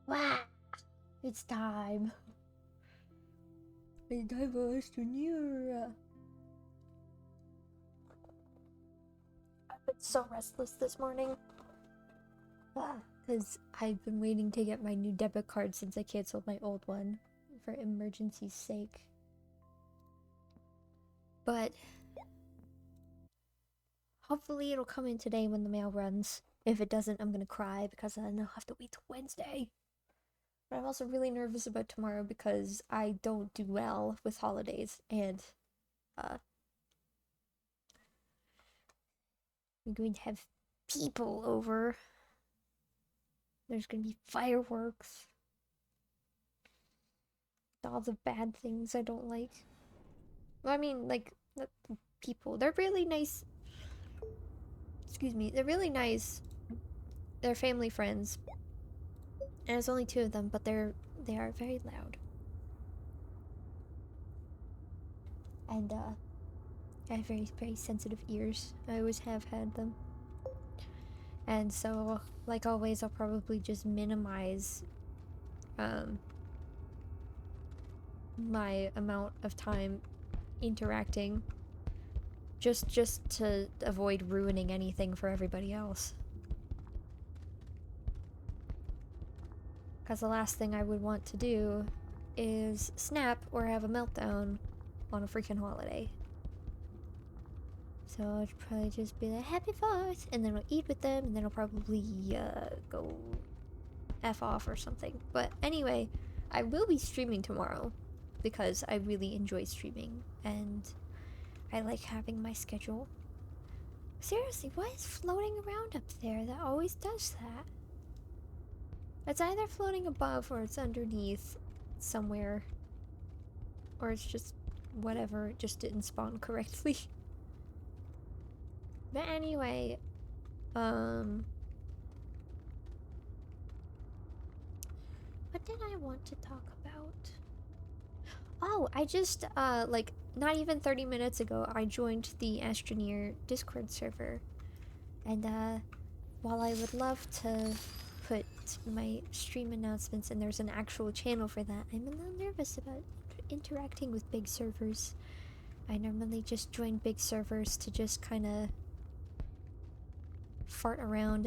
Wow! It's time. It's time for Astroneer. I've been so restless this morning. Because I've been waiting to get my new debit card since I canceled my old one for emergency's sake. But hopefully it'll come in today when the mail runs. If it doesn't, I'm gonna cry because then I'll have to wait till Wednesday. But I'm also really nervous about tomorrow because I don't do well with holidays and I'm going to have people over. There's gonna be fireworks. All the bad things I don't like. Well, I mean, like, the people, they're really nice. Excuse me, they're really nice. They're family friends. And there's only two of them, but they are very loud. And I have very, very sensitive ears. I always have had them. And so, like always, I'll probably just minimize my amount of time interacting just to avoid ruining anything for everybody else. Because the last thing I would want to do is snap or have a meltdown on a freaking holiday. So I'll probably just be like, Happy 4th! And then I'll eat with them, and then I'll probably go F off or something. But anyway, I will be streaming tomorrow because I really enjoy streaming and I like having my schedule. Seriously, what is floating around up there that always does that? It's either floating above or it's underneath somewhere. Or it's just whatever, it just didn't spawn correctly. But anyway, what did I want to talk about? Oh, I just, like, not even 30 minutes ago, I joined the Astroneer Discord server. And, while I would love to put my stream announcements and there's an actual channel for that, I'm a little nervous about interacting with big servers. I normally just join big servers to just kind of fart around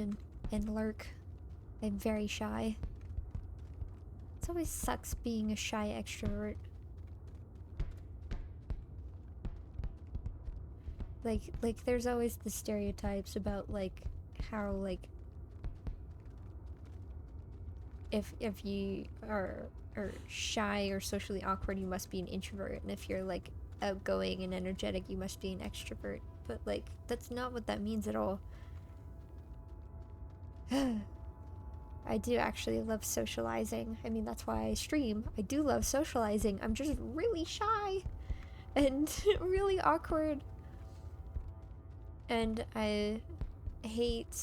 and lurk. I'm very shy. It always sucks being a shy extrovert. Like there's always the stereotypes about like how like if you are shy or socially awkward, you must be an introvert, and if you're like outgoing and energetic, you must be an extrovert. But like that's not what that means at all. I do actually love socializing. I mean, that's why I stream. I do love socializing. I'm just really shy and really awkward. And I hate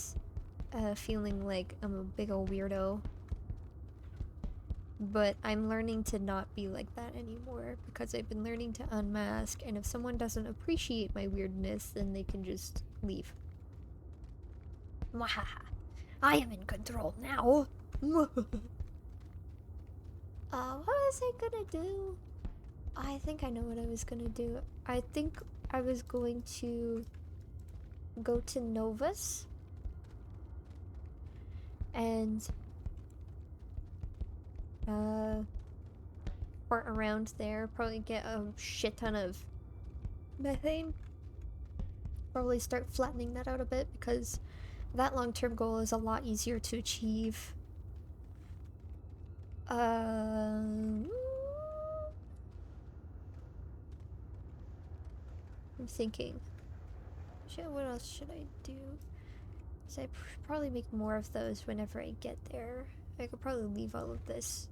feeling like I'm a big ol' weirdo. But I'm learning to not be like that anymore because I've been learning to unmask, and if someone doesn't appreciate my weirdness, then they can just leave. Mwahaha. I am in control now. What was I gonna do? I think I know what I was gonna do. I think I was going to go to Novus and fart around there, probably get a shit ton of methane. Probably start flattening that out a bit because that long-term goal is a lot easier to achieve. I'm thinking. Shit, what else should I do? So I probably make more of those whenever I get there. I could probably leave all of this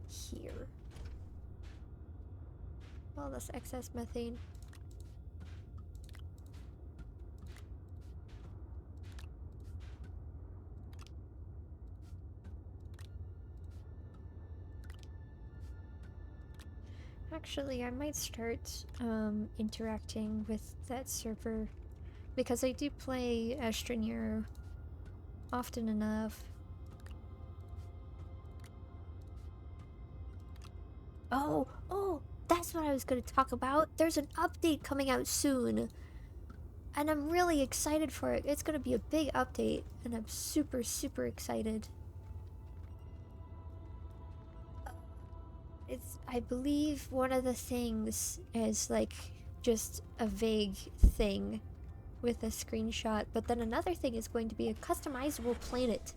here. All this excess methane. Actually, I might start interacting with that server because I do play Astroneer often enough. Oh, that's what I was going to talk about. There's an update coming out soon. And I'm really excited for it. It's going to be a big update, and I'm super, super excited. I believe one of the things is like just a vague thing with a screenshot, but then another thing is going to be a customizable planet.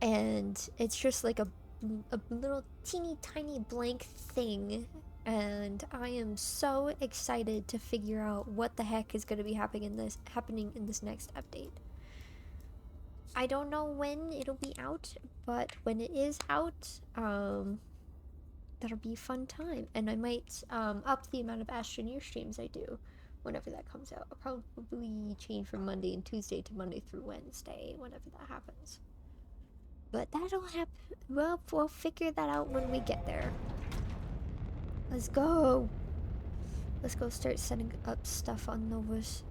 And it's just like a little teeny tiny blank thing, and I am so excited to figure out what the heck is going to be happening in this next update. I don't know when it'll be out, but when it is out, that'll be a fun time. And I might up the amount of Astroneer streams I do whenever that comes out. I'll probably change from Monday and Tuesday to Monday through Wednesday whenever that happens. But that'll happen. Well, we'll figure that out when we get there. Let's go. Let's go start setting up stuff on Novus.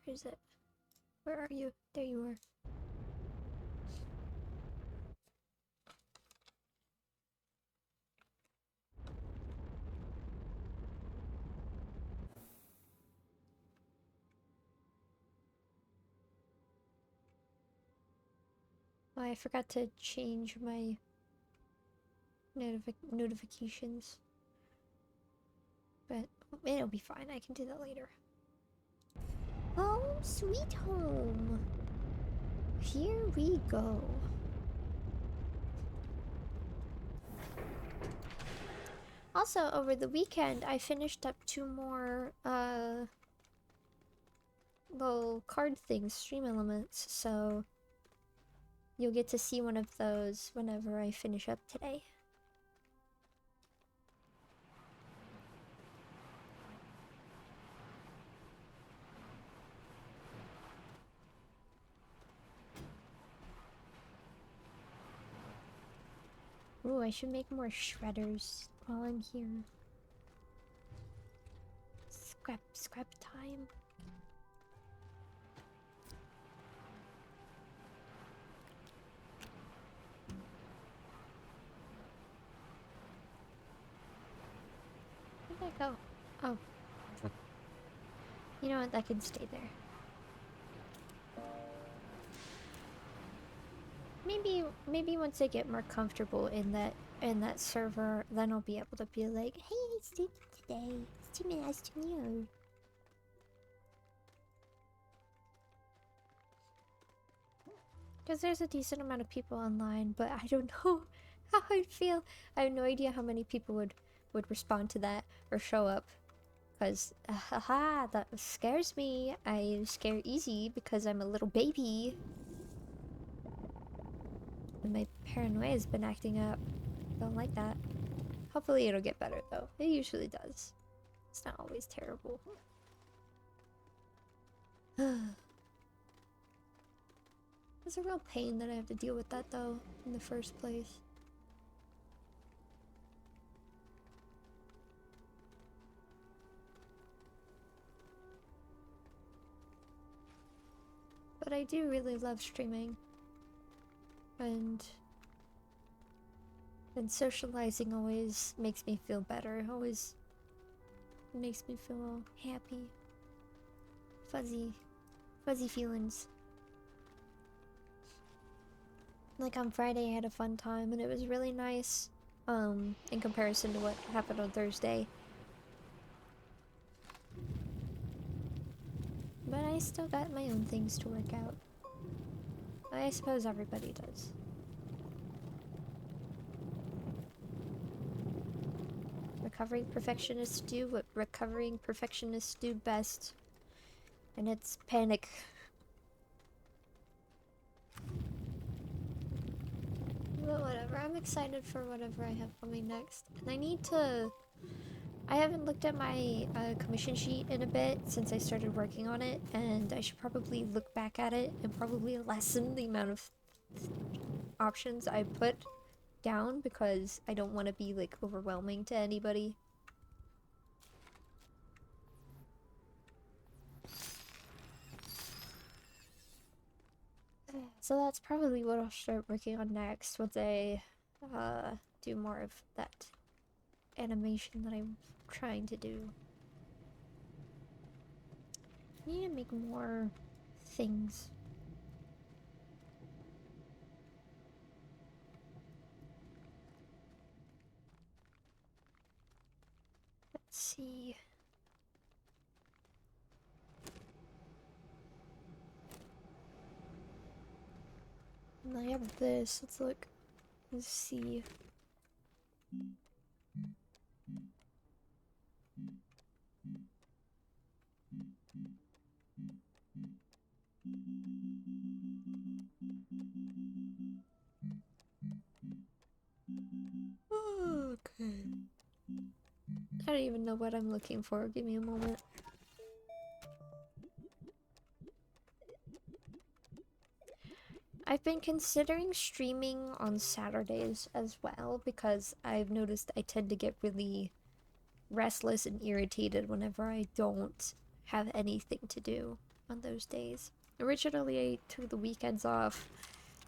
Where is it? Where are you? There you are. Oh, I forgot to change my notifications. But it'll be fine. I can do that later. Home sweet home. Here we go. Also, over the weekend, I finished up 2 more, little card things, stream elements, so you'll get to see one of those whenever I finish up today. Ooh, I should make more shredders while I'm here. Scrap time. Where did I go? Oh. You know what? That can stay there. Maybe once I get more comfortable in that server, then I'll be able to be like, hey, it's today. It's Astroneer. Because there's a decent amount of people online, but I don't know how I'd feel. I have no idea how many people would respond to that or show up. Because, haha, that scares me. I scare easy because I'm a little baby. And my paranoia has been acting up. Don't like that. Hopefully it'll get better though. It usually does. It's not always terrible. It's a real pain that I have to deal with that though, in the first place. But I do really love streaming. And socializing always makes me feel better. Always makes me feel happy. Fuzzy feelings. Like on Friday I had a fun time and it was really nice, in comparison to what happened on Thursday. But I still got my own things to work out. I suppose everybody does. Recovering perfectionists do what recovering perfectionists do best. And it's panic. But whatever, I'm excited for whatever I have coming next. And I haven't looked at my commission sheet in a bit since I started working on it, and I should probably look back at it and probably lessen the amount of options I put down because I don't want to be like overwhelming to anybody. So that's probably what I'll start working on next once I do more of that animation that I'm trying to do. I need to make more things. Let's see. And I have this. Let's look. Let's see. I don't even know what I'm looking for. Give me a moment. I've been considering streaming on Saturdays as well because I've noticed I tend to get really restless and irritated whenever I don't have anything to do on those days. Originally, I took the weekends off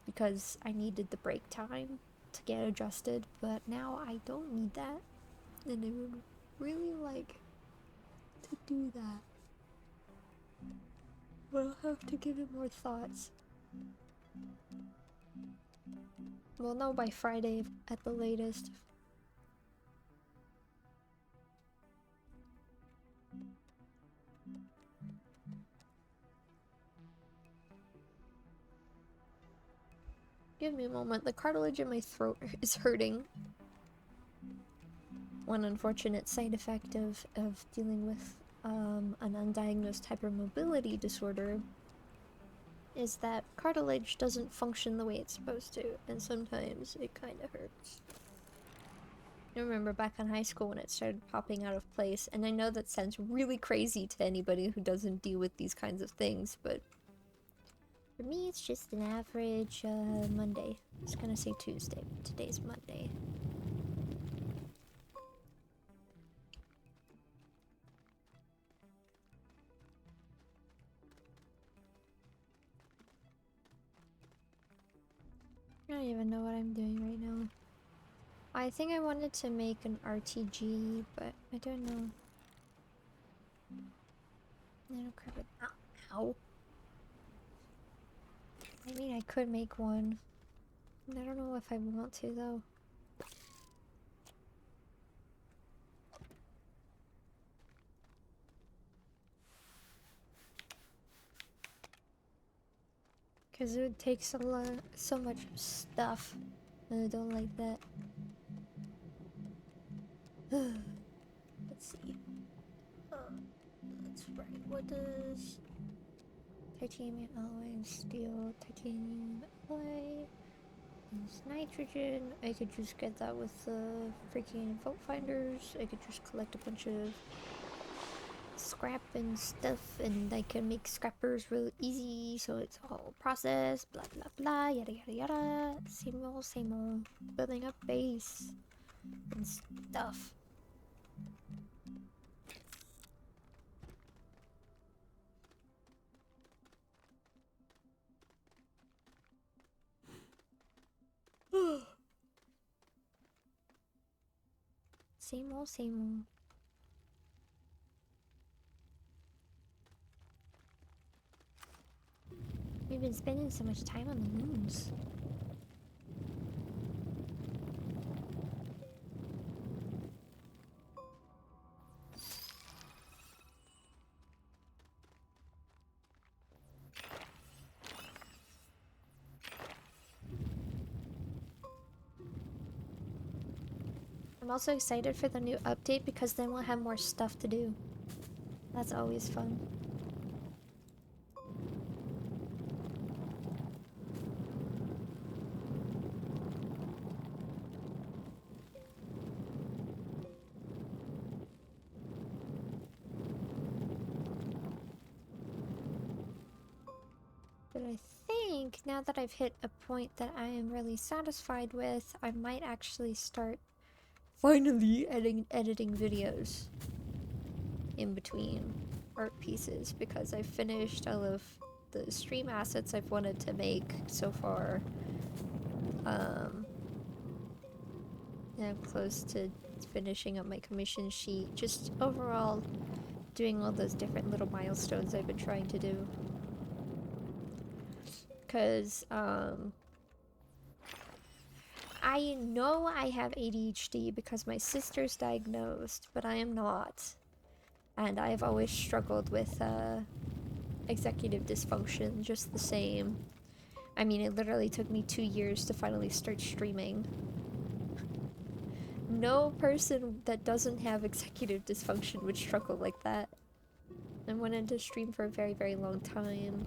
because I needed the break time to get adjusted, but now I don't need that, and I would really like to do that. But I'll have to give it more thoughts. We'll know by Friday at the latest. Give me a moment. The cartilage in my throat is hurting. One unfortunate side effect of dealing with an undiagnosed hypermobility disorder is that cartilage doesn't function the way it's supposed to, and sometimes it kind of hurts. I remember back in high school when it started popping out of place, and I know that sounds really crazy to anybody who doesn't deal with these kinds of things, but for me it's just an average Monday. I was gonna say Tuesday, but today's Monday. I don't even know what I'm doing right now. I think I wanted to make an RTG, but I don't know. I don't care about— ow. I mean, I could make one. I don't know if I want to, though. Because it would take so much stuff, and I don't like that. Let's see. That's right. What does titanium alloy, steel, titanium alloy, is nitrogen? I could just get that with the freaking fault finders. I could just collect a bunch of scrap and stuff, and I can make scrappers real easy, so it's all process, blah blah blah, yada yada yada. Same old, building up base and stuff. Same old. We've been spending so much time on the moons. I'm also excited for the new update because then we'll have more stuff to do. That's always fun. But I think now that I've hit a point that I am really satisfied with, I might actually start finally editing videos in between art pieces, because I finished all of the stream assets I've wanted to make so far. And I'm close to finishing up my commission sheet. Just overall doing all those different little milestones I've been trying to do. Because, I know I have ADHD because my sister's diagnosed, but I am not. And I've always struggled with, executive dysfunction just the same. I mean, it literally took me 2 years to finally start streaming. No person that doesn't have executive dysfunction would struggle like that. I wanted to stream for a very, very long time.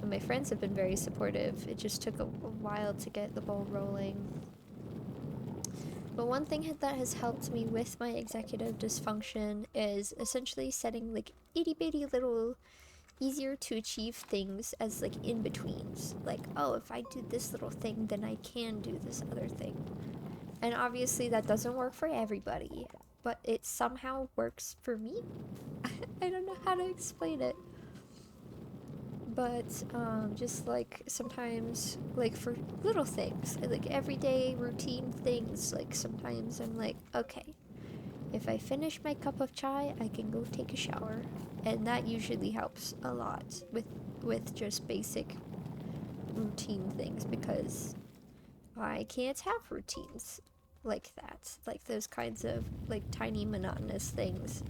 And my friends have been very supportive. It just took a while to get the ball rolling. But one thing that has helped me with my executive dysfunction is essentially setting like itty bitty little easier to achieve things as like in-betweens. Like, oh, if I do this little thing, then I can do this other thing. And obviously that doesn't work for everybody, but it somehow works for me. I don't know how to explain it. But just like sometimes, like for little things, like everyday routine things, like sometimes I'm like, okay, if I finish my cup of chai, I can go take a shower. And that usually helps a lot with just basic routine things, because I can't have routines like that. Like those kinds of like tiny monotonous things.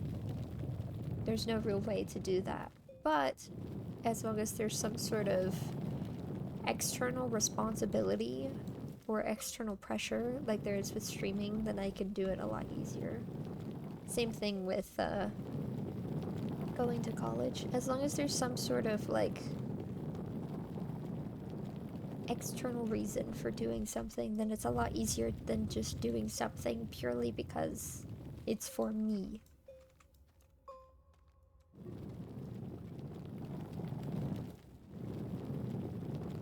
There's no real way to do that. But as long as there's some sort of external responsibility or external pressure like there is with streaming, then I can do it a lot easier. Same thing with going to college. As long as there's some sort of like external reason for doing something, then it's a lot easier than just doing something purely because it's for me.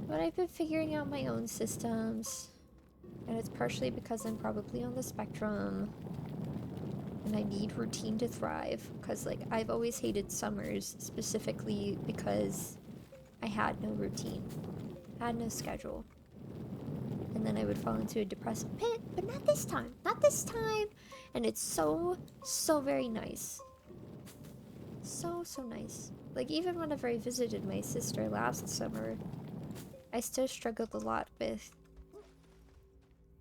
But I've been figuring out my own systems, and it's partially because I'm probably on the spectrum, and I need routine to thrive, because like I've always hated summers specifically because I had no routine, had no schedule, and then I would fall into a depressive pit. But not this time, not this time. And it's so very nice, so nice. Like even whenever I visited my sister last summer, I still struggled a lot with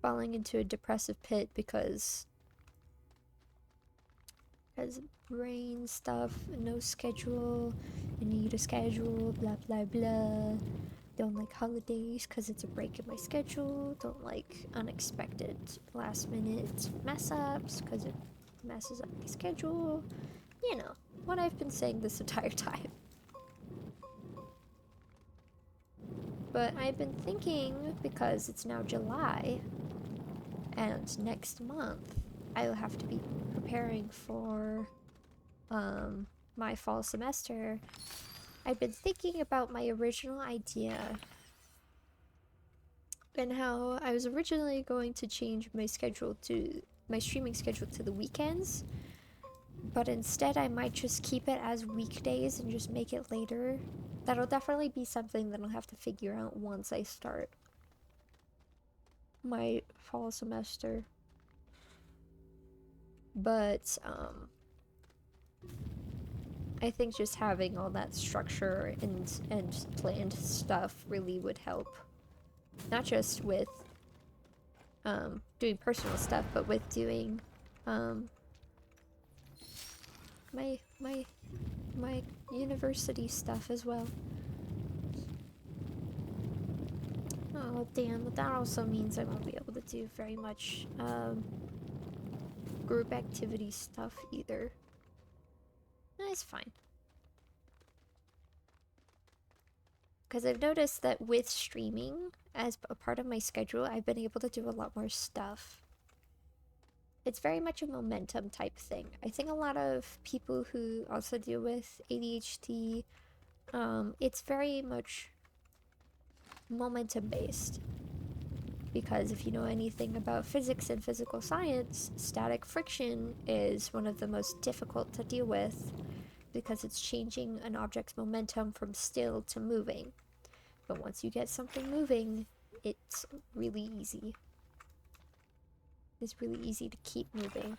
falling into a depressive pit because brain stuff, no schedule, I need a schedule, blah blah blah. Don't like holidays because it's a break in my schedule. Don't like unexpected last minute mess ups because it messes up my schedule. You know, what I've been saying this entire time. But I've been thinking, because it's now July, and next month I will have to be preparing for my fall semester. I've been thinking about my original idea and how I was originally going to change my streaming schedule to the weekends, but instead I might just keep it as weekdays and just make it later. That'll definitely be something that I'll have to figure out once I start my fall semester. But I think just having all that structure and planned stuff really would help. Not just with doing personal stuff, but with doing my university stuff as well. Oh damn, but that also means I won't be able to do very much group activity stuff either. It's fine. Because I've noticed that with streaming as a part of my schedule, I've been able to do a lot more stuff. It's very much a momentum type thing. I think a lot of people who also deal with ADHD, it's very much momentum based. Because if you know anything about physics and physical science, static friction is one of the most difficult to deal with because it's changing an object's momentum from still to moving. But once you get something moving, it's really easy. It's really easy to keep moving.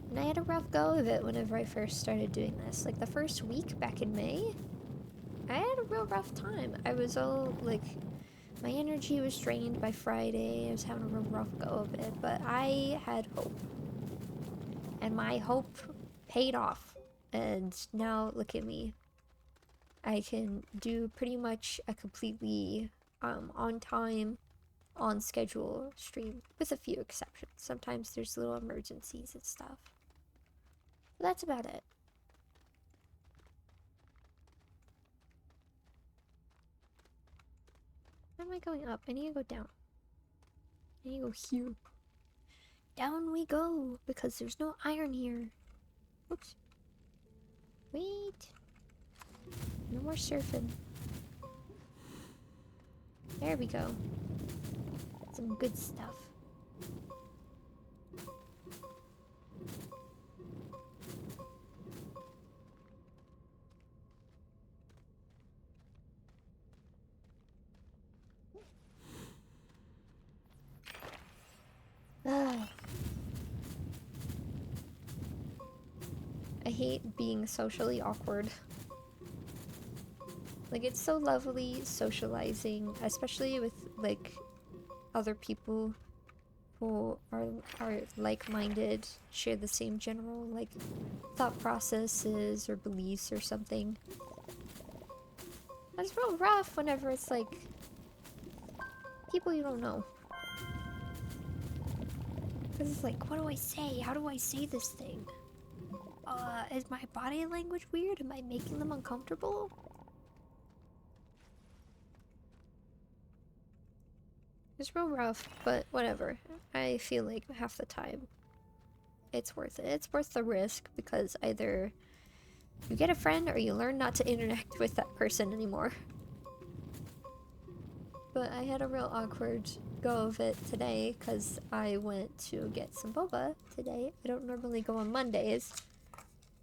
And I had a rough go of it whenever I first started doing this. Like the first week back in May, I had a real rough time. I was all like, my energy was drained by Friday. I was having a real rough go of it, but I had hope. And my hope paid off. And now look at me. I can do pretty much a completely on time, on schedule stream, with a few exceptions. Sometimes there's little emergencies and stuff. But that's about it. Why am I going up? I need to go down. And you go here. Down we go, because there's no iron here. Oops. Wait. No more surfing. There we go. Some good stuff. Ah. I hate being socially awkward. Like, it's so lovely socializing, especially with, like, other people who are like-minded, share the same general, like, thought processes or beliefs or something. It's real rough whenever it's, like, people you don't know. Because it's like, what do I say? How do I say this thing? Is my body language weird? Am I making them uncomfortable? It's real rough, but whatever. I feel like half the time it's worth it. It's worth the risk because either you get a friend or you learn not to interact with that person anymore. But I had a real awkward go of it today because I went to get some boba today. I don't normally go on Mondays,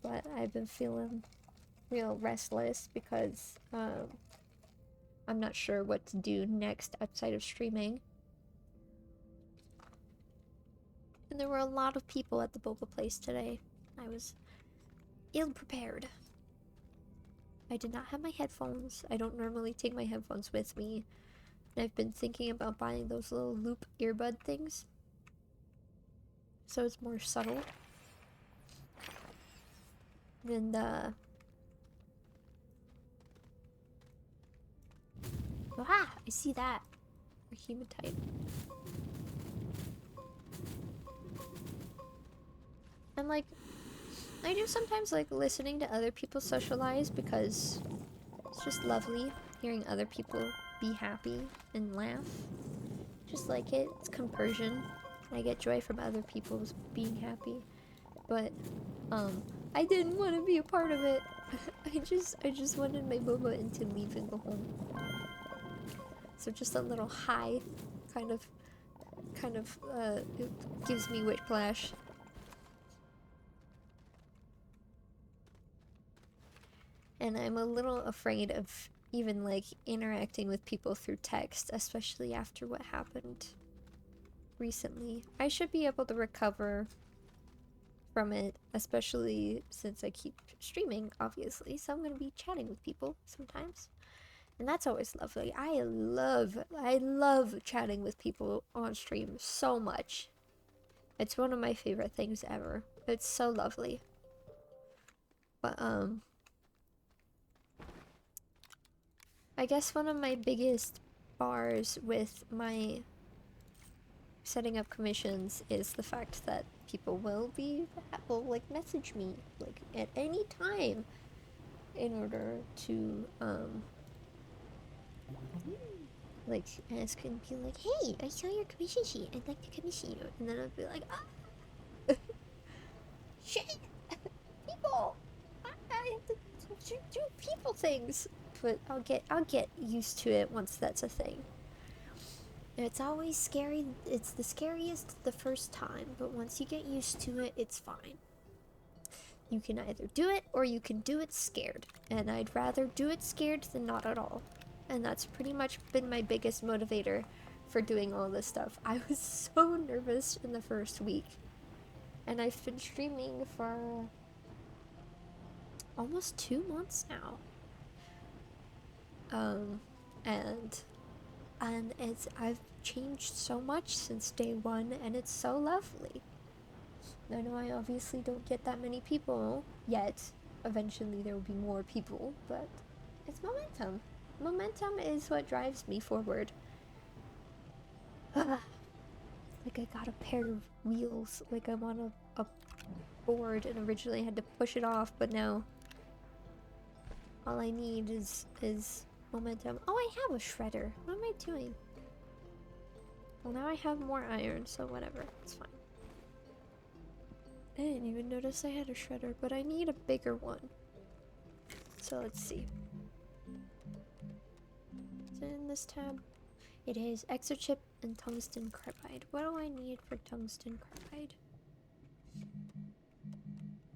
but I've been feeling real restless because I'm not sure what to do next outside of streaming. And there were a lot of people at the boba place today. I was ill-prepared. I did not have my headphones. I don't normally take my headphones with me. And I've been thinking about buying those little loop earbud things. So it's more subtle. And, ah! I see that. A hematite. And, like, I do sometimes like listening to other people socialize because it's just lovely hearing other people be happy and laugh. Just like it. It's compersion. I get joy from other people's being happy. But, I didn't want to be a part of it. I just wanted my boba into leaving the home. So just a little high kind of, it gives me whiplash. And I'm a little afraid of even, like, interacting with people through text, especially after what happened recently. I should be able to recover from it, especially since I keep streaming, obviously, so I'm gonna be chatting with people sometimes. And that's always lovely. I love chatting with people on stream so much. It's one of my favorite things ever. It's so lovely. But, I guess one of my biggest bars with my setting up commissions is the fact that people will like message me like at any time in order to like ask and be like, hey, I saw your commission sheet, I'd like to commission you, and then I'd be like, ah, shit, people, I have to do people things. But I'll get used to it once that's a thing. It's always scary. It's the scariest the first time, but once you get used to it, it's fine. You can either do it or you can do it scared, and I'd rather do it scared than not at all. And that's pretty much been my biggest motivator for doing all this stuff. I was so nervous in the first week, and I've been streaming for almost 2 months now. And I've changed so much since day one, and it's so lovely. I know I obviously don't get that many people yet. Eventually there will be more people, but it's momentum. Momentum is what drives me forward. Like I got a pair of wheels, like I'm on a board, and originally I had to push it off, but now all I need is momentum. Oh, I have a shredder. What am I doing? Well, now I have more iron, so whatever. It's fine. I didn't even notice I had a shredder, but I need a bigger one. So let's see. Is it in this tab? It is. Exochip and tungsten carbide. What do I need for tungsten carbide?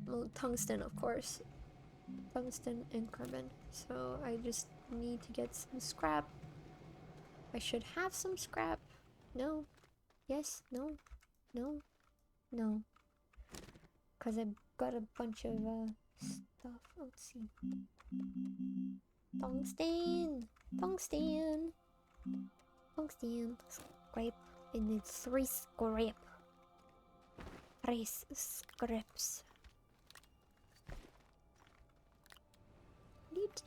Well, tungsten, of course. Tungsten and carbon. So I just need to get some scrap. I should have some scrap. No. Yes. No. No. No. Because I've got a bunch of stuff. Let's see. Tungsten! Tungsten! Tungsten. Scrape. It needs 3 scrap. 3 scraps.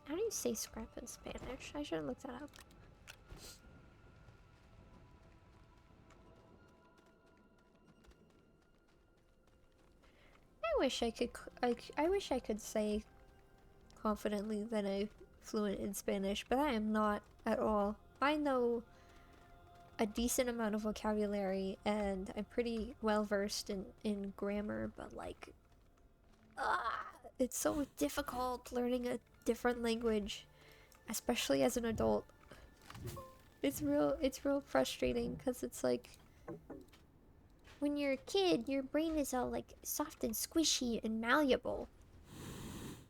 How do you say scrap in Spanish? I should have looked that up. I wish I could say confidently that I'm fluent in Spanish, but I am not at all. I know a decent amount of vocabulary and I'm pretty well versed in grammar, but like it's so difficult learning a different language, especially as an adult. It's real frustrating because it's like when you're a kid, your brain is all like soft and squishy and malleable.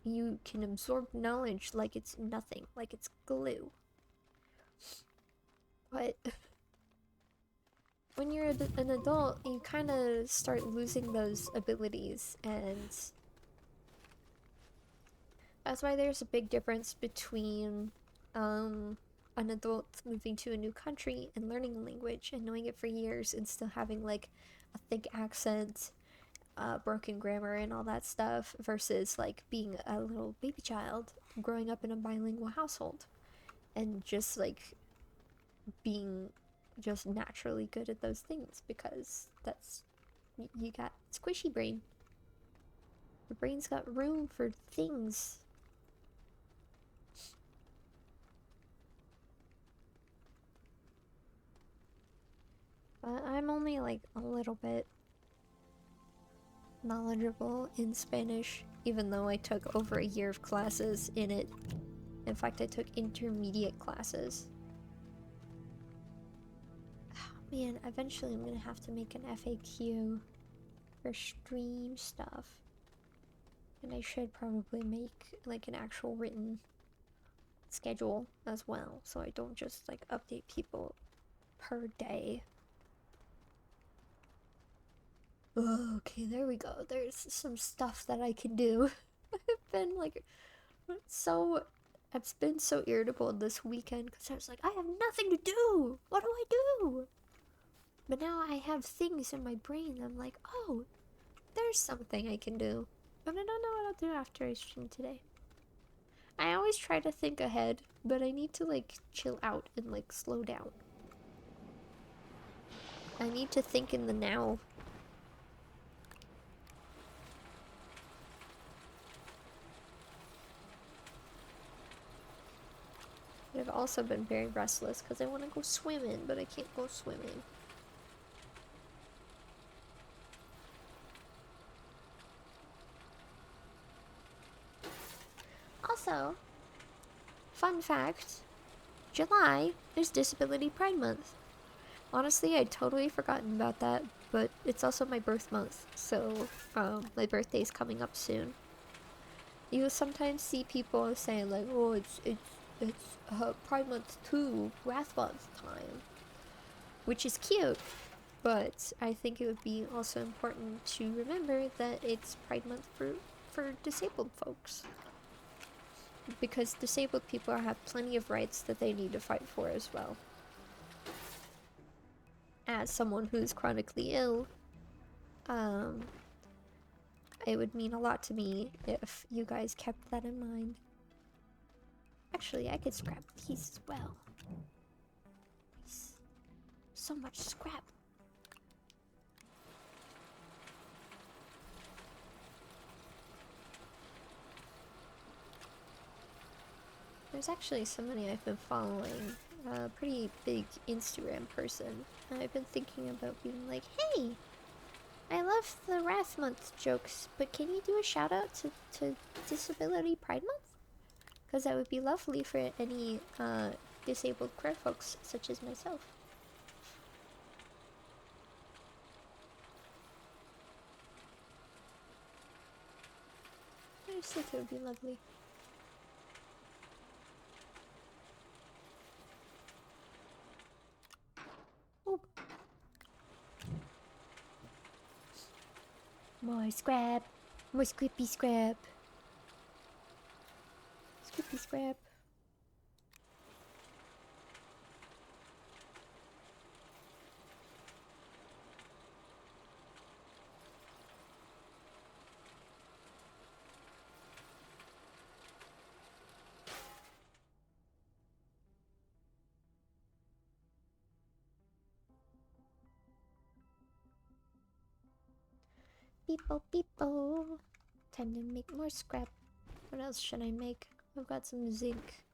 You can absorb knowledge like it's nothing, like it's glue. But when you're an adult, you kind of start losing those abilities, and that's why there's a big difference between an adult moving to a new country and learning a language and knowing it for years and still having like a thick accent, broken grammar and all that stuff, versus like being a little baby child growing up in a bilingual household and just like being just naturally good at those things because that's you got squishy brain. Your brain's got room for things. But I'm only like a little bit knowledgeable in Spanish, even though I took over a year of classes in it. In fact, I took intermediate classes. Oh, man, eventually I'm gonna have to make an FAQ for stream stuff. And I should probably make like an actual written schedule as well, so I don't just like update people per day. Okay, there we go. There's some stuff that I can do. I've been like I've been so irritable this weekend because I was like, I have nothing to do. What do I do? But now I have things in my brain. I'm like, oh, there's something I can do. But I don't know what I'll do after I stream today. I always try to think ahead, but I need to like chill out and like slow down. I need to think in the now. But I've also been very restless because I want to go swimming, but I can't go swimming. Also, fun fact, July is Disability Pride Month. Honestly, I'd totally forgotten about that, but it's also my birth month, so my birthday's coming up soon. You sometimes see people saying like, oh, it's Pride Month 2, Wrath Month time, which is cute, but I think it would be also important to remember that it's Pride Month for disabled folks. Because disabled people have plenty of rights that they need to fight for as well. As someone who's chronically ill, it would mean a lot to me if you guys kept that in mind. Actually, I could scrap these as well. So much scrap. There's actually somebody I've been following a pretty big Instagram person. And I've been thinking about being like, hey, I love the Wrath Month jokes, but can you do a shout out to Disability Pride Month? Because that would be lovely for any disabled queer folks such as myself. I just think it would be lovely. Oh. More scrap. More scrippy scrap. Scrippy scrap. People. Time to make more scrap. What else should I make? I've got some zinc.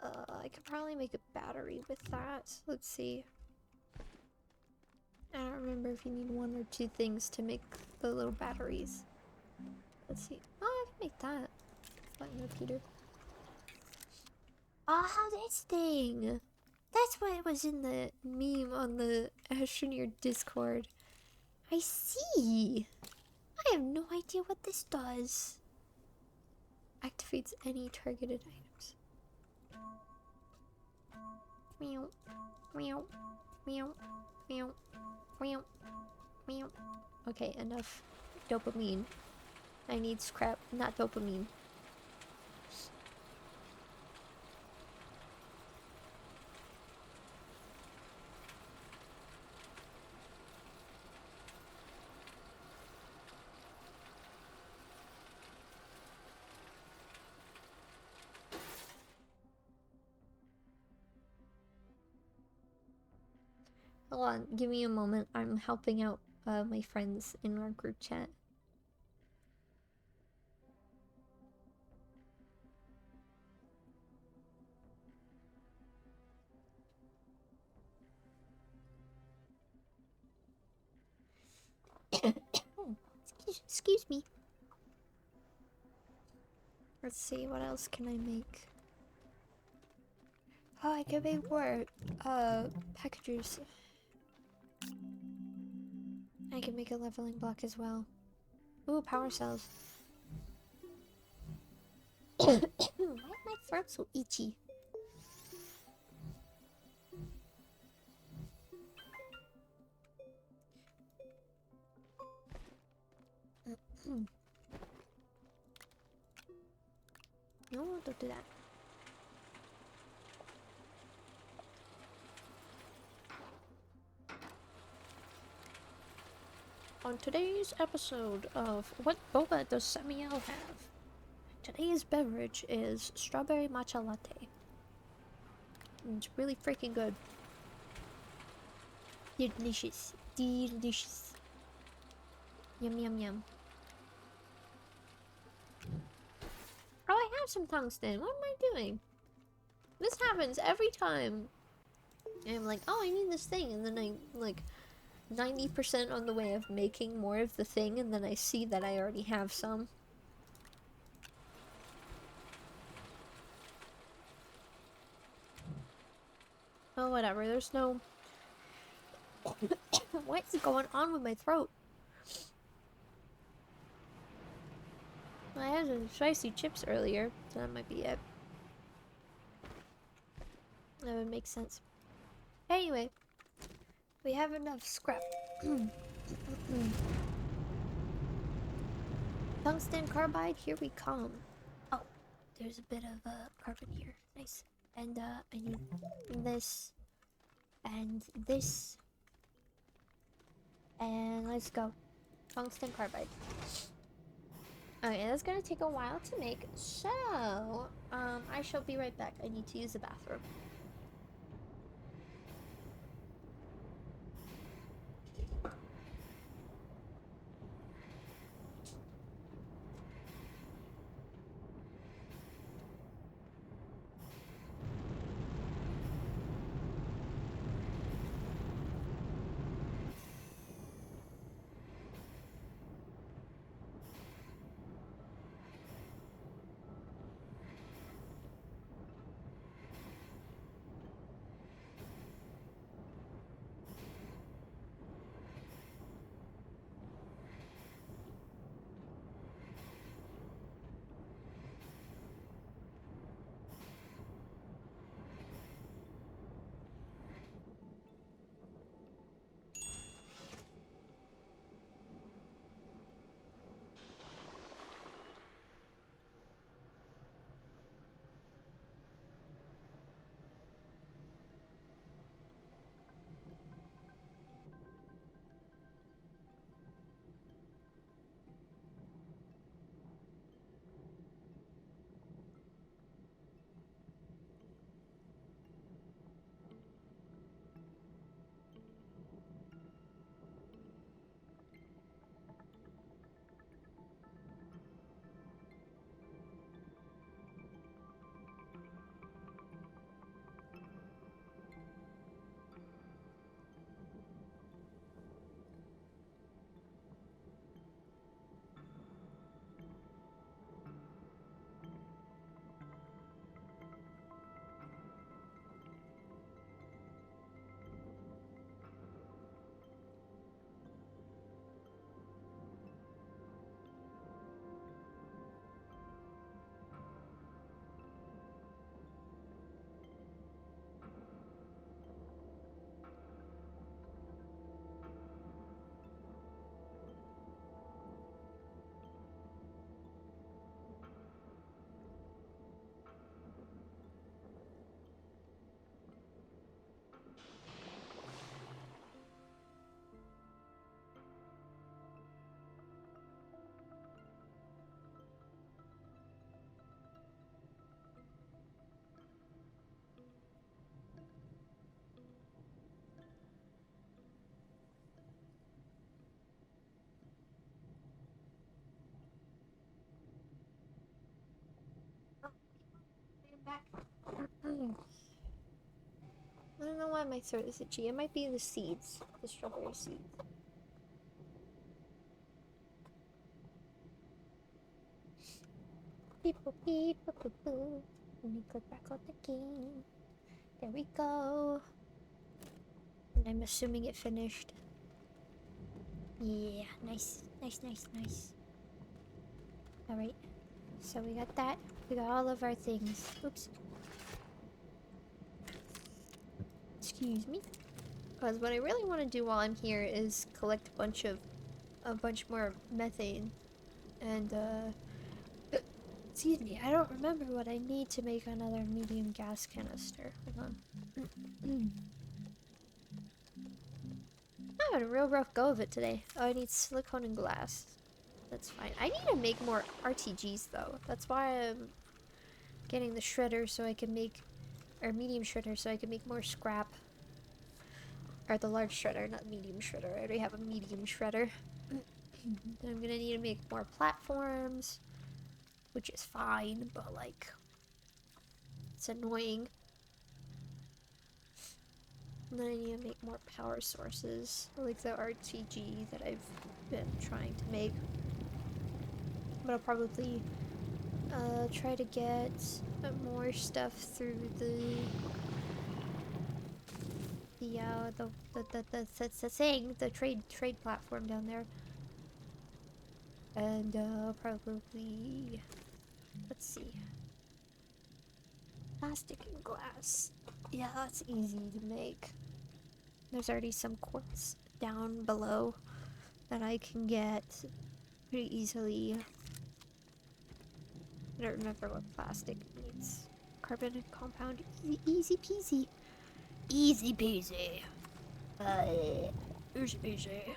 I could probably make a battery with that. Let's see. I don't remember if you need one or two things to make the little batteries. Let's see. Oh, I can make that. Button repeater. Ah, this thing! That's why it was in the meme on the Astroneer Discord. I see! I have no idea what this does. Activates any targeted items. Meow. Meow. Meow. Meow. Meow. Meow. Okay, enough dopamine. I need scrap, not dopamine. Hold on, give me a moment. I'm helping out my friends in our group chat. Oh, excuse me. Let's see, what else can I make? Oh, I can make more packagers. I can make a leveling block as well. Ooh, power cells. Why is my throat so itchy? No, don't do that. On today's episode of What Boba Does SAMIEL Have? Today's beverage is strawberry matcha latte. It's really freaking good. Delicious. Delicious. Yum yum yum. Oh, I have some tungsten. What am I doing? This happens every time. And I'm like, oh, I need this thing. And then I, like, 90% on the way of making more of the thing. And then I see that I already have some. Oh, whatever. There's no... What is going on with my throat? I had some spicy chips earlier, so that might be it. That would make sense. Anyway, we have enough scrap. Tungsten carbide, here we come. Oh, there's a bit of carbon here. Nice. And I need this and this. And let's go. Tungsten carbide. Okay, that's gonna take a while to make, so I shall be right back. I need to use the bathroom. don't know why my throat is itchy. It might be the seeds. The strawberry seeds. Beep boop beep boop boop boop. Let me click back on the game. There we go. And I'm assuming it finished. Yeah, nice. Nice, nice, nice. Alright. So we got that. We got all of our things. Oops. Excuse me. Because what I really want to do while I'm here is collect a bunch more methane. And, excuse me, I don't remember what I need to make another medium gas canister. Hold on. I'm having a real rough go of it today. Oh, I need silicone and glass. That's fine. I need to make more RTGs though. That's why I'm getting the shredder so I can make, or medium shredder so I can make more scrap. Or the large shredder, not medium shredder. I already have a medium shredder. Then I'm gonna need to make more platforms, which is fine, but like, it's annoying. And then I need to make more power sources, like the RTG that I've been trying to make. But I'll probably try to get more stuff through the thing, the trade platform down there. And probably, let's see, plastic and glass. Yeah, that's easy to make. There's already some quartz down below that I can get pretty easily. I don't remember what plastic needs. Carbon compound. Easy peasy. Easy peasy. Easy peasy.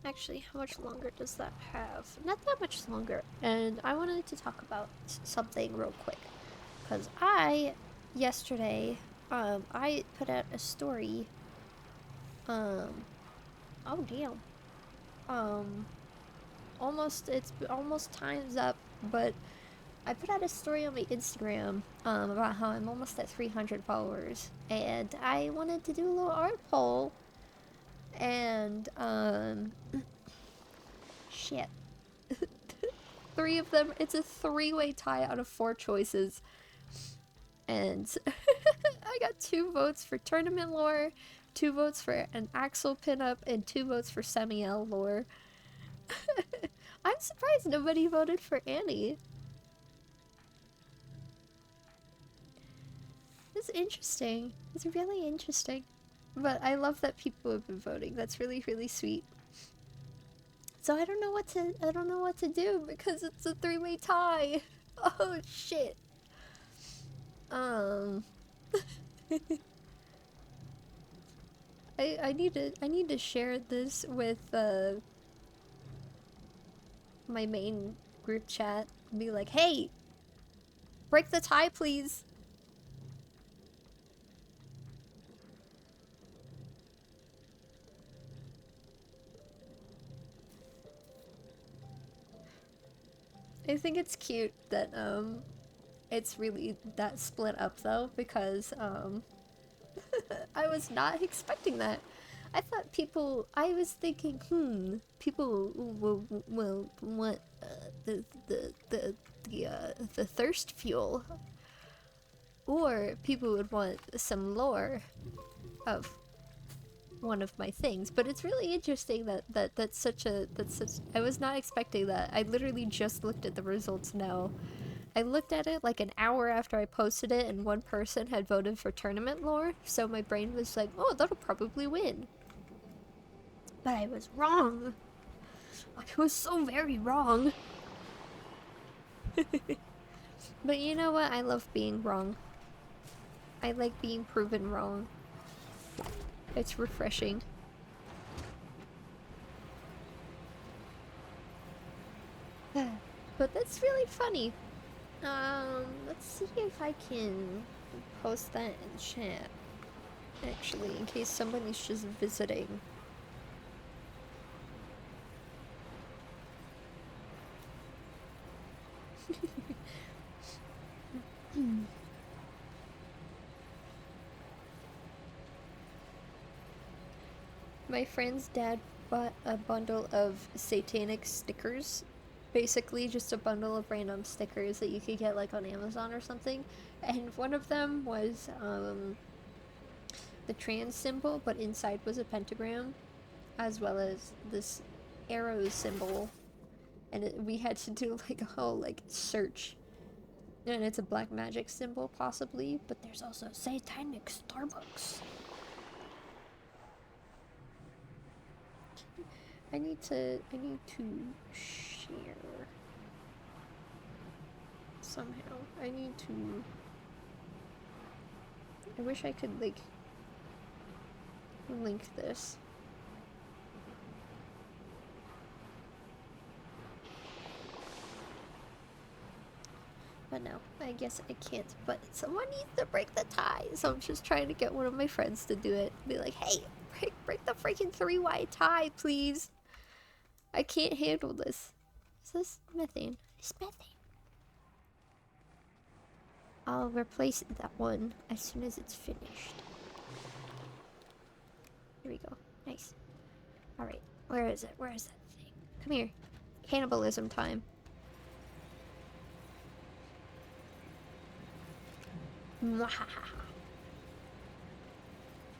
Actually, how much longer does that have? Not that much longer. And I wanted to talk about something real quick. Because yesterday, I put out a story. Oh damn. It's almost time's up, but I put out a story on my Instagram, about how I'm almost at 300 followers. And I wanted to do a little art poll. And, shit. 3 of them, it's a 3-way tie out of 4 choices. And I got 2 votes for tournament lore, 2 votes for an Axel pinup, and 2 votes for SAMIEL lore. I'm surprised nobody voted for Annie. It's interesting. It's really interesting. But I love that people have been voting. That's really, really sweet. So I don't know what to do because it's a 3-way tie. Oh shit. I need to share this with my main group chat and be like, hey, break the tie please. I think it's cute that it's really that split up though, because I was not expecting that. I thought I was thinking, people will want the thirst fuel, or people would want some lore of one of my things. But it's really interesting that's such. I was not expecting that. I literally just looked at the results now. I looked at it like an hour after I posted it, and one person had voted for tournament lore, so my brain was like, oh, that'll probably win. But I was wrong. I was so very wrong. But you know what? I love being wrong. I like being proven wrong. It's refreshing. But that's really funny. Let's see if I can post that in chat. Actually, in case somebody's just visiting. My friend's dad bought a bundle of satanic stickers. Basically, just a bundle of random stickers that you could get like on Amazon or something. And one of them was the trans symbol, but inside was a pentagram, as well as this arrow symbol. And we had to do like a whole like search. And it's a black magic symbol, possibly, but there's also satanic Starbucks. I need to share somehow. I wish I could like link this. But no, I guess I can't. But someone needs to break the tie, so I'm just trying to get one of my friends to do it. Be like, hey, break the freaking 3-wide tie, please. I can't handle this. Is this methane? It's methane. I'll replace that one as soon as it's finished. Here we go. Nice. Alright. Where is it? Where is that thing? Come here. Cannibalism time.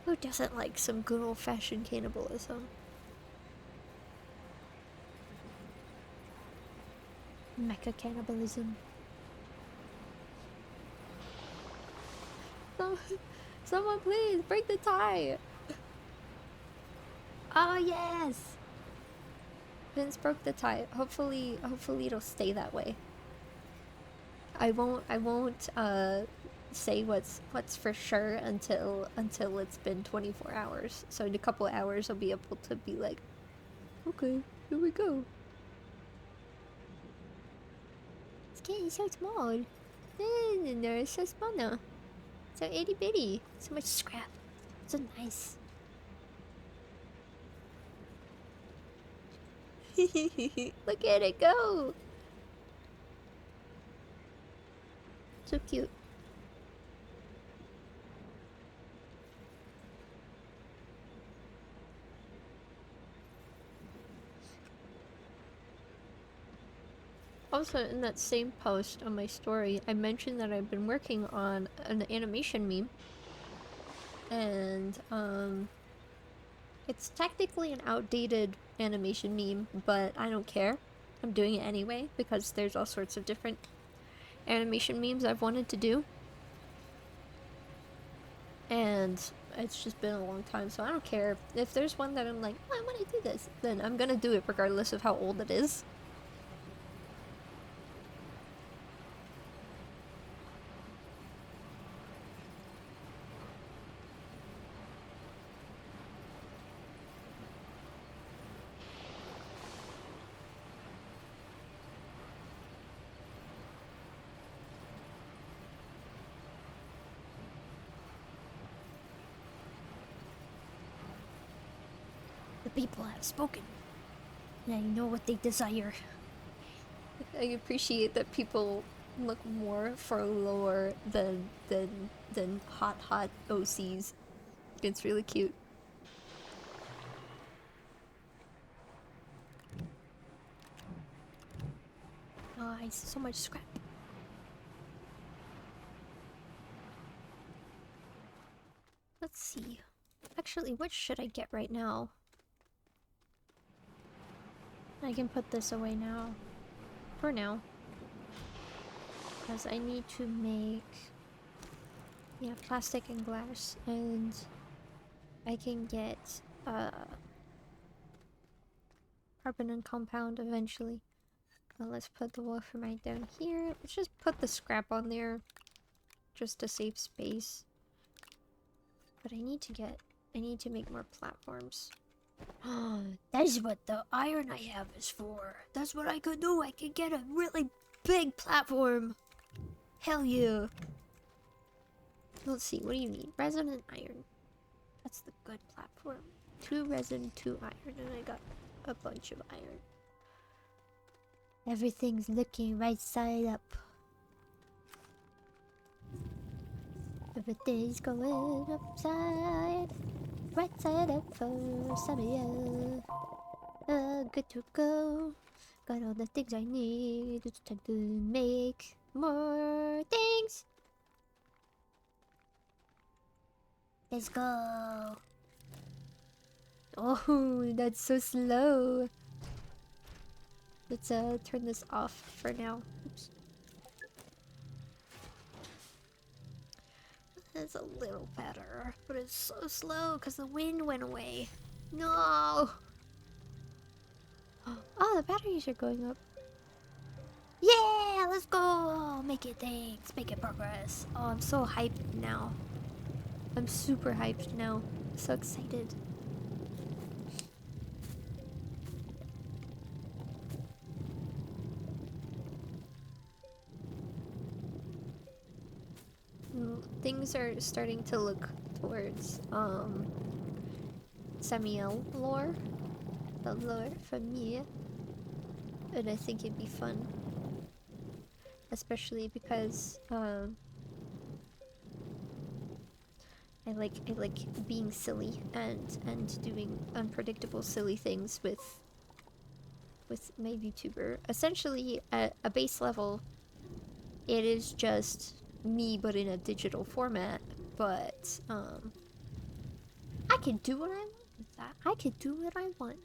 Who doesn't like some good old-fashioned cannibalism? Mecha cannibalism. Someone please break the tie. Oh yes. Vince broke the tie. Hopefully it'll stay that way. I won't say what's for sure until it's been 24 hours. So in a couple of hours I'll be able to be like, okay, here we go. It's getting so small. No, it's so small now. So itty bitty. So much scrap. So nice. Look at it go. So cute. Also, in that same post on my story, I mentioned that I've been working on an animation meme. And, it's technically an outdated animation meme, but I don't care. I'm doing it anyway, because there's all sorts of different animation memes I've wanted to do. And it's just been a long time, so I don't care. If there's one that I'm like, oh, I want to do this, then I'm gonna do it regardless of how old it is. People have spoken. And I know what they desire. I appreciate that people look more for lore than hot OCs. It's really cute. Oh, I see so much scrap. Let's see. Actually, what should I get right now? I can put this away now. For now. Because I need to make... yeah, plastic and glass. And... I can get... carbon and compound eventually. Let's put the wolframite down here. Let's just put the scrap on there. Just to save space. But I need to make more platforms. That is what the iron I have is for. That's what I could do. I could get a really big platform. Hell yeah. Let's see, what do you need? Resin and iron. That's the good platform. 2 resin, 2 iron, and I got a bunch of iron. Everything's looking right side up. Everything's going upside. Right side up for SAMIEL. Good to go. Got all the things I need. It's time to make more things. Let's go. Oh, that's so slow. Let's turn this off for now. Oops. That's a little better, but it's so slow because the wind went away. No. Oh, the batteries are going up. Yeah, let's go. Make it things. Make it progress. Oh, I'm so hyped now. I'm super hyped now. So excited. Things are starting to look towards SAMIEL lore. The lore from me. And I think it'd be fun. Especially because I like being silly and doing unpredictable silly things with my YouTuber. Essentially at a base level it is just me but in a digital format, but I can do what I want with that. I can do what I want.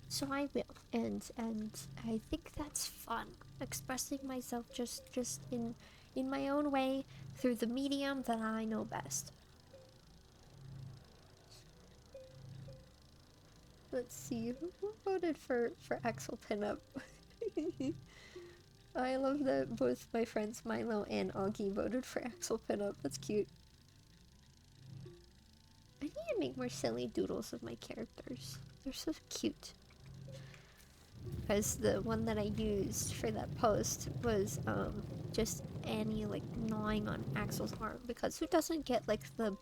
So I will. And I think that's fun. Expressing myself just in my own way through the medium that I know best. Let's see, who voted for Axel Pinup? I love that both my friends Milo and Augie voted for Axel Pinup. That's cute. I need to make more silly doodles of my characters. They're so cute. Because the one that I used for that post was just Annie like gnawing on Axel's arm, because who doesn't get like the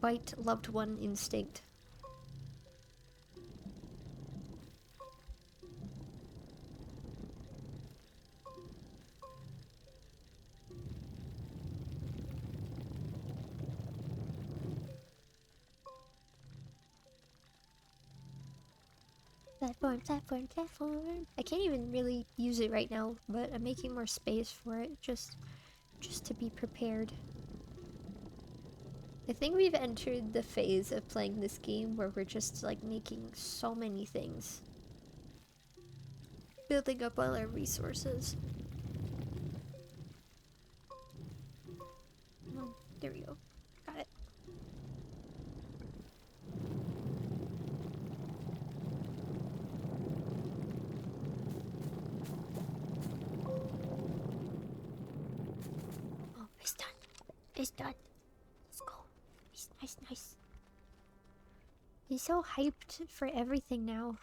bite loved one instinct? Platform. I can't even really use it right now, but I'm making more space for it just to be prepared. I think we've entered the phase of playing this game where we're just like making so many things. Building up all our resources. Oh, there we go. Got it. Oh, it's done. It's done. Let's go. It's nice. He's so hyped for everything now.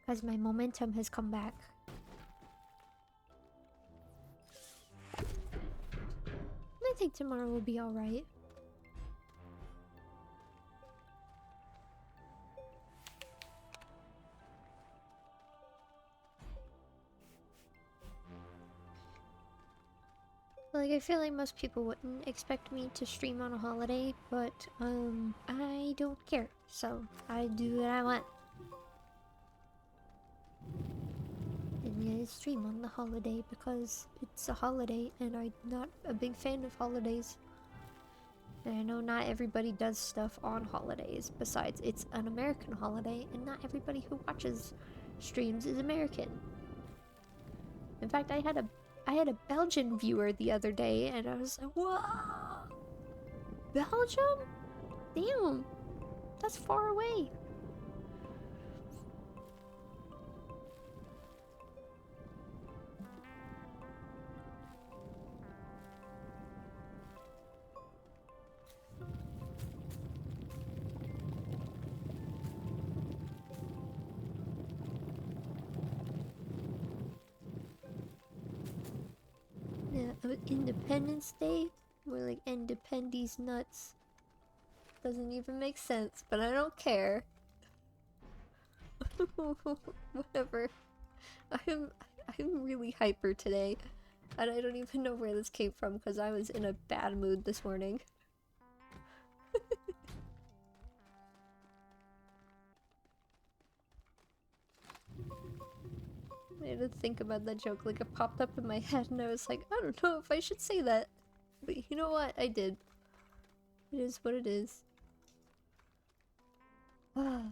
As my momentum has come back. I think tomorrow will be alright. Like, I feel like most people wouldn't expect me to stream on a holiday, but, I don't care. So, I do what I want. And I stream on the holiday because it's a holiday, and I'm not a big fan of holidays. And I know not everybody does stuff on holidays. Besides, it's an American holiday, and not everybody who watches streams is American. In fact, I had a Belgian viewer the other day, and I was like, whoa! Belgium? Damn! That's far away. Yeah, Independence Day? More like Independies nuts. Doesn't even make sense, but I don't care. Whatever. I'm really hyper today. And I don't even know where this came from because I was in a bad mood this morning. I had to think about that joke, like it popped up in my head and I was like, I don't know if I should say that. But you know what? I did. It is what it is. Ah.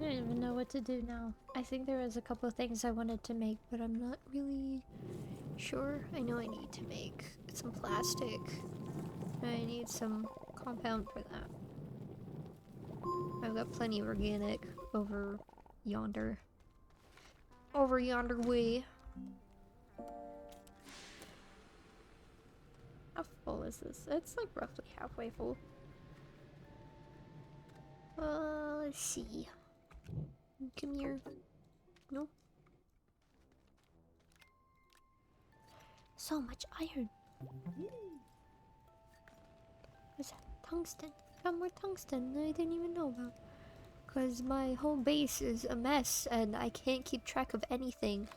I don't even know what to do now. I think there was a couple of things I wanted to make, but I'm not really sure. I know I need to make some plastic. I need some compound for that. I've got plenty of organic over yonder. Over yonder way. How full is this? It's like roughly halfway full. Let's see. Come here. No. So much iron. What's that? Tungsten. Got more tungsten that I didn't even know about. Because my whole base is a mess and I can't keep track of anything.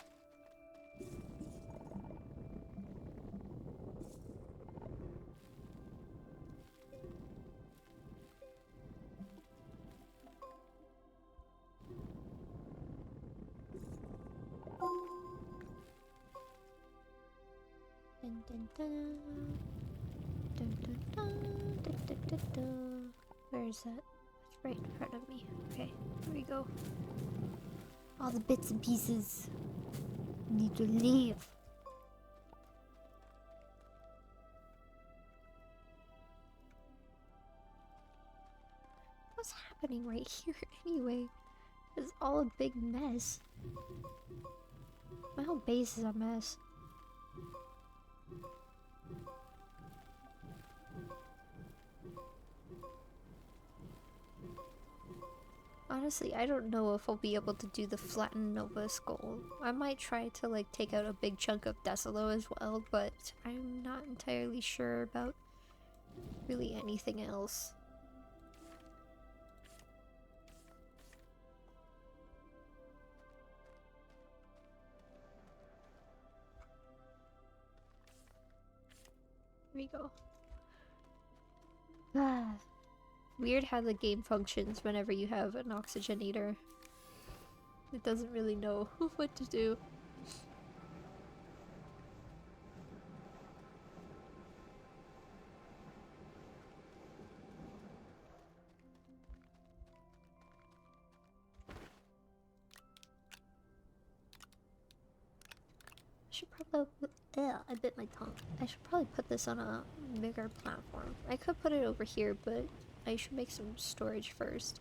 Dun, dun, dun. Dun, dun, dun. Dun, dun, dun, dun. Where is that? It's right in front of me. Okay, here we go. All the bits and pieces need to leave. What's happening right here anyway? It's all a big mess. My whole base is a mess. Honestly, I don't know if I'll be able to do the flatten Novus goal. I might try to like take out a big chunk of Decilo as well, but I'm not entirely sure about really anything else. Here we go. Ah. Weird how the game functions whenever you have an oxygenator. It doesn't really know what to do. I should probably... I bit my tongue. I should probably put this on a bigger platform. I could put it over here, but I should make some storage first.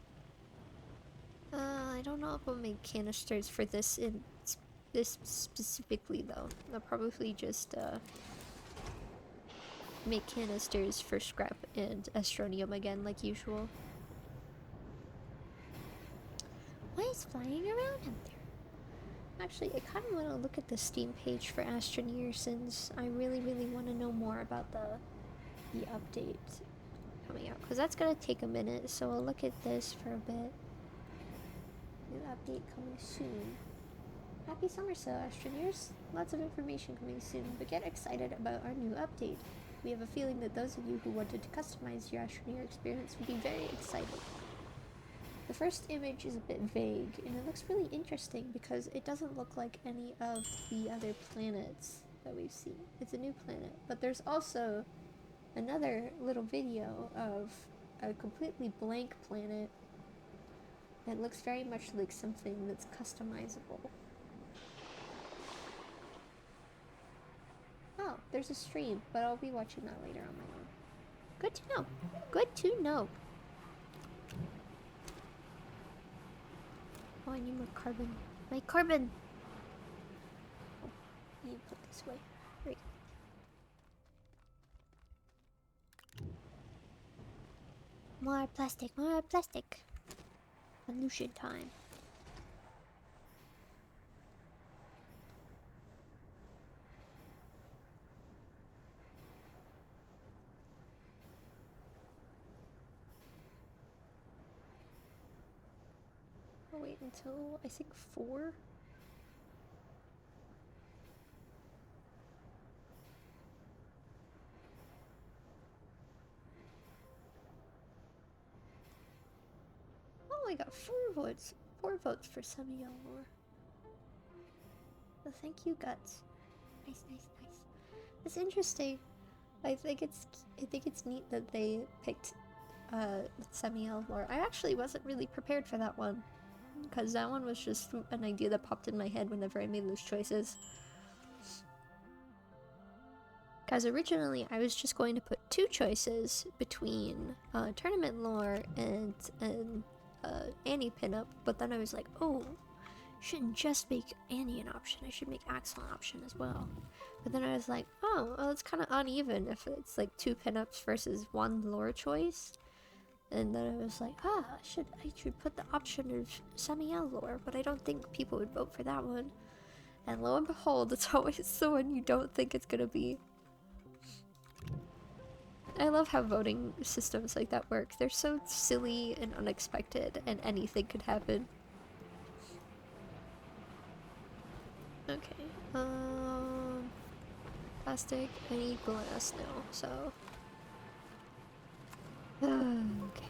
I don't know if I'll make canisters for this this specifically though. I'll probably just make canisters for scrap and astronium again like usual. What is flying around up there? Actually, I kind of want to look at the Steam page for Astroneer since I really want to know more about the update coming out. Because that's going to take a minute, so I'll look at this for a bit. New update coming soon. Happy summer sale, Astroneers! Lots of information coming soon, but get excited about our new update. We have a feeling that those of you who wanted to customize your Astroneer experience would be very excited. The first image is a bit vague, and it looks really interesting because it doesn't look like any of the other planets that we've seen. It's a new planet, but there's also another little video of a completely blank planet that looks very much like something that's customizable. Oh, there's a stream, but I'll be watching that later on my own. Good to know. Good to know. Oh, I need more carbon. My carbon! Oh, I need to put this away. There we go. More plastic, more plastic. Evolution time. I'll wait until, I think, 4? Oh, I got 4 votes. 4 votes for SAMIEL. Well, thank you, Guts. Nice, nice, nice. It's interesting. I think it's neat that they picked SAMIEL lore. I actually wasn't really prepared for that one, because that one was just an idea that popped in my head whenever I made those choices. Because originally I was just going to put 2 choices between tournament lore and Annie pinup, but then I was like, oh, shouldn't just make Annie an option, I should make Axel an option as well. But then I was like, oh, well, it's kind of uneven if it's like 2 pinups versus 1 lore choice. And then I was like, I should put the option of SAMIEL lore, but I don't think people would vote for that one. And lo and behold, it's always the one you don't think it's gonna be. I love how voting systems like that work. They're so silly and unexpected, and anything could happen. Okay, plastic, I need glass now, so... okay.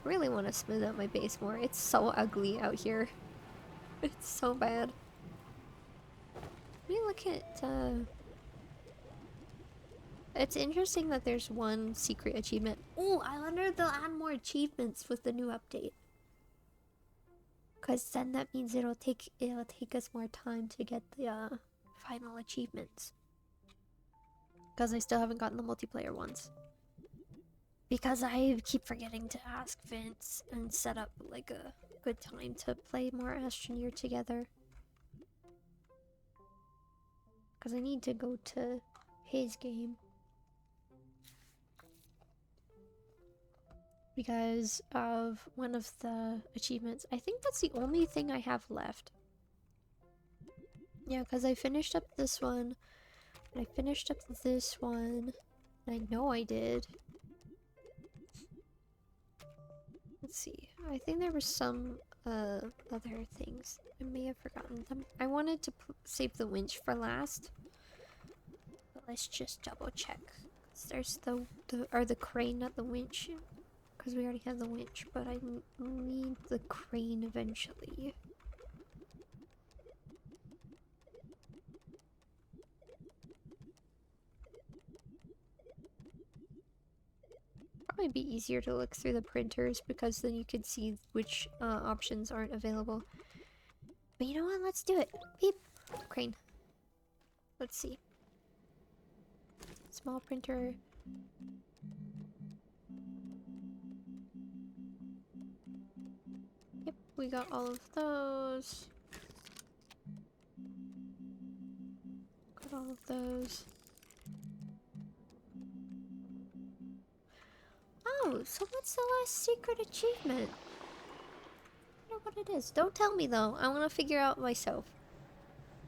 I really want to smooth out my base more. It's so ugly out here. It's so bad. Let me look at, it's interesting that there's one secret achievement. Oh, I wonder if they'll add more achievements with the new update. Because then that means it'll take us more time to get the final achievements. Because I still haven't gotten the multiplayer ones. Because I keep forgetting to ask Vince and set up like a good time to play more Astroneer together. Because I need to go to his game. Because of one of the achievements. I think that's the only thing I have left. Yeah, because I finished up this one. And I finished up this one. And I know I did. Let's see. I think there were some other things. I may have forgotten them. I wanted to save the winch for last. But let's just double check. There's the crane, not the winch. Because we already have the winch, but I need the crane eventually. Probably be easier to look through the printers because then you can see which options aren't available. But you know what? Let's do it. Beep. Crane. Let's see. Small printer. Yep, we got all of those. Got all of those. Oh, so what's the last secret achievement? I don't know what it is. Don't tell me though. I want to figure out myself.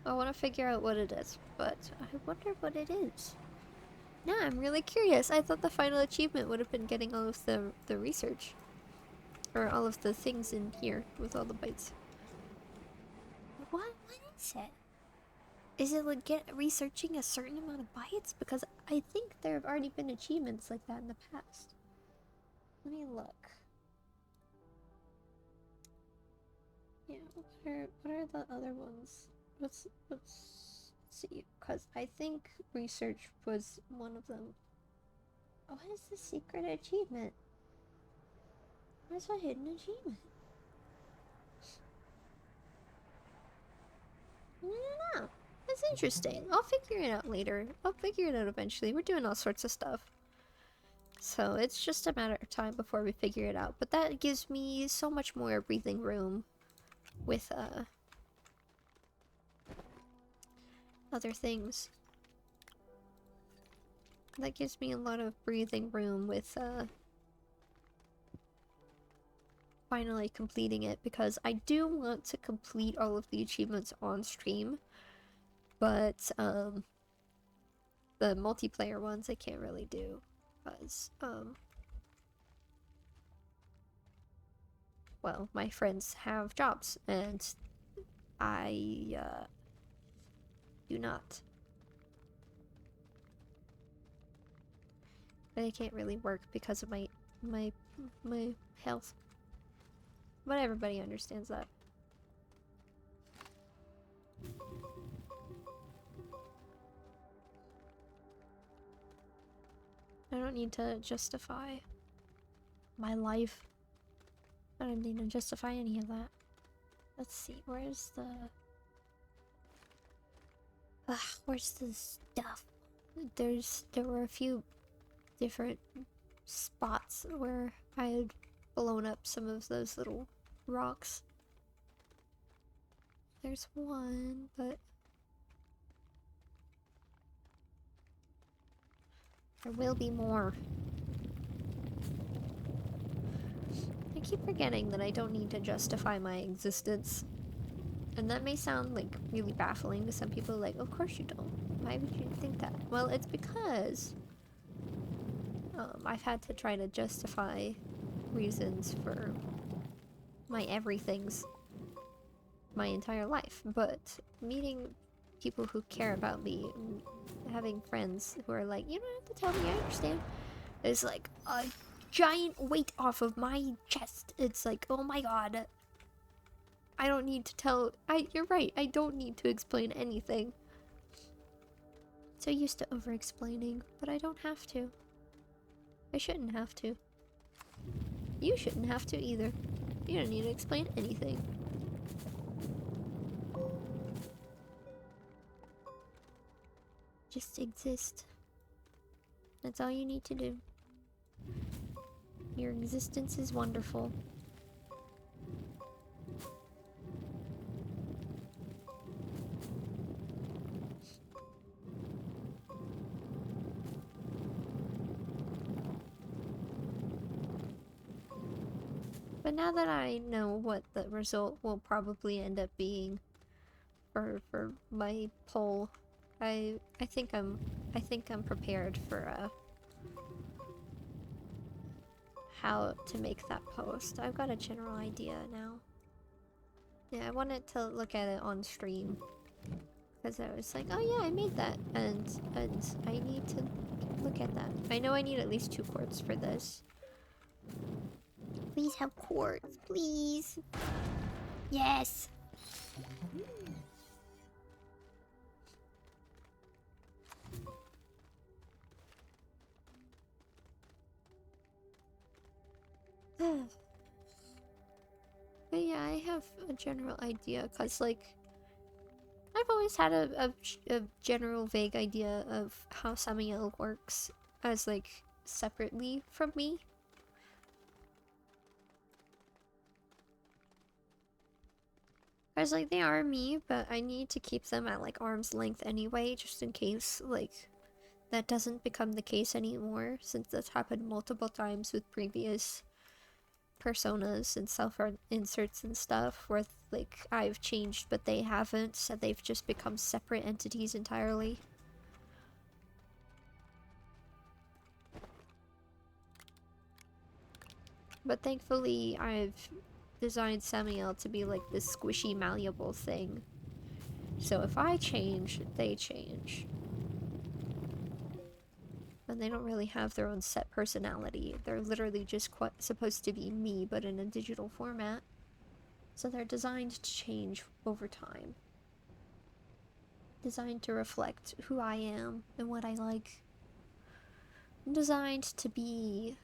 I want to figure out what it is, but I wonder what it is. Now I'm really curious. I thought the final achievement would have been getting all of the research. Or all of the things in here with all the bytes. What is it? Is it like researching a certain amount of bytes? Because I think there have already been achievements like that in the past. Let me look. Yeah, what are the other ones? Let's see, because I think research was one of them. What is the secret achievement? What's a hidden achievement? I don't know. That's interesting. I'll figure it out later. I'll figure it out eventually. We're doing all sorts of stuff. So it's just a matter of time before we figure it out. But that gives me so much more breathing room with other things. That gives me a lot of breathing room with finally completing it, because I do want to complete all of the achievements on stream, but the multiplayer ones I can't really do because well, my friends have jobs and I do not. But I can't really work because of my health. But everybody understands that. I don't need to justify my life. I don't need to justify any of that. Let's see, where's the... where's the stuff? There were a few different spots where I had blown up some of those little rocks. There's one, but there will be more. I keep forgetting that I don't need to justify my existence. And that may sound like really baffling to some people, like, of course you don't. Why would you think that? Well, it's because I've had to try to justify reasons for my everythings my entire life, but meeting people who care about me, having friends who are like, you don't have to tell me, I understand, is like a giant weight off of my chest. It's like, oh my god, I don't need to tell. You're right, I don't need to explain anything. So used to over-explaining, but I don't have to. I shouldn't have to. You shouldn't have to either. You don't need to explain anything. Just exist. That's all you need to do. Your existence is wonderful. But now that I know what the result will probably end up being for my poll, I think I'm prepared for how to make that post. I've got a general idea now. Yeah, I wanted to look at it on stream because I was like, oh yeah, I made that, and I need to look at that. I know I need at least 2 quartz for this. Please have quartz, please. Yes. But yeah, I have a general idea, because, like, I've always had a general vague idea of how SAMIEL works as, like, separately from me. Because, like, they are me, but I need to keep them at, like, arm's length anyway, just in case, like, that doesn't become the case anymore, since that's happened multiple times with previous personas and self-inserts and stuff, where, like, I've changed but they haven't, so they've just become separate entities entirely. But thankfully, I've designed SAMIEL to be like this squishy, malleable thing. So if I change, they change. And they don't really have their own set personality. They're literally just supposed to be me, but in a digital format. So they're designed to change over time. Designed to reflect who I am and what I like. Designed to be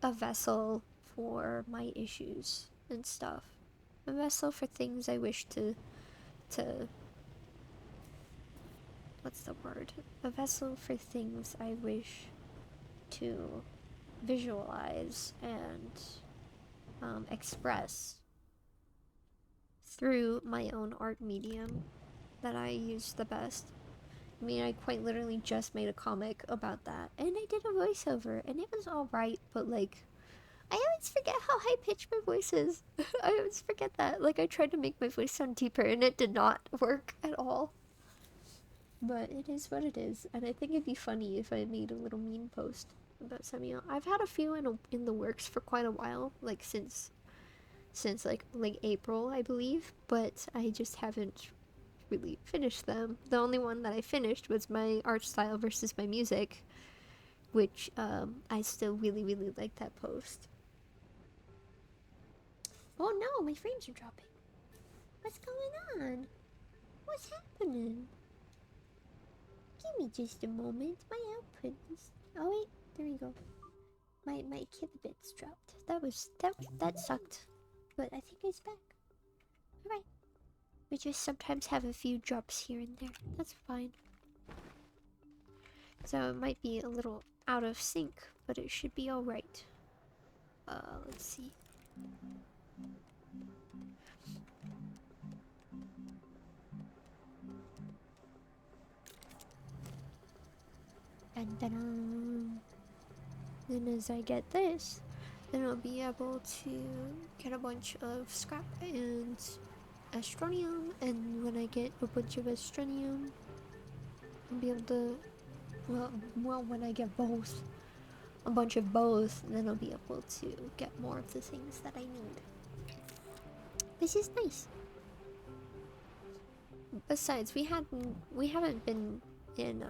a vessel for my issues and stuff. A vessel for things I wish to what's the word? A vessel for things I wish to visualize and express through my own art medium that I use the best. I mean, I quite literally just made a comic about that, and I did a voiceover, and it was alright, but, like, I always forget how high pitched my voice is. I always forget that. Like, I tried to make my voice sound deeper and it did not work at all. But it is what it is. And I think it'd be funny if I made a little meme post about SAMIEL. I've had a few in the works for quite a while, like since like April, I believe, but I just haven't really finished them. The only one that I finished was my art style versus my music, which I still really like that post. Oh no, my frames are dropping. What's going on? What's happening? Give me just a moment. My output is... Oh wait, there we go. My kilobits dropped. That sucked. But I think it's back. Alright. We just sometimes have a few drops here and there. That's fine. So it might be a little out of sync, but it should be alright. Let's see. Dun-dun-dun. Then as I get this, then I'll be able to get a bunch of scrap and Astronium, and when I get a bunch of Astronium, I'll be able to, well, when I get both, a bunch of both, then I'll be able to get more of the things that I need. This is nice. Besides, we haven't been in,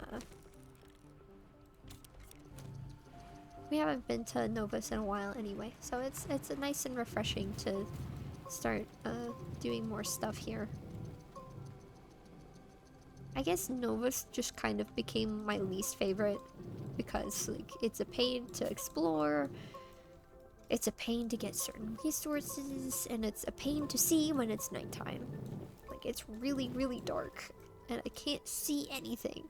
we haven't been to Novus in a while anyway, so it's nice and refreshing to start doing more stuff here. I guess Novus just kind of became my least favorite because like it's a pain to explore, it's a pain to get certain resources, and it's a pain to see when it's nighttime. Like it's really dark and I can't see anything.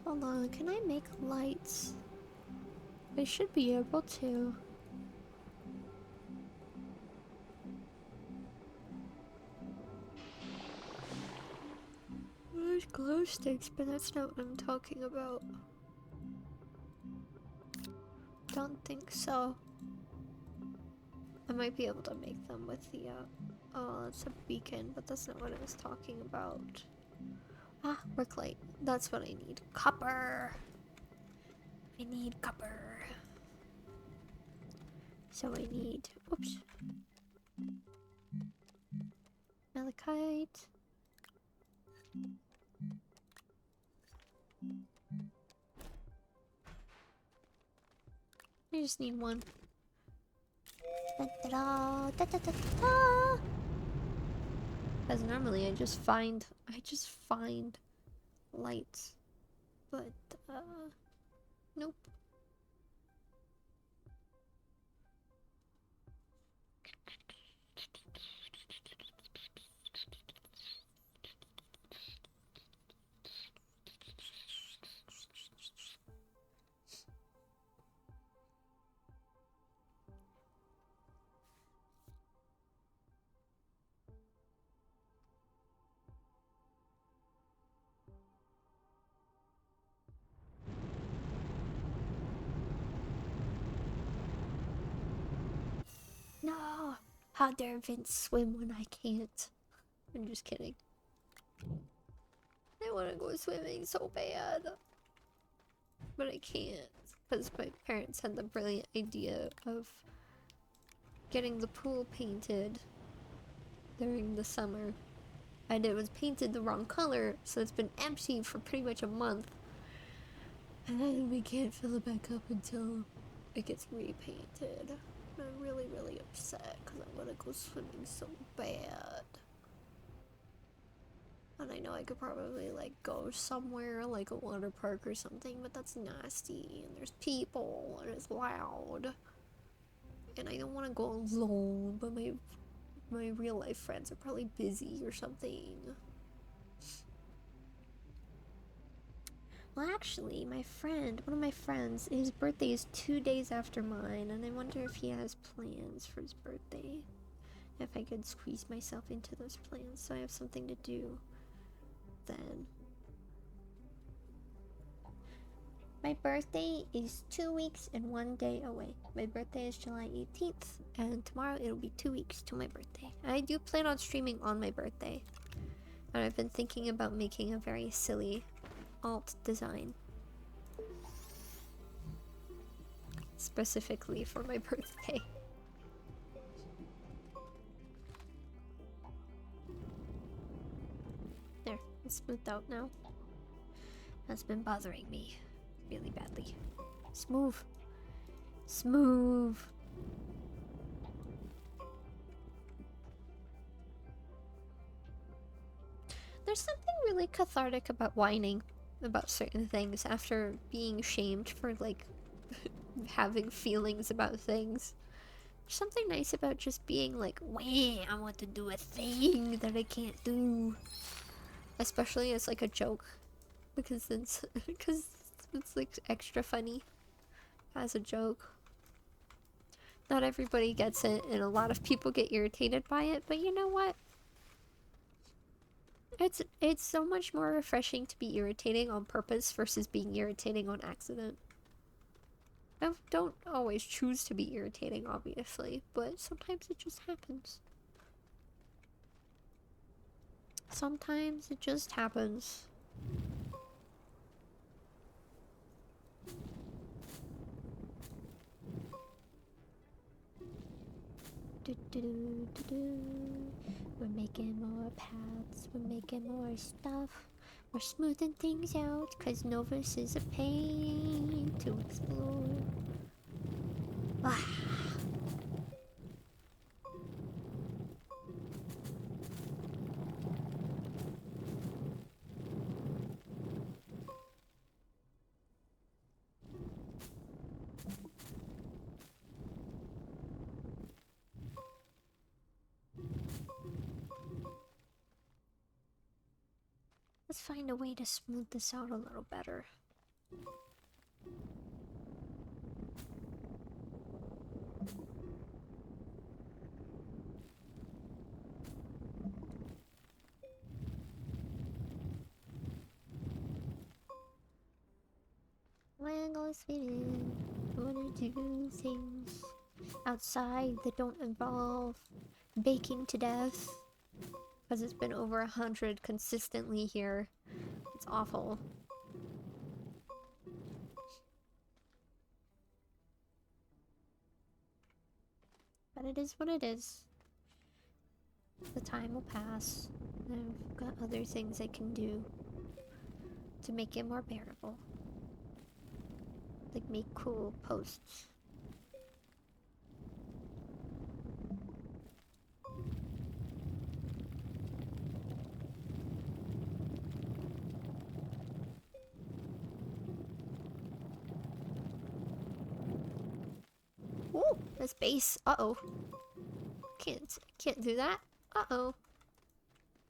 Hold on, can I make lights? I should be able to. There's glow sticks, but that's not what I'm talking about. Don't think so. I might be able to make them with the, oh, it's a beacon, but that's not what I was talking about. Ah, work light. That's what I need. Copper! I need copper. So I need, oops. Malachite. I just need one. Because normally I just find lights. But, nope. No! How dare Vince swim when I can't? I'm just kidding. I want to go swimming so bad. But I can't. Because my parents had the brilliant idea of getting the pool painted during the summer. And it was painted the wrong color, so it's been empty for pretty much a month. And then we can't fill it back up until it gets repainted. I'm really upset because I want to go swimming so bad. And I know I could probably like go somewhere like a water park or something, but that's nasty and there's people and it's loud. And I don't want to go alone, but my real life friends are probably busy or something. Well, actually, one of my friends, his birthday is 2 days after mine, and I wonder if he has plans for his birthday. If I could squeeze myself into those plans so I have something to do then. My birthday is 2 weeks and 1 day away. My birthday is July 18th, and tomorrow it'll be 2 weeks to my birthday. I do plan on streaming on my birthday, and I've been thinking about making a very silly alt design. Specifically for my birthday. There, it's smoothed out now. That's been bothering me really badly. Smooth. Smooth. There's something really cathartic about whining about certain things after being shamed for, like, having feelings about things. There's something nice about just being like, wah, I want to do a thing that I can't do. Especially as, like, a joke. Because it's like extra funny as a joke. Not everybody gets it, and a lot of people get irritated by it, but you know what? It's so much more refreshing to be irritating on purpose versus being irritating on accident. I don't always choose to be irritating, obviously, but sometimes it just happens. Sometimes it just happens. We're making more paths, we're making more stuff. We're smoothing things out, cause Novus is a pain to explore. Ah. Let's find a way to smooth this out a little better. Wanna go swimming, wanna do things outside that don't involve baking to death. Because it's been over 100 consistently here. It's awful. But it is what it is. The time will pass. I've got other things I can do to make it more bearable. Like make cool posts. Ooh, that's base. Uh-oh. Can't do that. Uh-oh.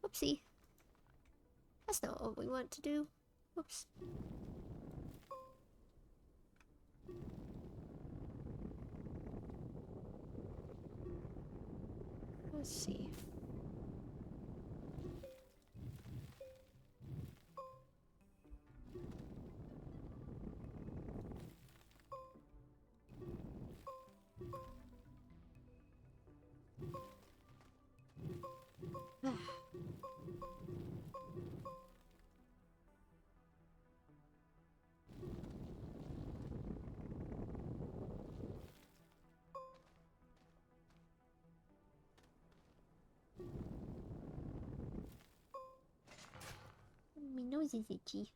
Whoopsie. That's not what we want to do. Whoops. Let's see. My nose is itchy.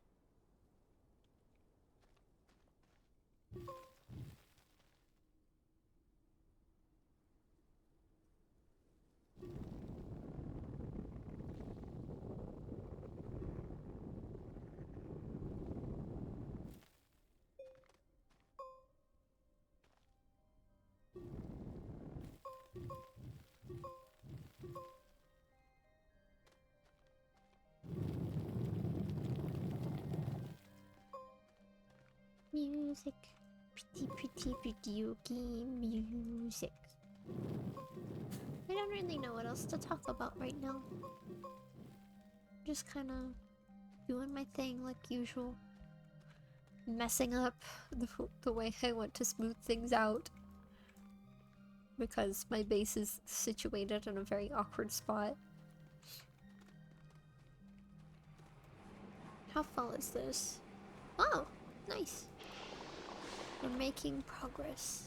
Music. Pretty video game music. I don't really know what else to talk about right now. Just kind of doing my thing like usual. messing up the way I want to smooth things out. Because my base is situated in a very awkward spot. How far is this? Oh, nice. We're making progress.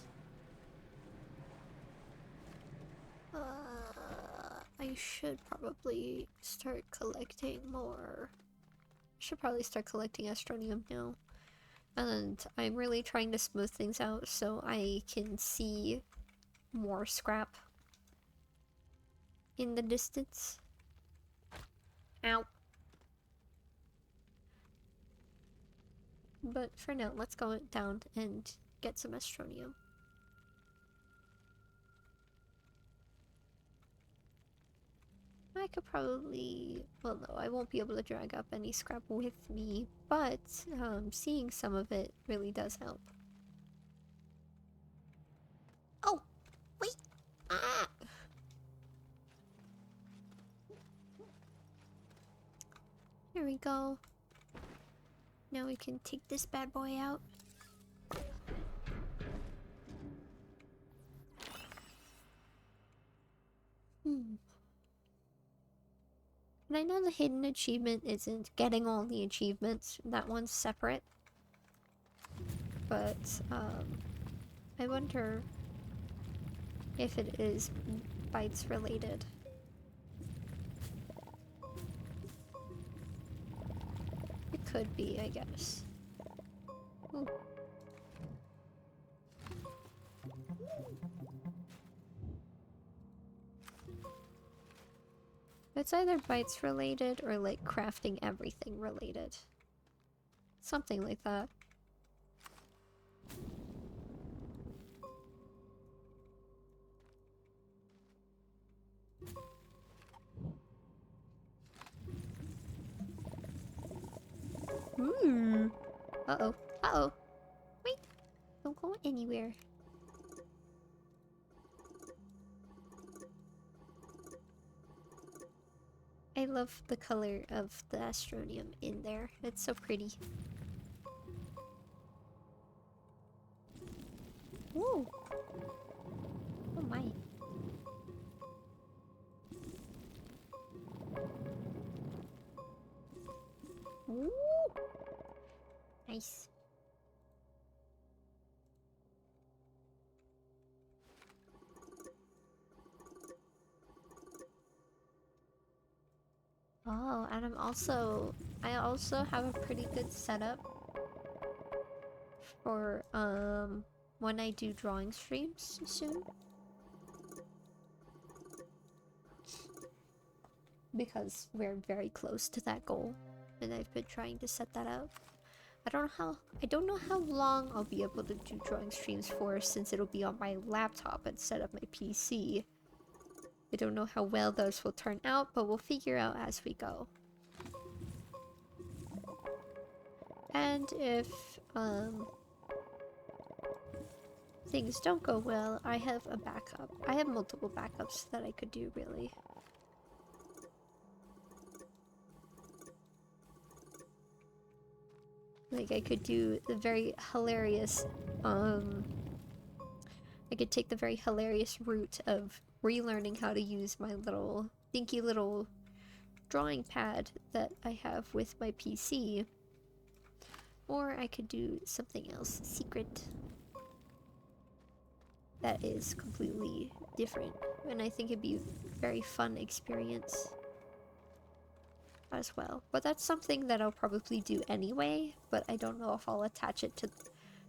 I should probably start collecting more. I should probably start collecting Astronium now. And I'm really trying to smooth things out so I can see more scrap in the distance. Ow. But for now, let's go down and get some Astronium. I could probably... well, no, I won't be able to drag up any scrap with me, but seeing some of it really does help. Oh! Wait! Ah! Here we go. Now we can take this bad boy out. And I know the hidden achievement isn't getting all the achievements. That one's separate. But, I wonder if it is bites related. It could be, I guess. Ooh. It's either bites related or like crafting everything related. Something like that. Uh-oh. Uh-oh. Wait. Don't go anywhere. I love the color of the Astronium in there. It's so pretty. Woo! Oh my. Woo! Nice. Oh, and I also have a pretty good setup for, when I do drawing streams soon. Because we're very close to that goal, and I've been trying to set that up. I don't know how long I'll be able to do drawing streams for, since it'll be on my laptop instead of my PC. I don't know how well those will turn out, but we'll figure out as we go. And if, things don't go well, I have a backup. I have multiple backups that I could do, really. Like, I could do the very hilarious, I could take the very hilarious route of relearning how to use my little, dinky little drawing pad that I have with my PC. Or I could do something else secret that is completely different. And I think it'd be a very fun experience as well. But that's something that I'll probably do anyway, but I don't know if I'll attach it to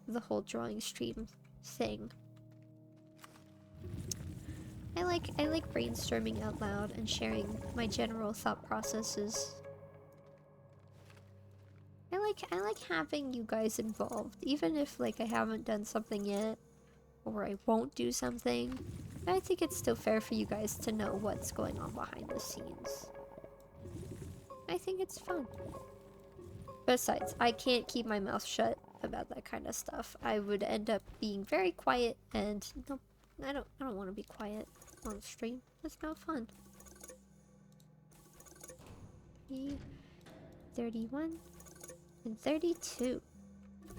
the whole drawing stream thing. I like brainstorming out loud and sharing my general thought processes. I like having you guys involved, even if like I haven't done something yet, or I won't do something. I think it's still fair for you guys to know what's going on behind the scenes. I think it's fun. Besides, I can't keep my mouth shut about that kind of stuff. I would end up being very quiet, and no, I don't want to be quiet on stream. That's not fun. 31 and 32.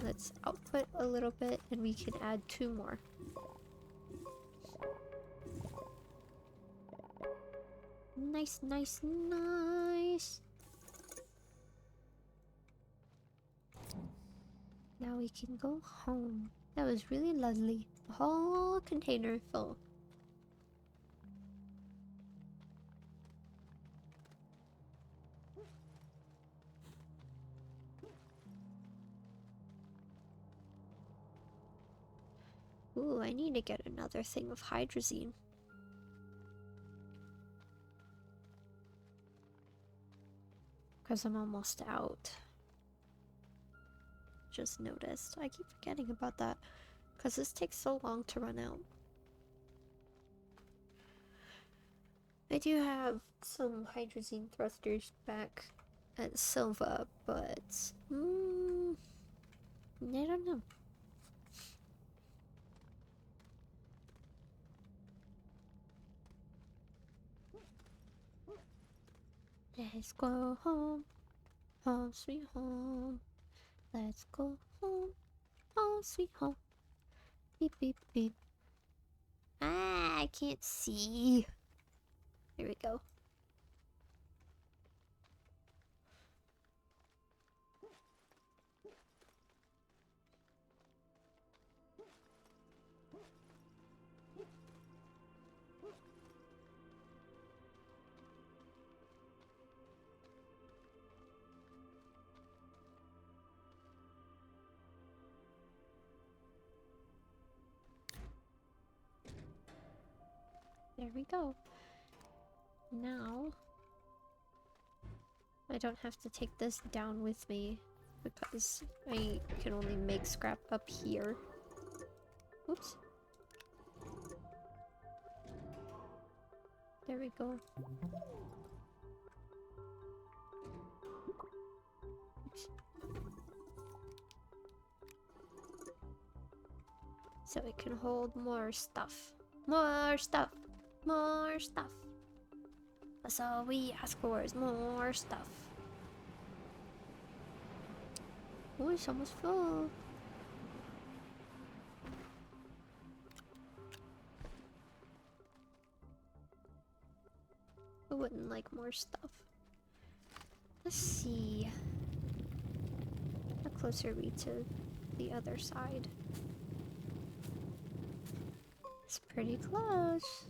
Let's output a little bit and we can add 2 more. Nice, nice, nice. Now we can go home. That was really lovely. The whole container full. Ooh, I need to get another thing of hydrazine. Because I'm almost out. Just noticed. I keep forgetting about that. Because this takes so long to run out. I do have some hydrazine thrusters back at Silva, but... I don't know. Let's go home. Home sweet home. Let's go home. Home sweet home. Beep beep beep. Ah, I can't see. There we go. There we go. Now, I don't have to take this down with me because I can only make scrap up here. Oops. There we go. Oops. So it can hold more stuff. More stuff! More stuff! That's all we ask for is more stuff. Oh, it's almost full. I wouldn't like more stuff. Let's see. How close are we to the other side? It's pretty close.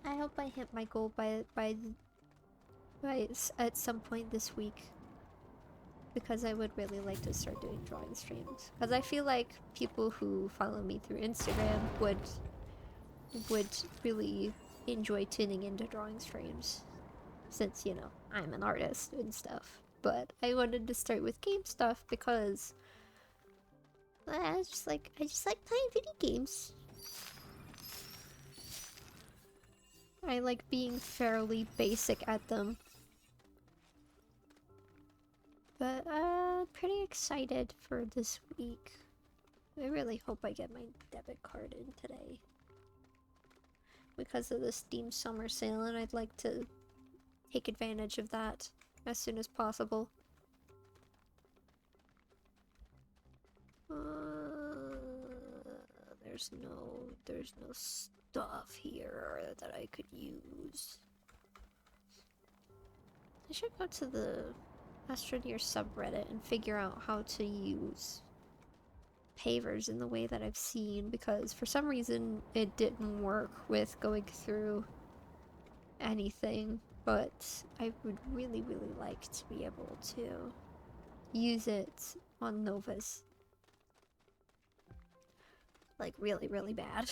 I hope I hit my goal by at some point this week, because I would really like to start doing drawing streams. Because I feel like people who follow me through Instagram would really enjoy tuning into drawing streams, since, you know, I'm an artist and stuff. But I wanted to start with game stuff because I just like playing video games. I like being fairly basic at them. But pretty excited for this week. I really hope I get my debit card in today, because of the Steam Summer Sale, and I'd like to take advantage of that as soon as possible. There's no stuff here that I could use. I should go to the Astroneer subreddit and figure out how to use pavers in the way that I've seen, because for some reason it didn't work with going through anything, but I would really like to be able to use it on Novus. Like really bad.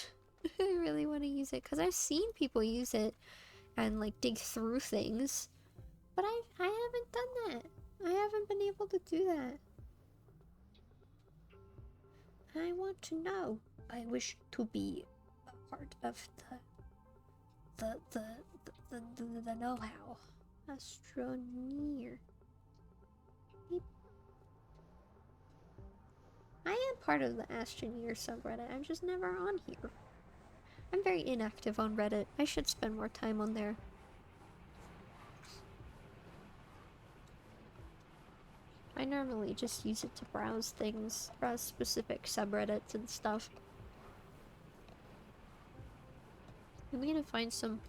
I really want to use it because I've seen people use it and like dig through things, but I haven't done that. I haven't been able to do that. I want to know. I wish to be a part of the know-how. Astroneer. I am part of the Astroneer subreddit. I'm just never on here. I'm very inactive on Reddit. I should spend more time on there. I normally just use it to browse things, browse specific subreddits and stuff. I'm gonna find some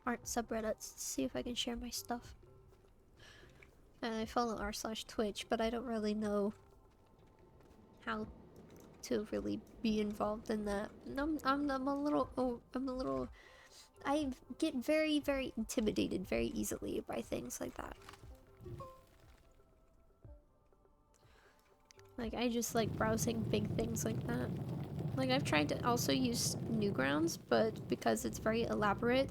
art subreddits to see if I can share my stuff. And I follow r/Twitch, but I don't really know how to really be involved in that. I'm a little I get very, very intimidated very easily by things like that. Like, I just like browsing big things like that. Like, I've tried to also use Newgrounds, but because it's very elaborate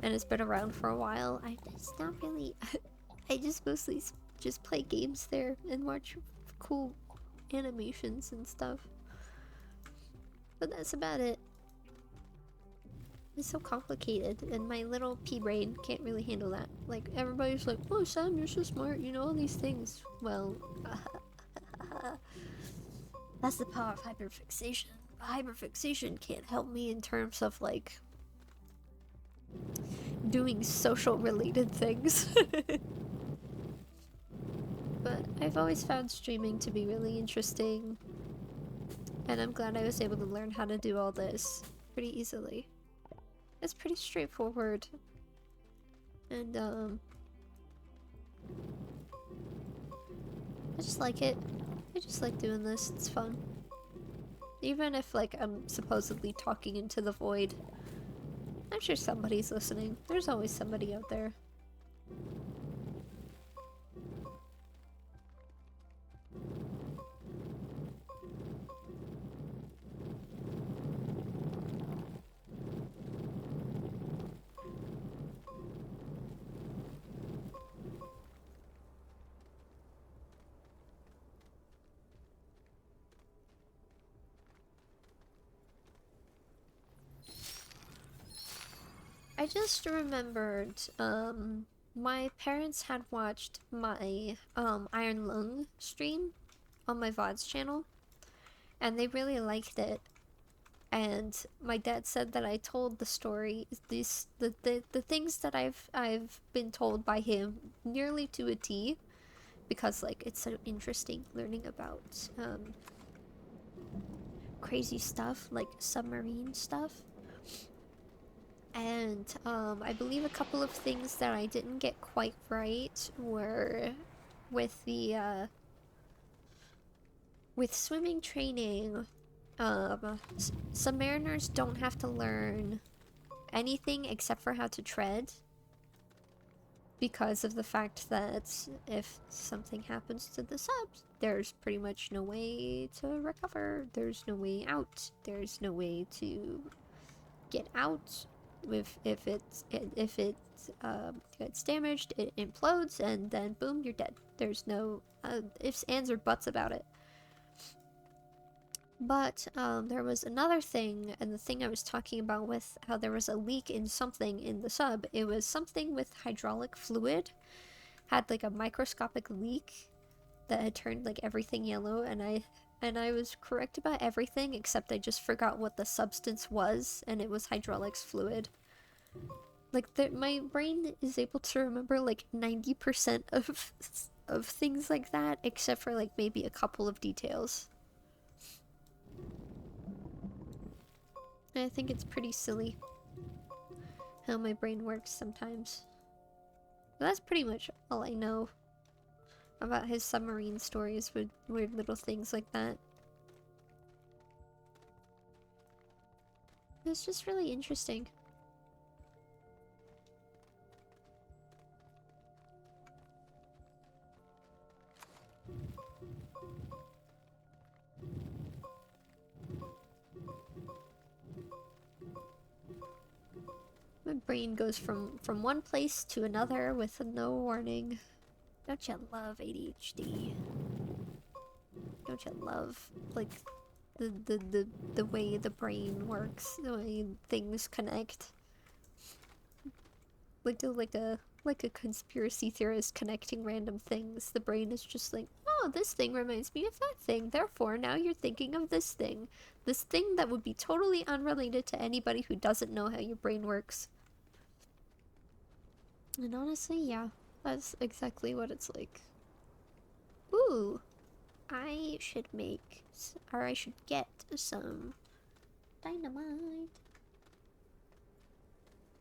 and it's been around for a while, it's not really... I just mostly just play games there and watch cool animations and stuff. But that's about it. It's so complicated, and my little pea brain can't really handle that. Like, everybody's like, oh, Sam, you're so smart, you know all these things. Well, that's the power of hyperfixation. Hyperfixation can't help me in terms of, like, doing social-related things. But I've always found streaming to be really interesting, and I'm glad I was able to learn how to do all this pretty easily. It's pretty straightforward, and I just like it. I just like doing this, it's fun. Even if, like, I'm supposedly talking into the void, I'm sure somebody's listening. There's always somebody out there. I just remembered, my parents had watched my, Iron Lung stream on my VODs channel, and they really liked it. And my dad said that I told the story, the things that I've been told by him nearly to a T, because, like, it's so interesting learning about, crazy stuff, like submarine stuff. And I believe a couple of things that I didn't get quite right were with the with swimming training. Submariners don't have to learn anything except for how to tread, because of the fact that if something happens to the subs, there's pretty much no way to recover. There's no way out. There's no way to get out. If it gets damaged, it implodes, and then boom, you're dead. There's no ifs, ands, or buts about it. But there was another thing, and the thing I was talking about with how there was a leak in something in the sub. It was something with hydraulic fluid, had like a microscopic leak that had turned like everything yellow, and I was correct about everything except I just forgot what the substance was, and it was hydraulics fluid. Like, my brain is able to remember like 90% of things like that, except for like maybe a couple of details. And I think it's pretty silly how my brain works sometimes. But that's pretty much all I know about his submarine stories, with weird little things like that. It's just really interesting. My brain goes from one place to another with no warning. Don't you love ADHD? Don't you love, like, the way the brain works, the way things connect. Like a conspiracy theorist connecting random things. The brain is just like, oh, this thing reminds me of that thing. Therefore, now you're thinking of this thing. This thing that would be totally unrelated to anybody who doesn't know how your brain works. And honestly, yeah, that's exactly what it's like. Ooh, I should make, or I should get some dynamite.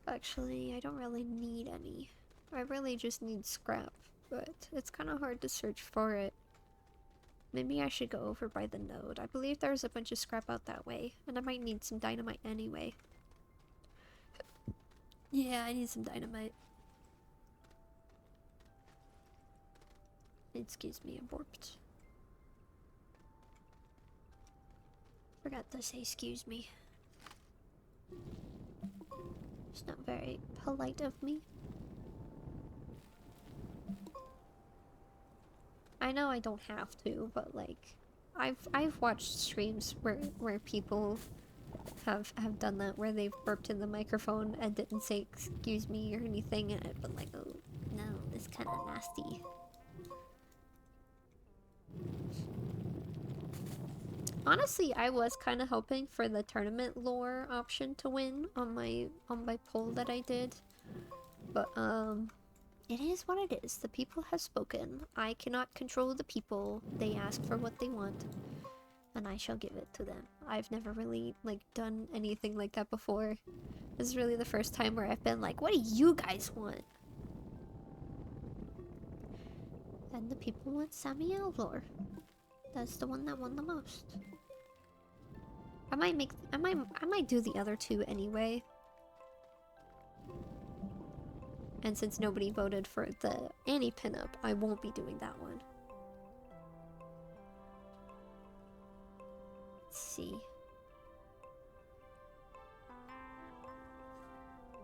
Actually, I don't really need any. I really just need scrap, but it's kind of hard to search for it. Maybe I should go over by the node. I believe there's a bunch of scrap out that way, and I might need some dynamite anyway. Yeah, I need some dynamite. Excuse me, I burped. Forgot to say excuse me. It's not very polite of me. I know I don't have to, but like, I've watched streams where people have done that, where they've burped in the microphone and didn't say excuse me or anything, but like, oh no, it's kind of nasty. Honestly, I was kind of hoping for the tournament lore option to win on my poll that I did, but it is what it is. The people have spoken. I cannot control the people. They ask for what they want, and I shall give it to them. I've never really like done anything like that before. This is really the first time where I've been like, what do you guys want? And the people want SAMIEL lore. That's the one that won the most. I might do the other two anyway. And since nobody voted for the Annie pinup, I won't be doing that one. Let's see.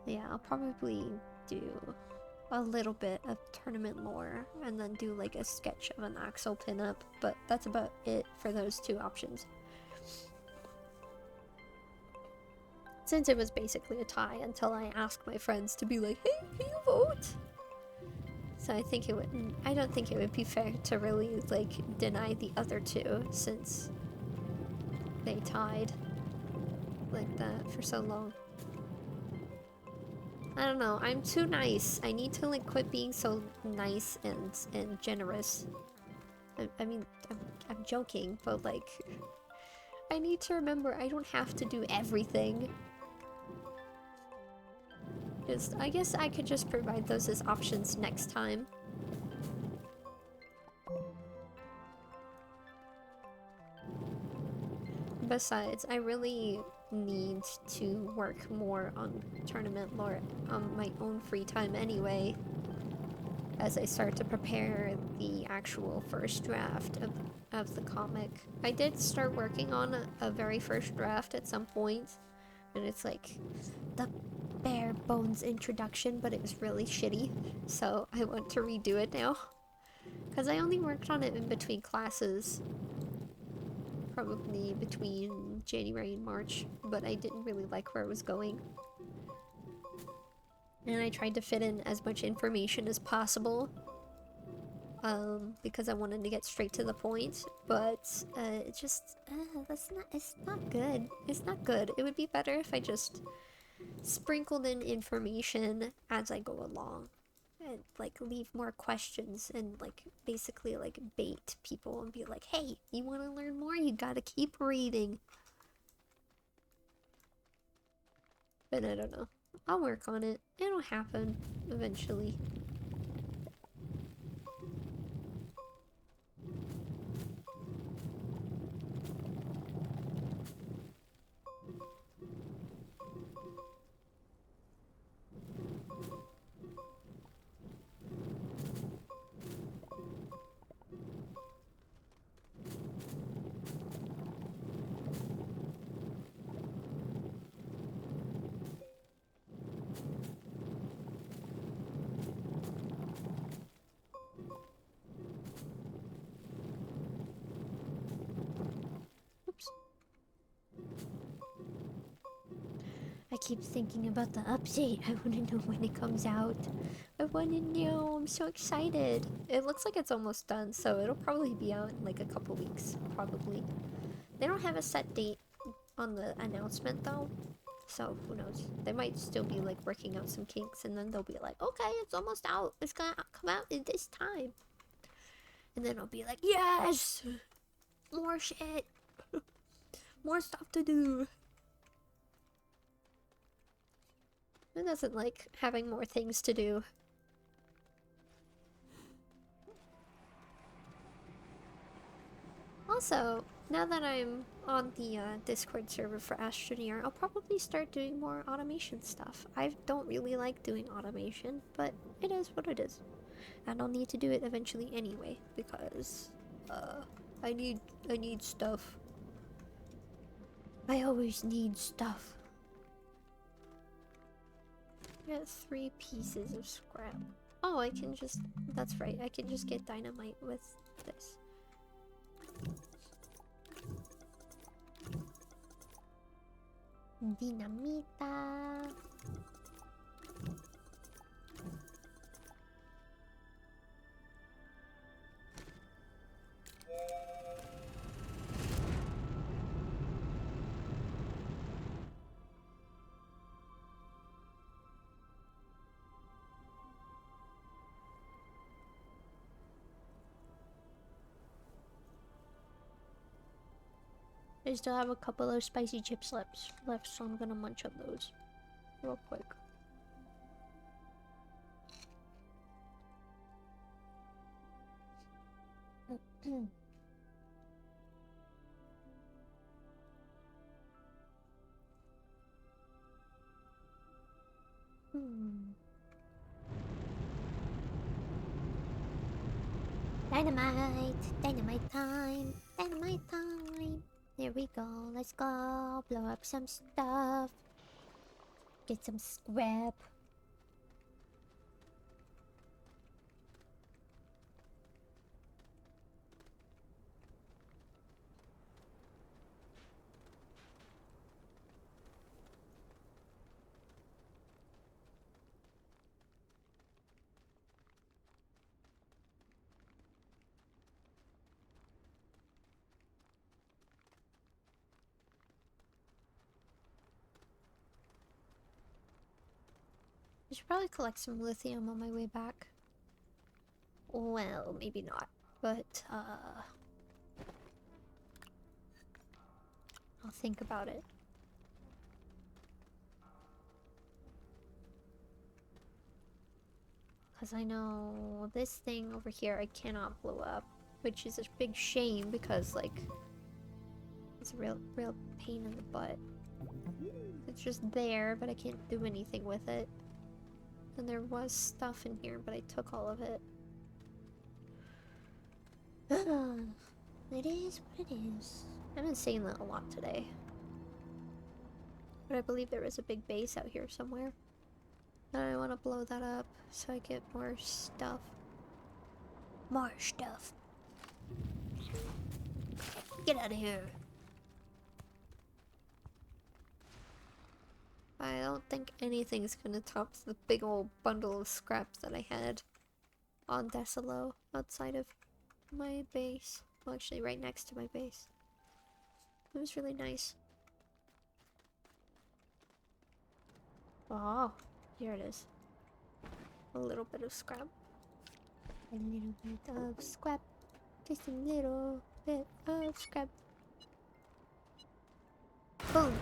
Yeah, I'll probably do a little bit of tournament lore and then do like a sketch of an Axel pinup, but that's about it for those two options. Since it was basically a tie until I asked my friends to be like, hey, can you vote? So I don't think it would be fair to really like deny the other two since they tied like that for so long. I don't know, I'm too nice. I need to like quit being so nice and generous. I mean, I'm joking, but like, I need to remember I don't have to do everything. I guess I could just provide those as options next time. Besides, I really need to work more on tournament lore on my own free time anyway, as I start to prepare the actual first draft of the comic. I did start working on a very first draft at some point, and it's like the bare bones introduction, but it was really shitty, so I want to redo it now. Because I only worked on it in between classes. Probably between January and March, but I didn't really like where it was going. And I tried to fit in as much information as possible, because I wanted to get straight to the point, but it's not good. It's not good. It would be better if I just sprinkled in information as I go along and like leave more questions and like basically like bait people and be like, hey, you want to learn more? You gotta keep reading. But I don't know. I'll work on it. It'll happen eventually. I keep thinking about the update. I want to know when it comes out. I want to know. I'm so excited. It looks like it's almost done, so it'll probably be out in like a couple weeks, probably. They don't have a set date on the announcement though, so who knows? They might still be like working out some kinks, and then they'll be like, okay, it's almost out. It's gonna come out in this time. And then I'll be like, yes! More shit! More stuff to do! Who doesn't like having more things to do? Also, now that I'm on the Discord server for Astroneer, I'll probably start doing more automation stuff. I don't really like doing automation, but it is what it is. And I'll need to do it eventually anyway, because I need stuff. I always need stuff. I got 3 pieces of scrap. Oh, I can just... That's right, I can just get dynamite with this. Dinamita. I still have a couple of spicy chips left, so I'm gonna munch on those real quick. Dynamite! Dynamite time! Dynamite time! There we go, let's go! Blow up some stuff! Get some scrap! I should probably collect some lithium on my way back. Well, maybe not, but I'll think about it. Because I know this thing over here I cannot blow up, which is a big shame because, like, it's a real pain in the butt. It's just there, but I can't do anything with it. And there was stuff in here, but I took all of it. It is what it is. I've been saying that a lot today. But I believe there is a big base out here somewhere. And I want to blow that up so I get more stuff. More stuff. Get out of here. I don't think anything's gonna top the big old bundle of scrap that I had on Desalo outside of my base. Well, actually right next to my base. It was really nice. Oh, here it is. A little bit of scrap. A little bit of scrap. Just a little bit of scrap. Boom!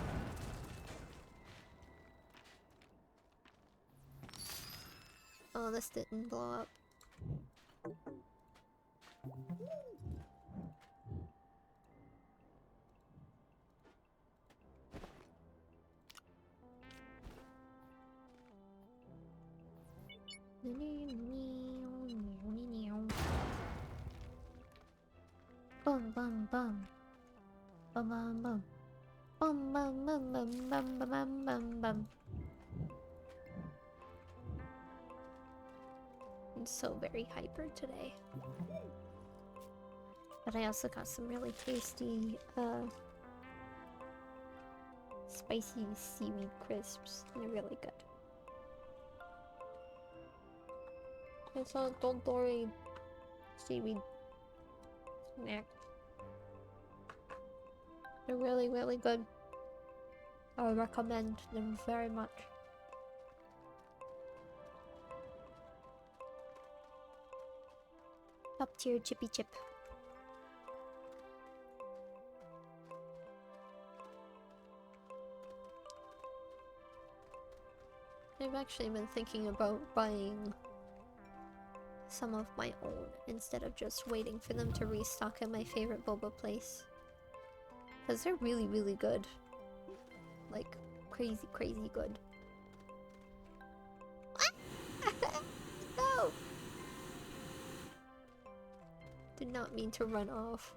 Oh, this didn't blow up. Bum bum bum. Bum bum bum. Bum bum bum bum bum bum bum bum. I'm so very hyper today. But I also got some really tasty Spicy seaweed crisps. They're really good. It's a Dondori seaweed snack. They're really, really good. I would recommend them very much. Top tier chippy chip. I've actually been thinking about buying some of my own instead of just waiting for them to restock at my favorite boba place. Because they're really, really good. Like, crazy, crazy good. No! Did not mean to run off.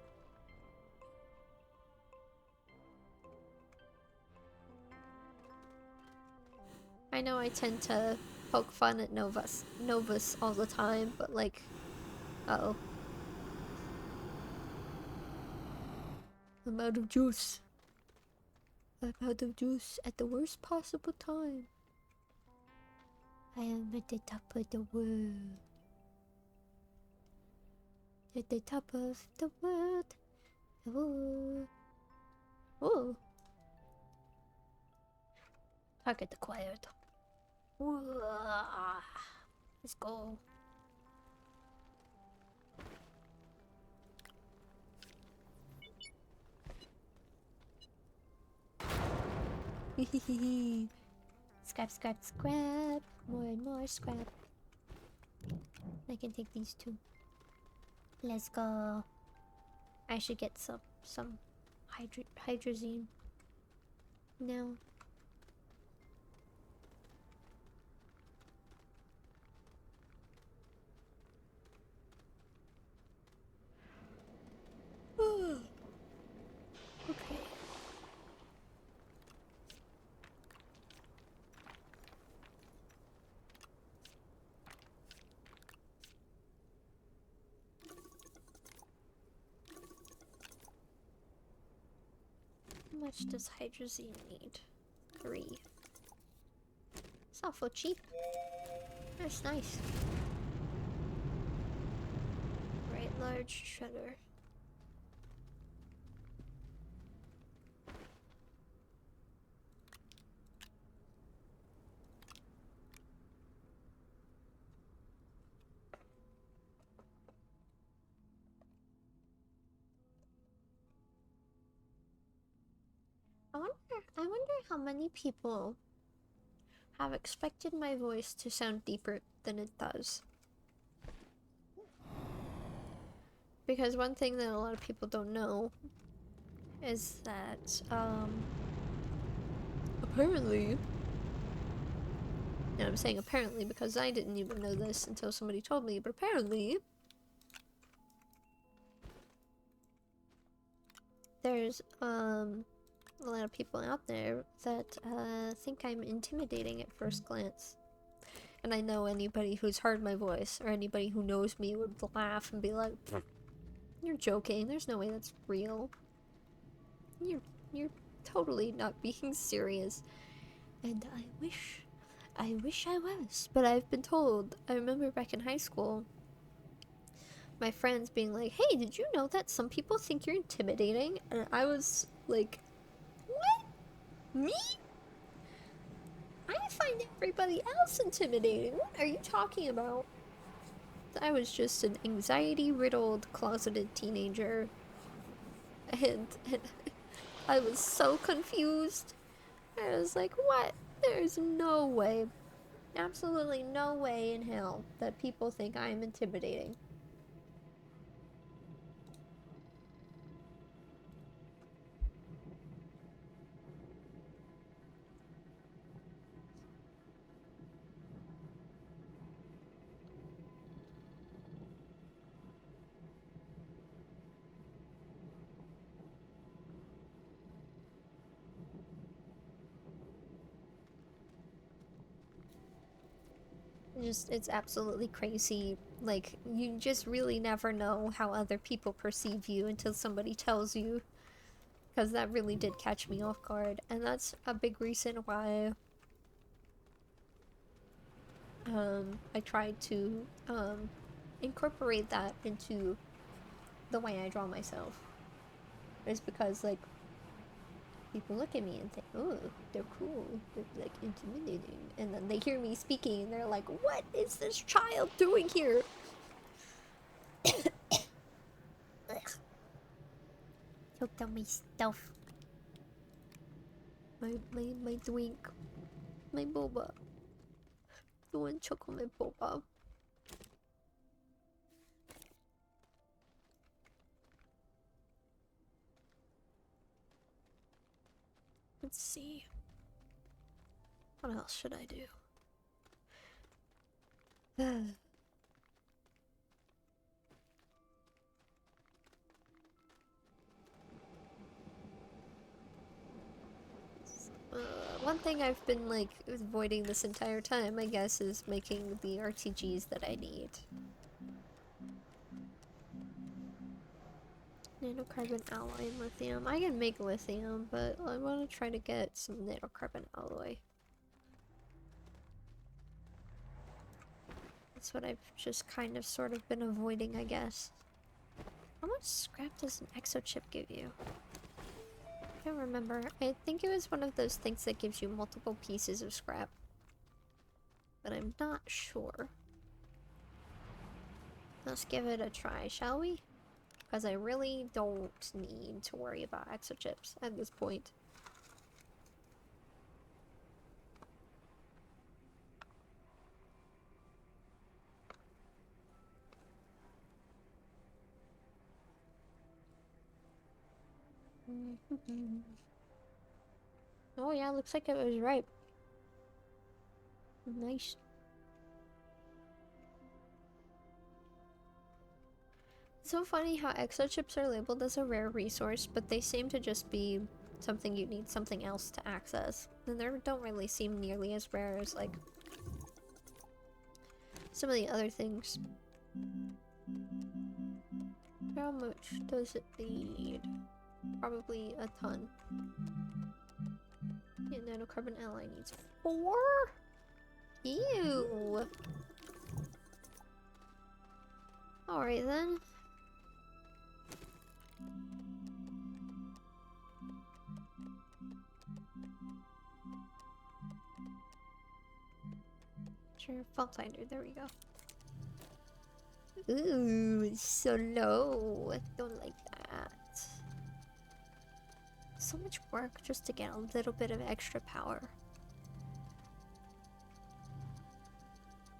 I know I tend to poke fun at Novus all the time, but like, uh-oh. I'm out of juice. I'm out of juice at the worst possible time. I am at the top of the world. At the top of the world. Oh. Oh. Target acquired. Let's go. Scrap, scrap, scrap. More and more scrap. I can take these two. Let's go. I should get some hydrazine. No. Okay. How much does hydrazine need? 3. It's awful cheap. That's nice. Right, large shredder. I wonder how many people have expected my voice to sound deeper than it does. Because one thing that a lot of people don't know is that, apparently, and I'm saying apparently because I didn't even know this until somebody told me, but apparently, there's, a lot of people out there that, think I'm intimidating at first glance. And I know anybody who's heard my voice, or anybody who knows me would laugh and be like, you're joking, there's no way that's real. You're totally not being serious. And I wish I was. But I've been told, I remember back in high school, my friends being like, hey, did you know that some people think you're intimidating? And I was like, what? Me? I find everybody else intimidating. What are you talking about? I was just an anxiety-riddled, closeted teenager. And I was so confused. I was like, what? There's no way. Absolutely no way in hell that people think I'm intimidating. It's absolutely crazy. Like, you just really never know how other people perceive you until somebody tells you. because that really did catch me off guard, and that's a big reason why I tried to incorporate that into the way I draw myself. It's because, like, people look at me and think, oh, they're cool, they're, like, intimidating, and then they hear me speaking and they're like, what is this child doing here? Choked on my stuff. My drink. My boba. Don't want to choke on my boba. Let's see. What else should I do? One thing I've been, like, avoiding this entire time, I guess, is making the RTGs that I need. Nanocarbon alloy and lithium. I can make lithium, but I want to try to get some nanocarbon alloy. That's what I've just kind of sort of been avoiding, I guess. How much scrap does an exochip give you? I don't remember. I think it was one of those things that gives you multiple pieces of scrap. But I'm not sure. Let's give it a try, shall we? Because I really don't need to worry about exochips at this point. Oh yeah, looks like it was ripe. Nice. It's so funny how exochips are labeled as a rare resource, but they seem to just be something you need something else to access. And they don't really seem nearly as rare as, like, some of the other things. How much does it need? Probably a ton. Yeah, nanocarbon alloy needs 4? Ew! Alright then. Sure, fault finder, there we go. Ooh, it's so low. I don't like that. So much work just to get a little bit of extra power.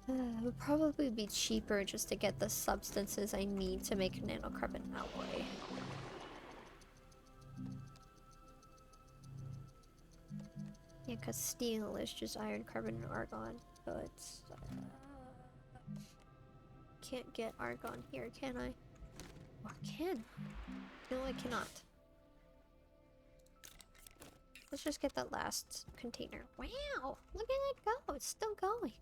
It would probably be cheaper just to get the substances I need to make nanocarbon alloy. Yeah, because steel is just iron, carbon, and argon, so it's... can't get argon here, can I? Or can I? No, I cannot. Let's just get that last container. Wow! Look at it go! It's still going.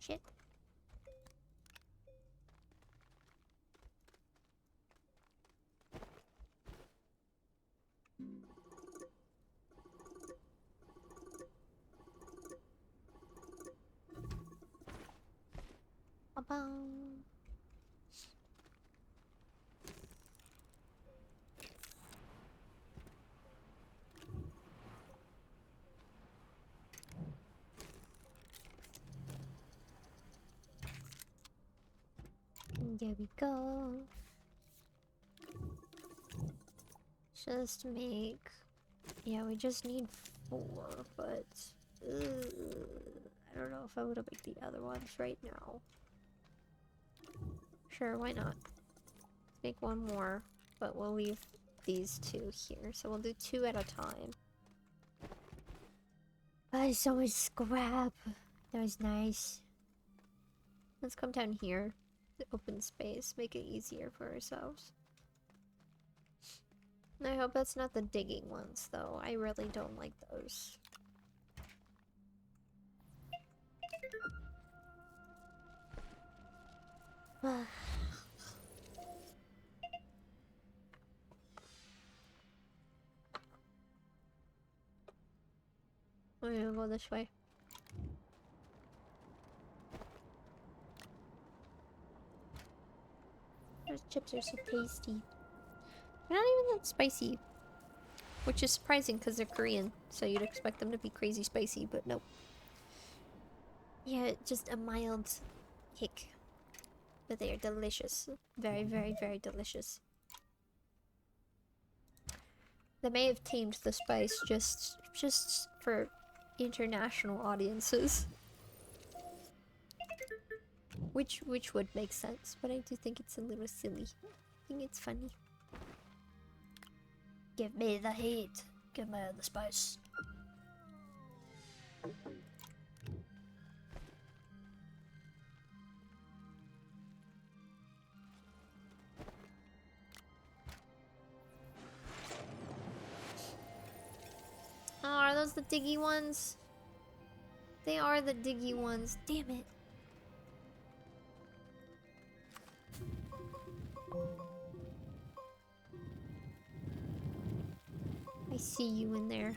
Shit. Ba-bum. There we go. Just make... yeah, we just need 4, but... I don't know if I would have made the other ones right now. Sure, why not? Make one more, but we'll leave these 2 here. So we'll do 2 at a time. Oh, so much scrap. That was nice. Let's come down here. The open space. Make it easier for ourselves. I hope that's not the digging ones, though. I really don't like those. I'm gonna go this way. Those chips are so tasty. They're not even that spicy. Which is surprising because they're Korean, so you'd expect them to be crazy spicy, but nope. Yeah, just a mild kick. But they are delicious. Very, very, very delicious. They may have tamed the spice just for international audiences. Which would make sense, but I do think it's a little silly. I think it's funny. Give me the heat. Give me the spice. Oh, are those the diggy ones? They are the diggy ones. Damn it. I see you in there.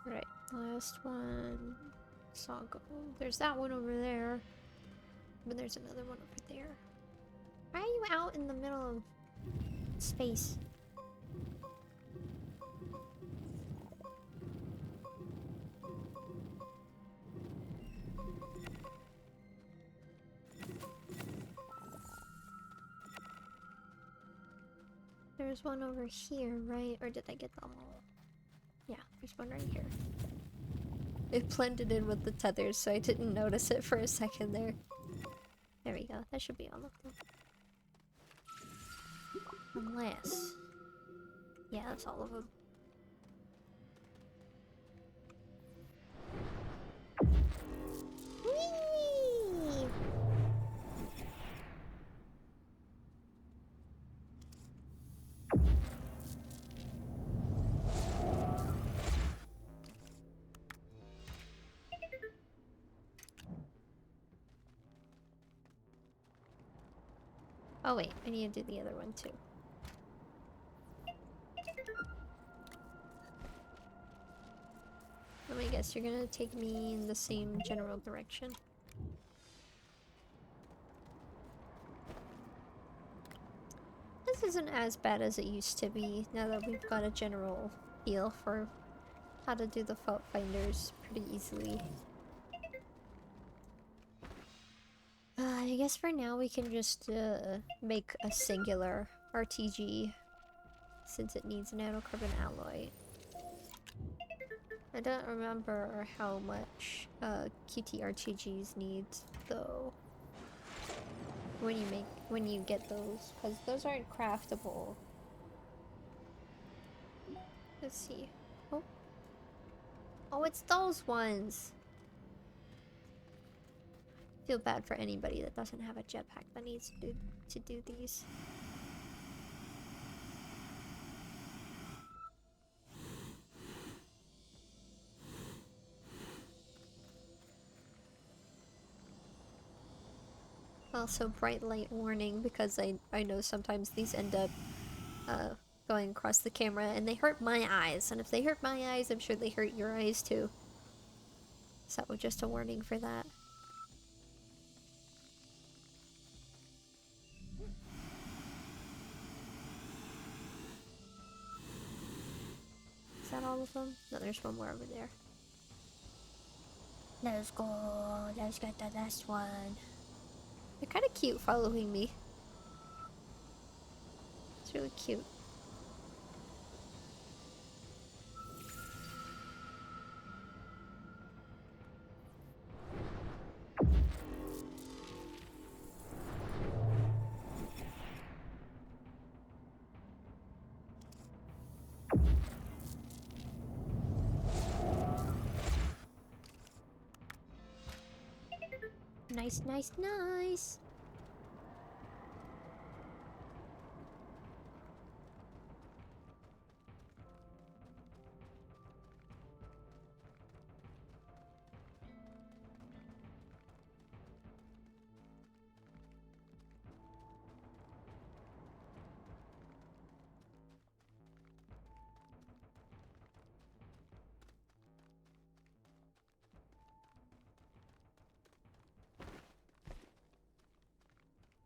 Alright, last one. Saga. There's that one over there. But there's another one over there. Why are you out in the middle of space? There's one over here, right? Or did I get them all? Yeah, there's one right here. It blended in with the tethers, so I didn't notice it for a second there. There we go. That should be all of them. Unless... yeah, that's all of them. Whee! Oh wait, I need to do the other one too. Let me guess, you're gonna take me in the same general direction. This isn't as bad as it used to be, now that we've got a general feel for how to do the fault finders pretty easily. I guess for now we can just make a singular RTG, since it needs nanocarbon alloy. I don't remember how much QT RTGs need, though, when you get those, because those aren't craftable. Let's see. Oh. Oh, it's those ones! Feel bad for anybody that doesn't have a jetpack that needs to do these. Also, bright light warning, because I know sometimes these end up going across the camera and they hurt my eyes, and if they hurt my eyes, I'm sure they hurt your eyes too. So just a warning for that. Is that all of them? No, there's one more over there. Let's go. Let's get the last one. They're kind of cute following me. It's really cute. Nice, nice, nice.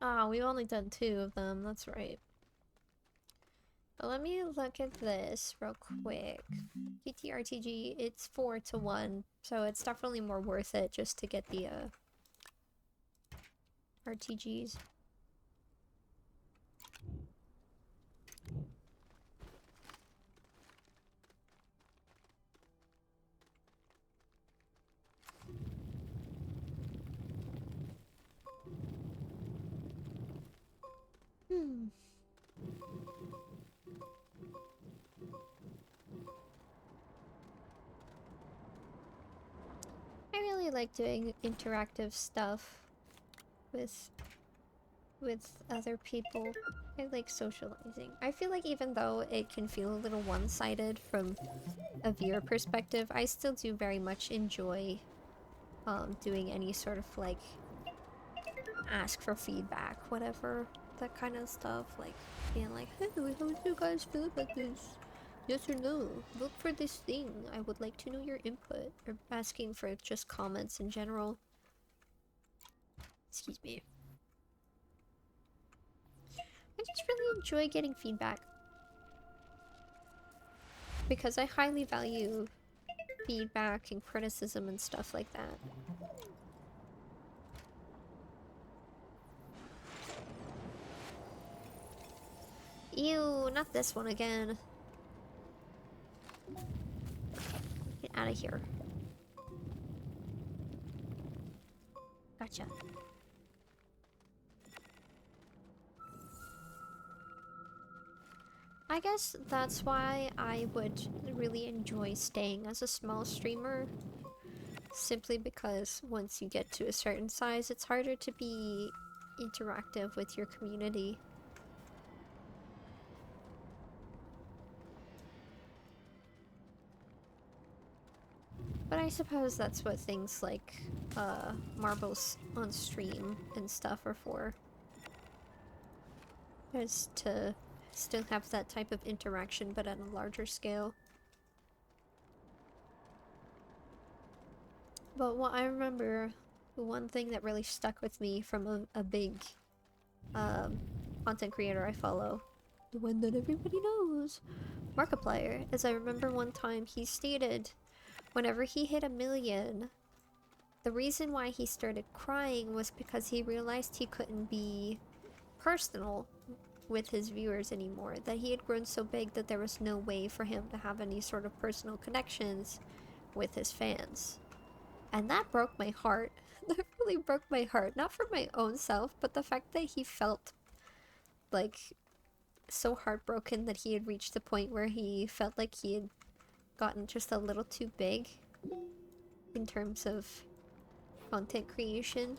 Ah, we've only done 2 of them, that's right. But let me look at this real quick. GTRTG, it's 4 to 1, so it's definitely more worth it just to get the RTGs. I really like doing interactive stuff with other people. I like socializing. I feel like even though it can feel a little one-sided from a viewer perspective, I still do very much enjoy doing any sort of like ask for feedback, whatever, that kind of stuff, like being like, hey, how do you guys feel about this? Yes or no? Vote for this thing. I would like to know your input. Or asking for just comments in general. Excuse me. I just really enjoy getting feedback. Because I highly value feedback and criticism and stuff like that. Ew, not this one again. Get out of here. Gotcha. I guess that's why I would really enjoy staying as a small streamer. Simply because once you get to a certain size, it's harder to be interactive with your community. But I suppose that's what things like marbles on stream and stuff are for. Is to still have that type of interaction but at a larger scale. But what I remember, the one thing that really stuck with me from a big content creator I follow, the one that everybody knows, Markiplier, is I remember one time he stated whenever he hit 1 million, the reason why he started crying was because he realized he couldn't be personal with his viewers anymore, that he had grown so big that there was no way for him to have any sort of personal connections with his fans. And that broke my heart. That really broke my heart. Not for my own self, but the fact that he felt like so heartbroken that he had reached the point where he felt like he had gotten just a little too big in terms of content creation.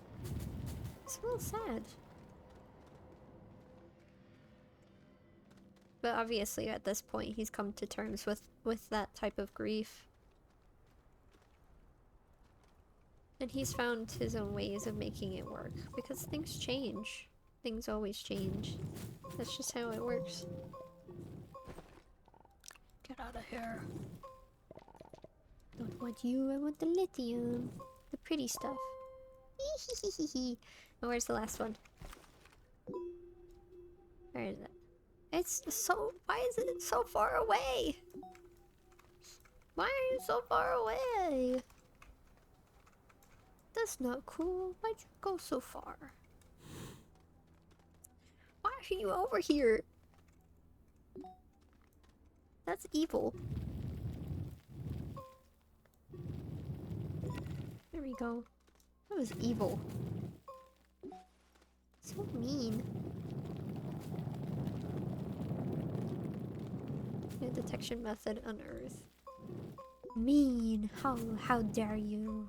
It's a little sad. But obviously at this point he's come to terms with that type of grief. And he's found his own ways of making it work, because things change. Things always change. That's just how it works. Get out of here. Don't want you, I want the lithium. The pretty stuff. And where's the last one? Where is it? It's so... Why is it so far away? Why are you so far away? That's not cool. Why'd you go so far? Why are you over here? That's evil. There we go. That was evil. So mean. The detection method unearthed. Mean. How dare you?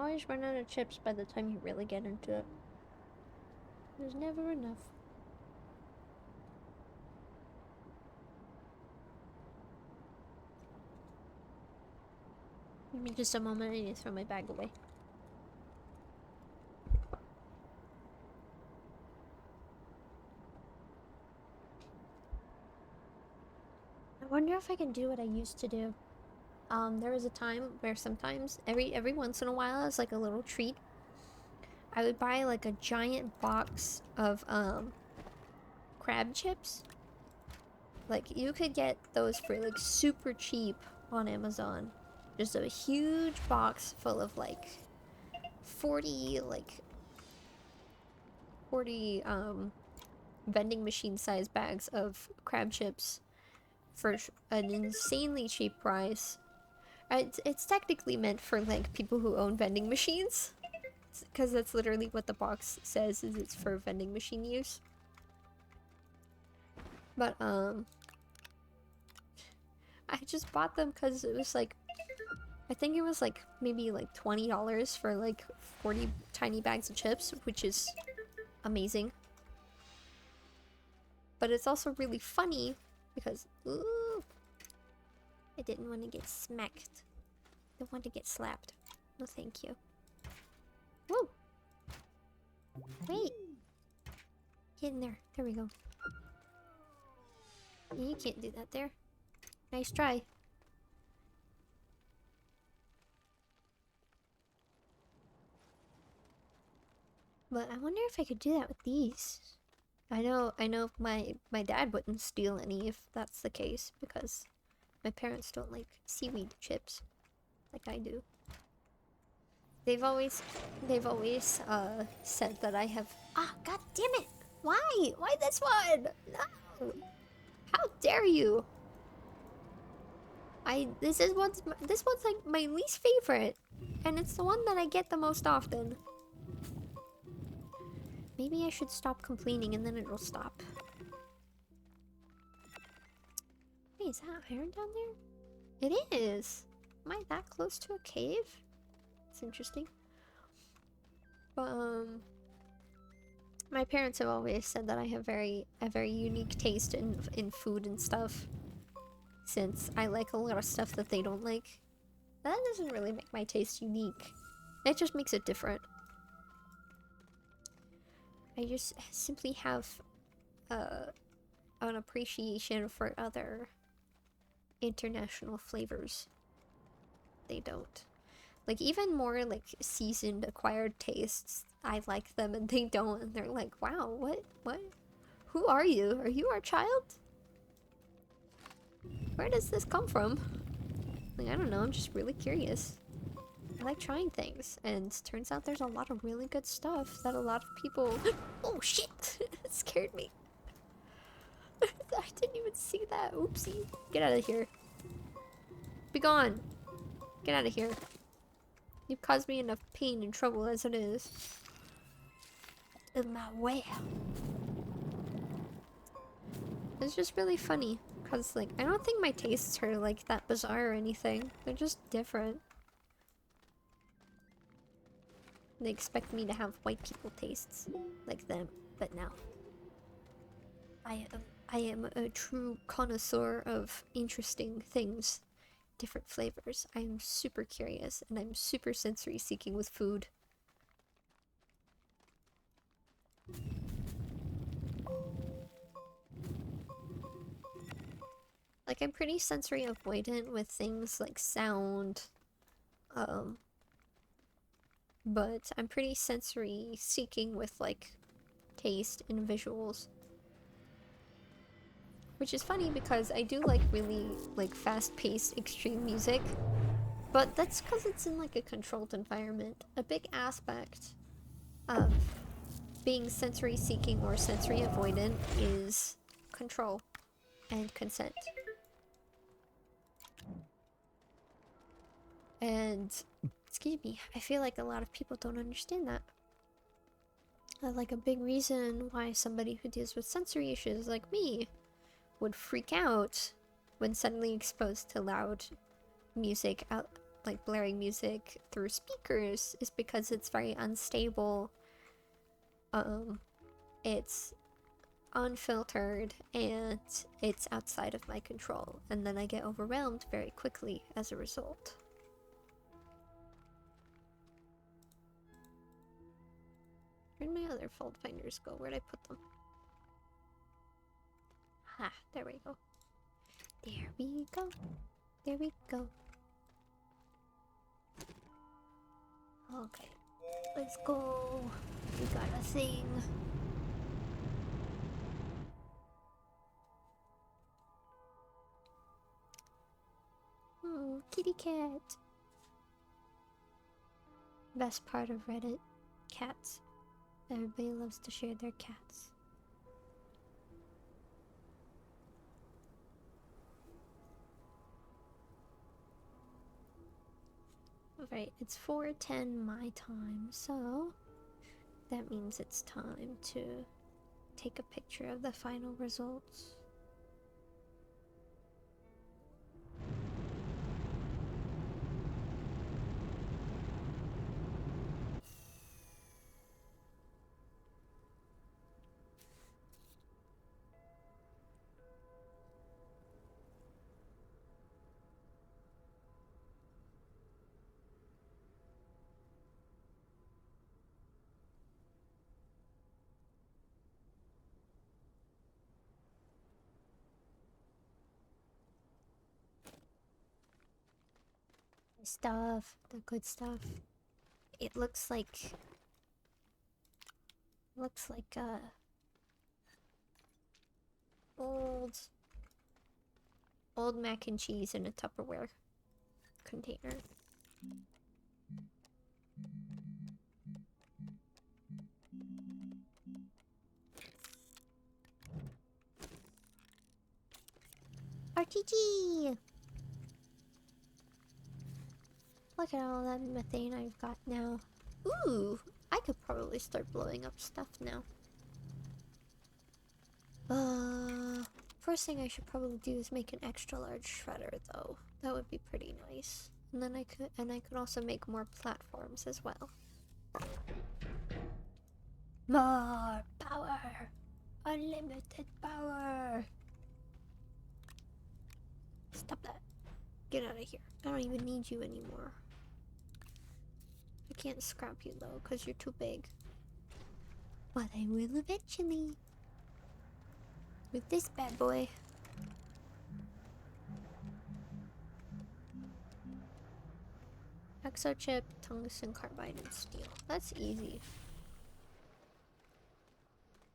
always run out of chips by the time you really get into it. There's never enough. Give me just a moment, I need to throw my bag away. I wonder if I can do what I used to do. There was a time where sometimes, every once in a while, as like a little treat, I would buy like a giant box of, crab chips. Like, you could get those for like super cheap on Amazon. Just a huge box full of like 40 vending machine sized bags of crab chips for an insanely cheap price. It's technically meant for like people who own vending machines, because that's literally what the box says, is it's for vending machine use. But I just bought them because it was like, I think it was like maybe like $20 for like 40 tiny bags of chips, which is amazing. But it's also really funny because, ooh, I didn't want to get smacked. I want to get slapped. No, thank you. Whoa! Wait! Get in there. There we go. You can't do that there. Nice try. But I wonder if I could do that with these. I know my dad wouldn't steal any if that's the case, because my parents don't like seaweed chips like I do. They've always said that I have, god damn it! Why? Why this one? No! How dare you? This one's like my least favorite, and it's the one that I get the most often. Maybe I should stop complaining and then it'll stop. Wait, is that iron down there? It is! Am I that close to a cave? It's interesting. But, my parents have always said that I have a very unique taste in food and stuff. Since I like a lot of stuff that they don't like. That doesn't really make my taste unique. It just makes it different. I just simply have an appreciation for other international flavors. They don't. Like, even more like seasoned acquired tastes, I like them and they don't, and they're like, wow, what? Who are you? Are you our child? Where does this come from? Like, I don't know, I'm just really curious. I like trying things, and turns out there's a lot of really good stuff that a lot of people... Oh shit! It scared me. I didn't even see that. Oopsie. Get out of here. Be gone. Get out of here. You've caused me enough pain and trouble as it is. In my way. It's just really funny, because, like, I don't think my tastes are, like, that bizarre or anything. They're just different. They expect me to have white people tastes like them, but no. I am a true connoisseur of interesting things, different flavors. I'm super curious, and I'm super sensory seeking with food. Like, I'm pretty sensory avoidant with things like sound, but I'm pretty sensory seeking with, like, taste and visuals. Which is funny because I do like really, like, fast-paced extreme music, but that's because it's in, like, a controlled environment. A big aspect of being sensory seeking or sensory avoidant is control and consent. And, excuse me, I feel like a lot of people don't understand that. Like, a big reason why somebody who deals with sensory issues like me would freak out when suddenly exposed to loud music like blaring music through speakers is because it's very unstable. It's unfiltered and it's outside of my control, and then I get overwhelmed very quickly as a result. Where'd my other fault finders go? Where'd I put them? Ha, there we go. There we go. There we go. Okay, let's go. We got a thing. Oh, kitty cat. Best part of Reddit, cats. Everybody loves to share their cats. Alright, it's 4:10 my time, so that means it's time to take a picture of the final results. Stuff, the good stuff. It looks like old mac and cheese in a Tupperware container. RTG! Look at all that methane I've got now. Ooh, I could probably start blowing up stuff now. First thing I should probably do is make an extra large shredder though. That would be pretty nice. And then I could also make more platforms as well. More power! Unlimited power! Stop that. Get out of here. I don't even need you anymore. I can't scrap you though, because you're too big. But I will eventually. With this bad boy. Exochip, tungsten carbide, and steel. That's easy.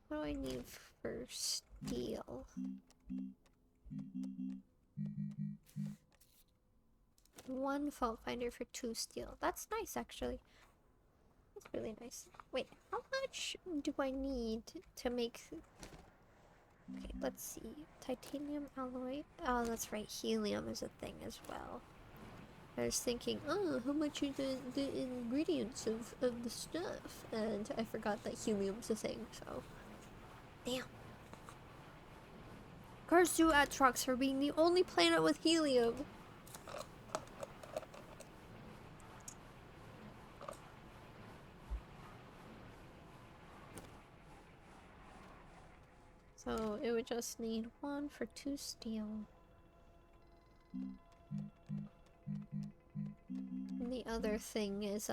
What do I need for steel? One fault finder for 2 steel. That's nice, actually. That's really nice. Wait, how much do I need to make... Okay, let's see. Titanium alloy. Oh, that's right. Helium is a thing as well. I was thinking, oh, how much are the ingredients of the stuff? And I forgot that helium's a thing, so... Damn. Curse you, Atrox, for being the only planet with helium. So it would just need 1 for 2 steel. And the other thing is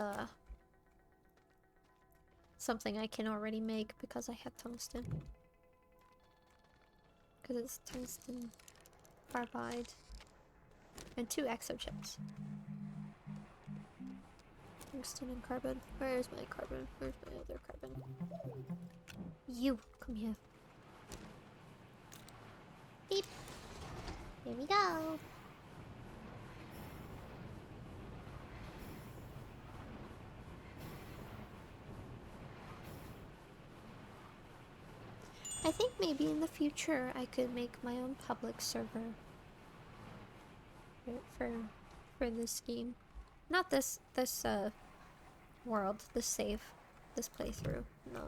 something I can already make because I have tungsten. Because it's tungsten carbide and 2 exochips. Tungsten and carbon. Where's my carbon? Where's my other carbon? You come here. Beep. Here we go. I think maybe in the future I could make my own public server for this game. Not this world, this save, this playthrough. No.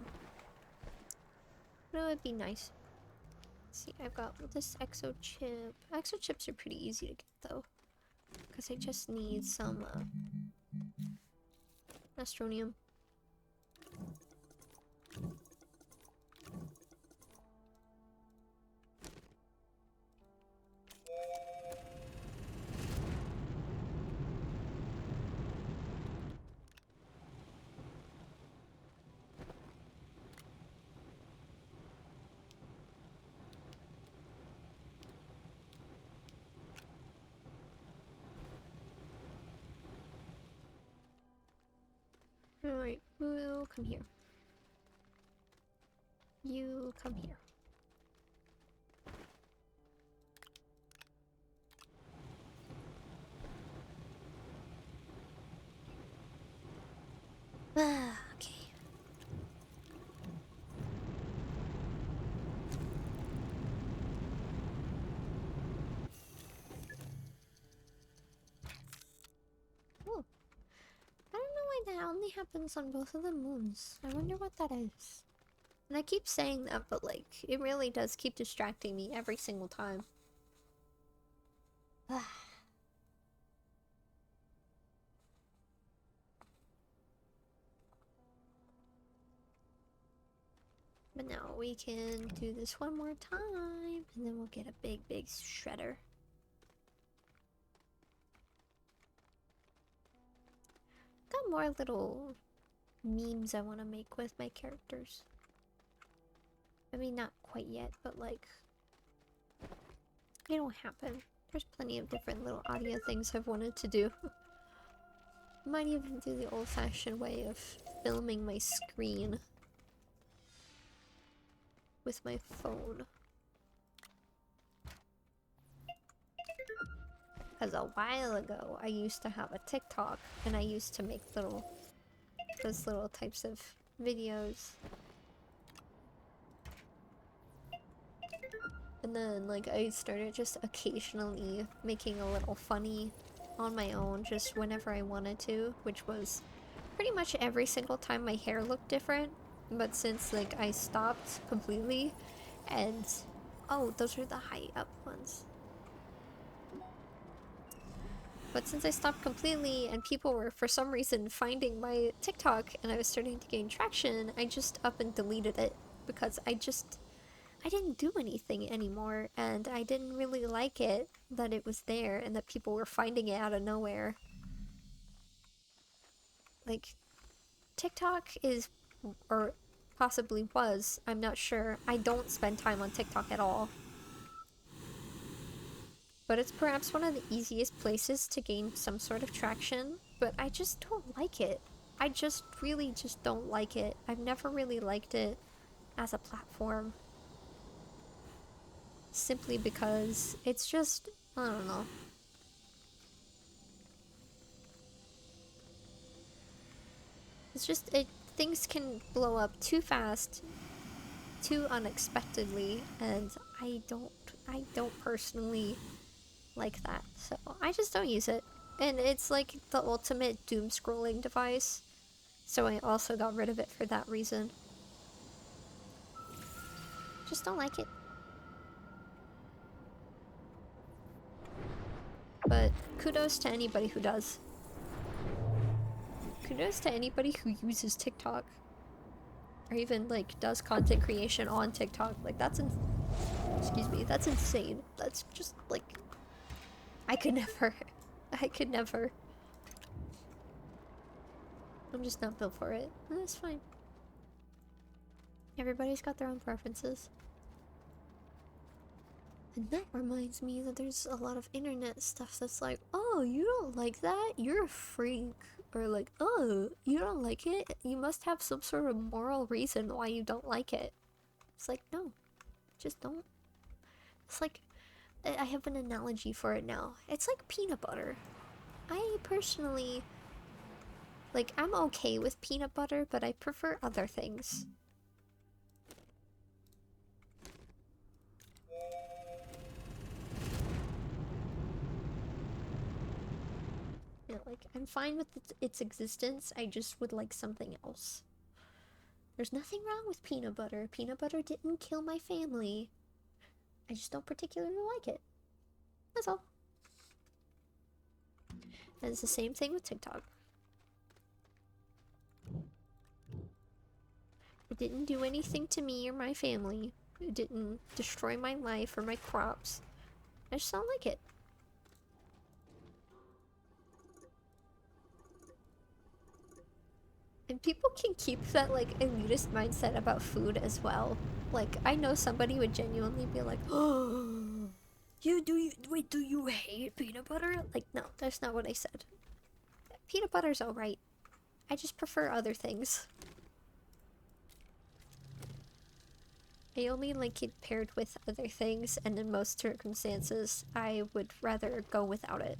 But it would be nice. Let's see, I've got this exo chip. Exo chips are pretty easy to get though. Because I just need some Astronium. Alright, we'll come here. You come here. Ah, okay. Oh, I don't know why that only happens on both of the moons. I wonder what that is. And I keep saying that, but like, it really does keep distracting me every single time. Ah. But now we can do this one more time, and then we'll get a big, big shredder. Got more little memes I want to make with my characters. I mean, not quite yet, but like, it'll happen. There's plenty of different little audio things I've wanted to do. Might even do the old-fashioned way of filming my screen with my phone. Because a while ago, I used to have a TikTok, and I used to make those little types of videos. And then, like, I started just occasionally making a little funny on my own, just whenever I wanted to, which was pretty much every single time my hair looked different. But since, like, I stopped completely, and... oh, those are the high up ones. But since I stopped completely, and people were, for some reason, finding my TikTok, and I was starting to gain traction, I just up and deleted it. Because I didn't do anything anymore, and I didn't really like it that it was there and that people were finding it out of nowhere. Like, TikTok is, or possibly was, I'm not sure. I don't spend time on TikTok at all. But it's perhaps one of the easiest places to gain some sort of traction, but I just don't like it. I just really just don't like it. I've never really liked it as a platform. Simply because it's just, I don't know. It's just, things can blow up too fast, too unexpectedly, and I don't personally like that. So I just don't use it. And it's like the ultimate doom scrolling device. So I also got rid of it for that reason. Just don't like it. But kudos to anybody who does. Kudos to anybody who uses TikTok. Or even, like, does content creation on TikTok. Like, that's excuse me, that's insane. That's just, like... I could never. I could never. I'm just not built for it. That's fine. Everybody's got their own preferences. And that reminds me that there's a lot of internet stuff that's like, oh, you don't like that? You're a freak. Or like, oh, you don't like it? You must have some sort of moral reason why you don't like it. It's like, no. Just don't. It's like, I have an analogy for it now. It's like peanut butter. I personally... like, I'm okay with peanut butter, but I prefer other things. Yeah, like, I'm fine with its existence, I just would like something else. There's nothing wrong with peanut butter. Peanut butter didn't kill my family. I just don't particularly like it. That's all. And it's the same thing with TikTok. It didn't do anything to me or my family. It didn't destroy my life or my crops. I just don't like it. And people can keep that, like, elitist mindset about food as well. Like, I know somebody would genuinely be like, oh, wait, do you hate peanut butter? Like, no, that's not what I said. Peanut butter's alright. I just prefer other things. I only like it paired with other things, and in most circumstances, I would rather go without it.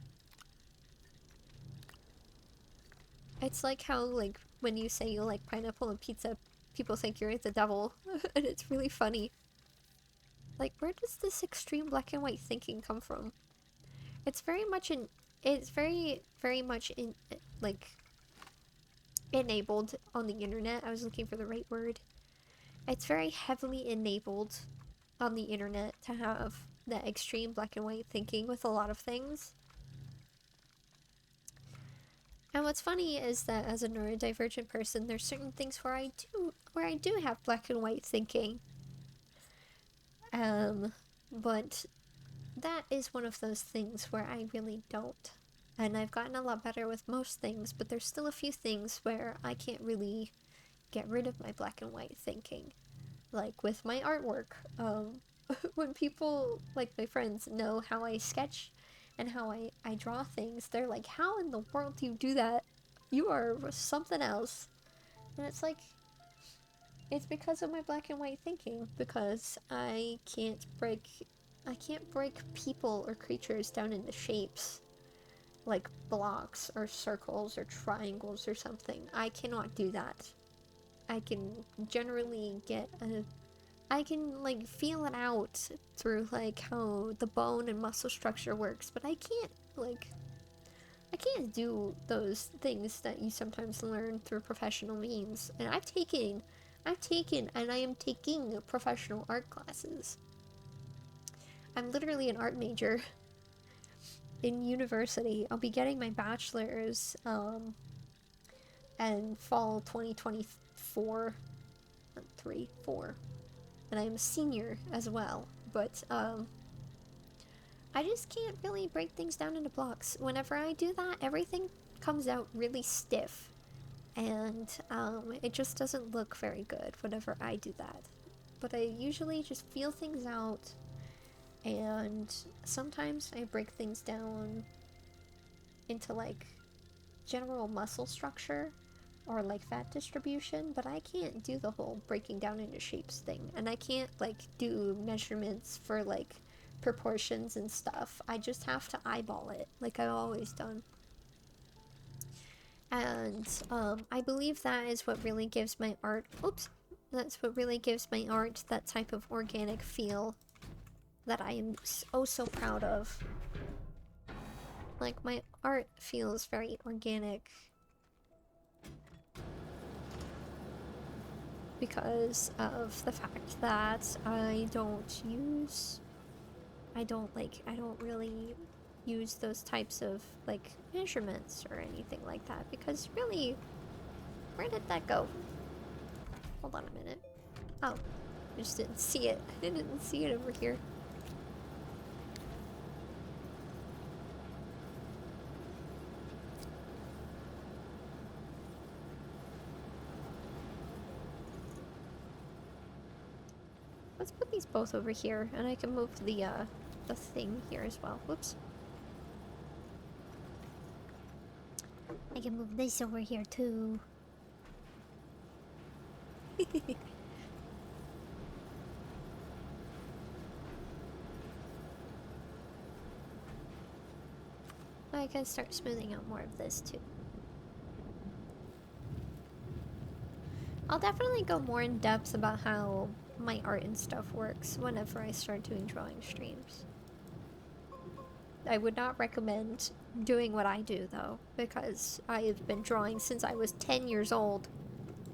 It's like how, like, when you say you like pineapple on pizza, people think you're the devil, and it's really funny. Like, where does this extreme black and white thinking come from? It's very much it's very, very much like, enabled on the internet. I was looking for the right word. It's very heavily enabled on the internet to have that extreme black and white thinking with a lot of things. And what's funny is that as a neurodivergent person, there's certain things where I do have black and white thinking. But that is one of those things where I really don't. And I've gotten a lot better with most things, but there's still a few things where I can't really get rid of my black and white thinking. Like with my artwork. When people, like my friends, know how I sketch and how I draw things, they're like, how in the world do you do that? You are something else. And it's like, it's because of my black and white thinking, because I can't break people or creatures down into shapes like blocks or circles or triangles or something. I cannot do that. I can generally I can, like, feel it out through, like, how the bone and muscle structure works, but I can't do those things that you sometimes learn through professional means. And I've taken, and I am taking professional art classes. I'm literally an art major in university. I'll be getting my bachelor's, in fall 2024, 4. And I'm a senior as well, but I just can't really break things down into blocks. Whenever I do that, everything comes out really stiff, and it just doesn't look very good whenever I do that. But I usually just feel things out, and sometimes I break things down into, like, general muscle structure or like fat distribution, but I can't do the whole breaking down into shapes thing, and I can't, like, do measurements for, like, proportions and stuff. I just have to eyeball it, like I've always done. And I believe that is what really gives my art, that's what really gives my art that type of organic feel that I am so proud of. Like, my art feels very organic because of the fact that I don't really use those types of, like, measurements or anything like that, because really, where did that go? Hold on a minute. Oh, I just didn't see it. I didn't see it over here. Let's put these both over here, and I can move the thing here as well. Whoops. I can move this over here too. I can start smoothing out more of this too. I'll definitely go more in depth about how my art and stuff works whenever I start doing drawing streams. I would not recommend doing what I do, though, because I have been drawing since I was 10 years old.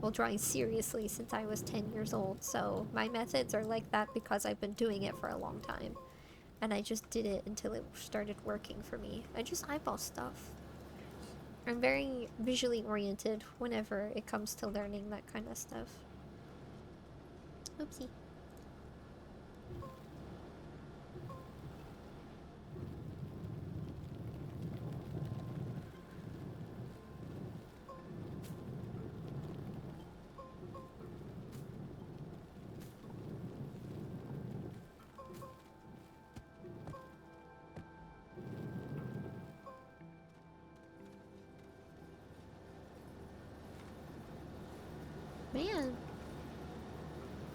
Well, drawing seriously since I was 10 years old, so my methods are like that because I've been doing it for a long time. And I just did it until it started working for me. I just eyeball stuff. I'm very visually oriented whenever it comes to learning that kind of stuff. Oopsie. Man.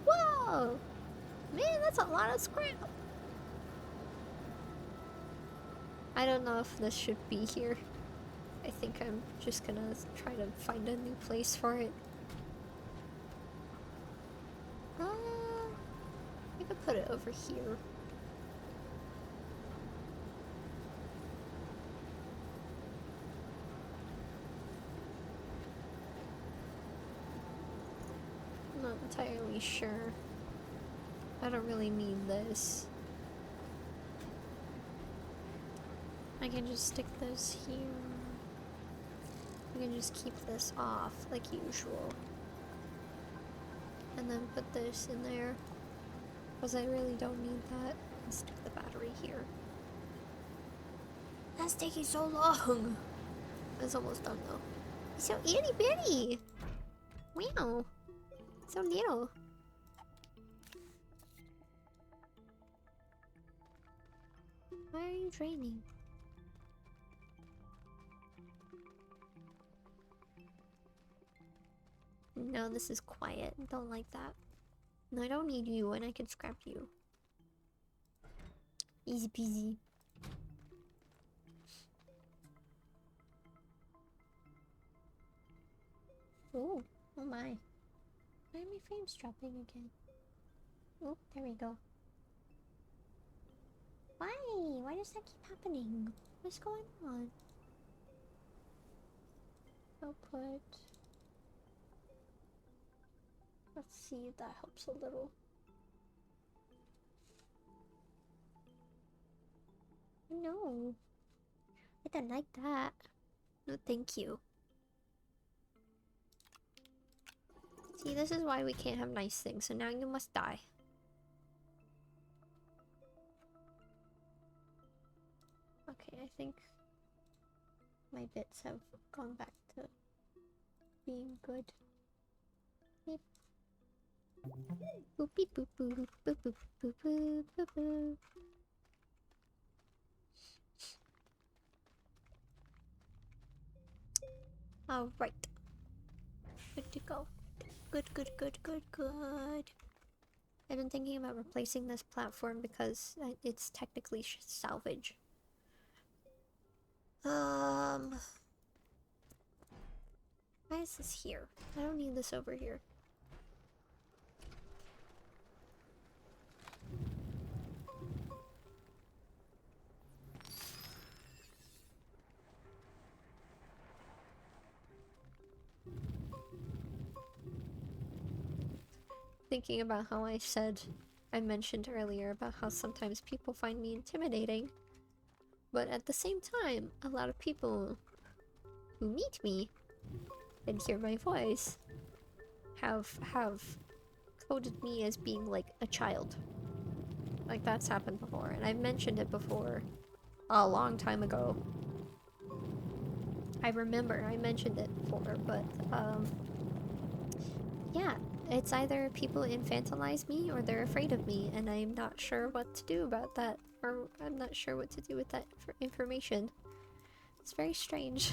Whoa! Man, that's a lot of scrap! I don't know if this should be here. I think I'm just gonna try to find a new place for it. I could put it over here. I'm not entirely sure. I don't really need this. I can just stick those here. I can just keep this off like usual. And then put this in there. Because I really don't need that. And stick the battery here. That's taking so long! It's almost done though. It's so itty bitty! Wow! So little. Why are you draining? No, this is quiet. Don't like that. No, I don't need you and I can scrap you. Easy peasy. Oh, oh my. Why are my frames dropping again? Oh, there we go. Why? Why does that keep happening? What's going on? Output. Let's see if that helps a little. No. I don't like that. No, thank you. See, this is why we can't have nice things, so now you must die. Okay, I think my bits have gone back to being good. Beep. Boop beep boop boop boop boop boop boop boop boop. Alright. Good to go. Good, good, good, good, good. I've been thinking about replacing this platform because it's technically salvage. Why is this here? I don't need this over here. Thinking about how I mentioned earlier about how sometimes people find me intimidating, but at the same time, a lot of people who meet me and hear my voice have coded me as being like a child. Like that's happened before, and I've mentioned it before a long time ago. I remember I mentioned it before, but yeah, it's either people infantilize me or they're afraid of me, and I'm not sure what to do about that, or I'm not sure what to do with that information. It's very strange.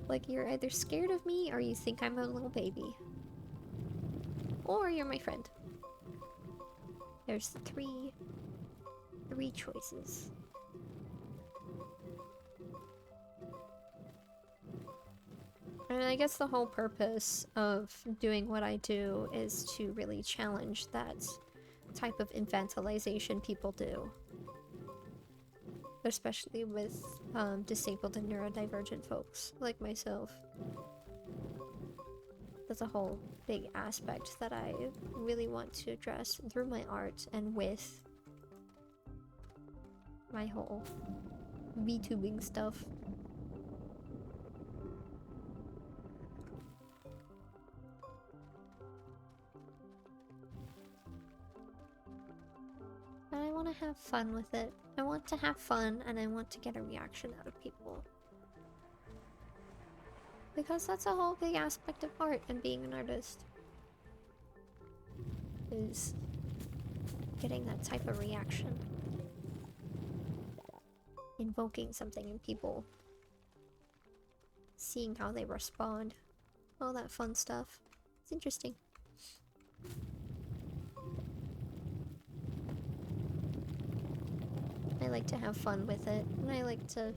Like, you're either scared of me or you think I'm a little baby. Or you're my friend. There's three choices. And I guess the whole purpose of doing what I do is to really challenge that type of infantilization people do. Especially with disabled and neurodivergent folks like myself. That's a whole big aspect that I really want to address through my art and with my whole VTubing stuff. want to have fun with it. I want to have fun and I want to get a reaction out of people. Because that's a whole big aspect of art and being an artist. Is getting that type of reaction. Invoking something in people. Seeing how they respond. All that fun stuff. It's interesting. I like to have fun with it, and I like to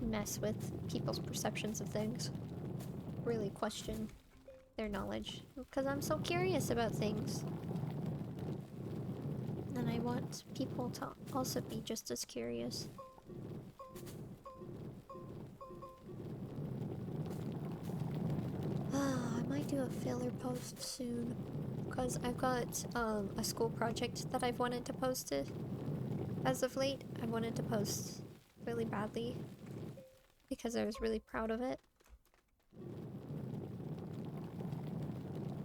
mess with people's perceptions of things. Really question their knowledge, because I'm so curious about things. And I want people to also be just as curious. I might do a filler post soon, because I've got a school project that I've wanted to post it. As of late, I wanted to post really badly, because I was really proud of it.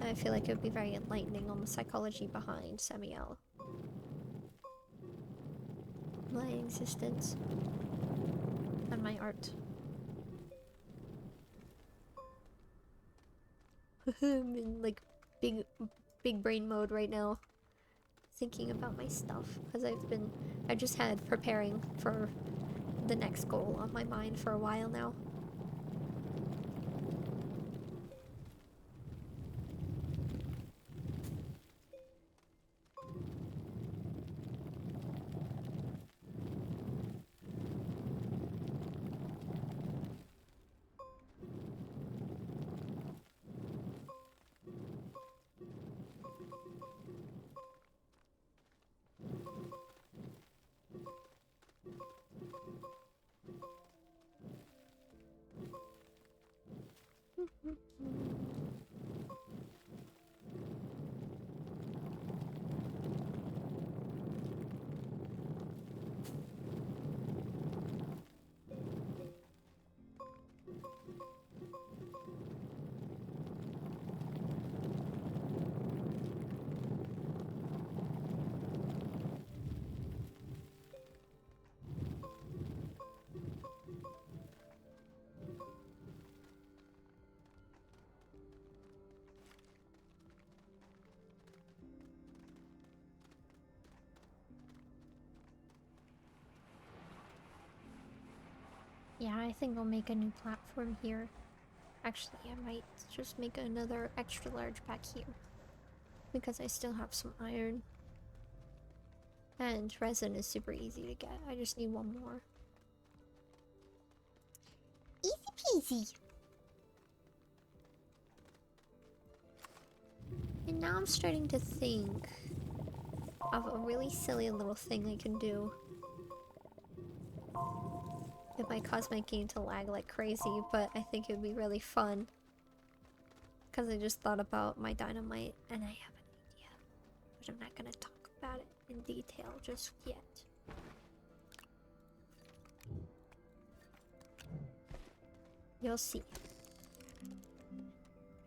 I feel like it would be very enlightening on the psychology behind SAMIEL. My existence. And my art. I'm in like big brain mode right now. Thinking about my stuff. Because I just had preparing for the next goal on my mind for a while now. Yeah, I think I'll make a new platform here. Actually, I might just make another extra large back here. Because I still have some iron. And resin is super easy to get. I just need one more. Easy peasy! And now I'm starting to think of a really silly little thing I can do. It might cause my game to lag like crazy, but I think it would be really fun. Because I just thought about my dynamite, and I have an idea. But I'm not gonna talk about it in detail just yet. You'll see.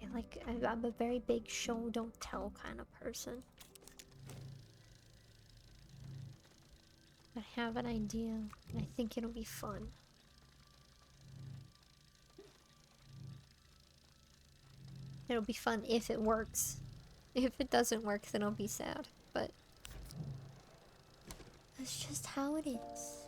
Yeah, like, I'm a very big show don't tell kind of person. I have an idea, and I think it'll be fun. It'll be fun if it works. If it doesn't work, then I'll be sad. But that's just how it is.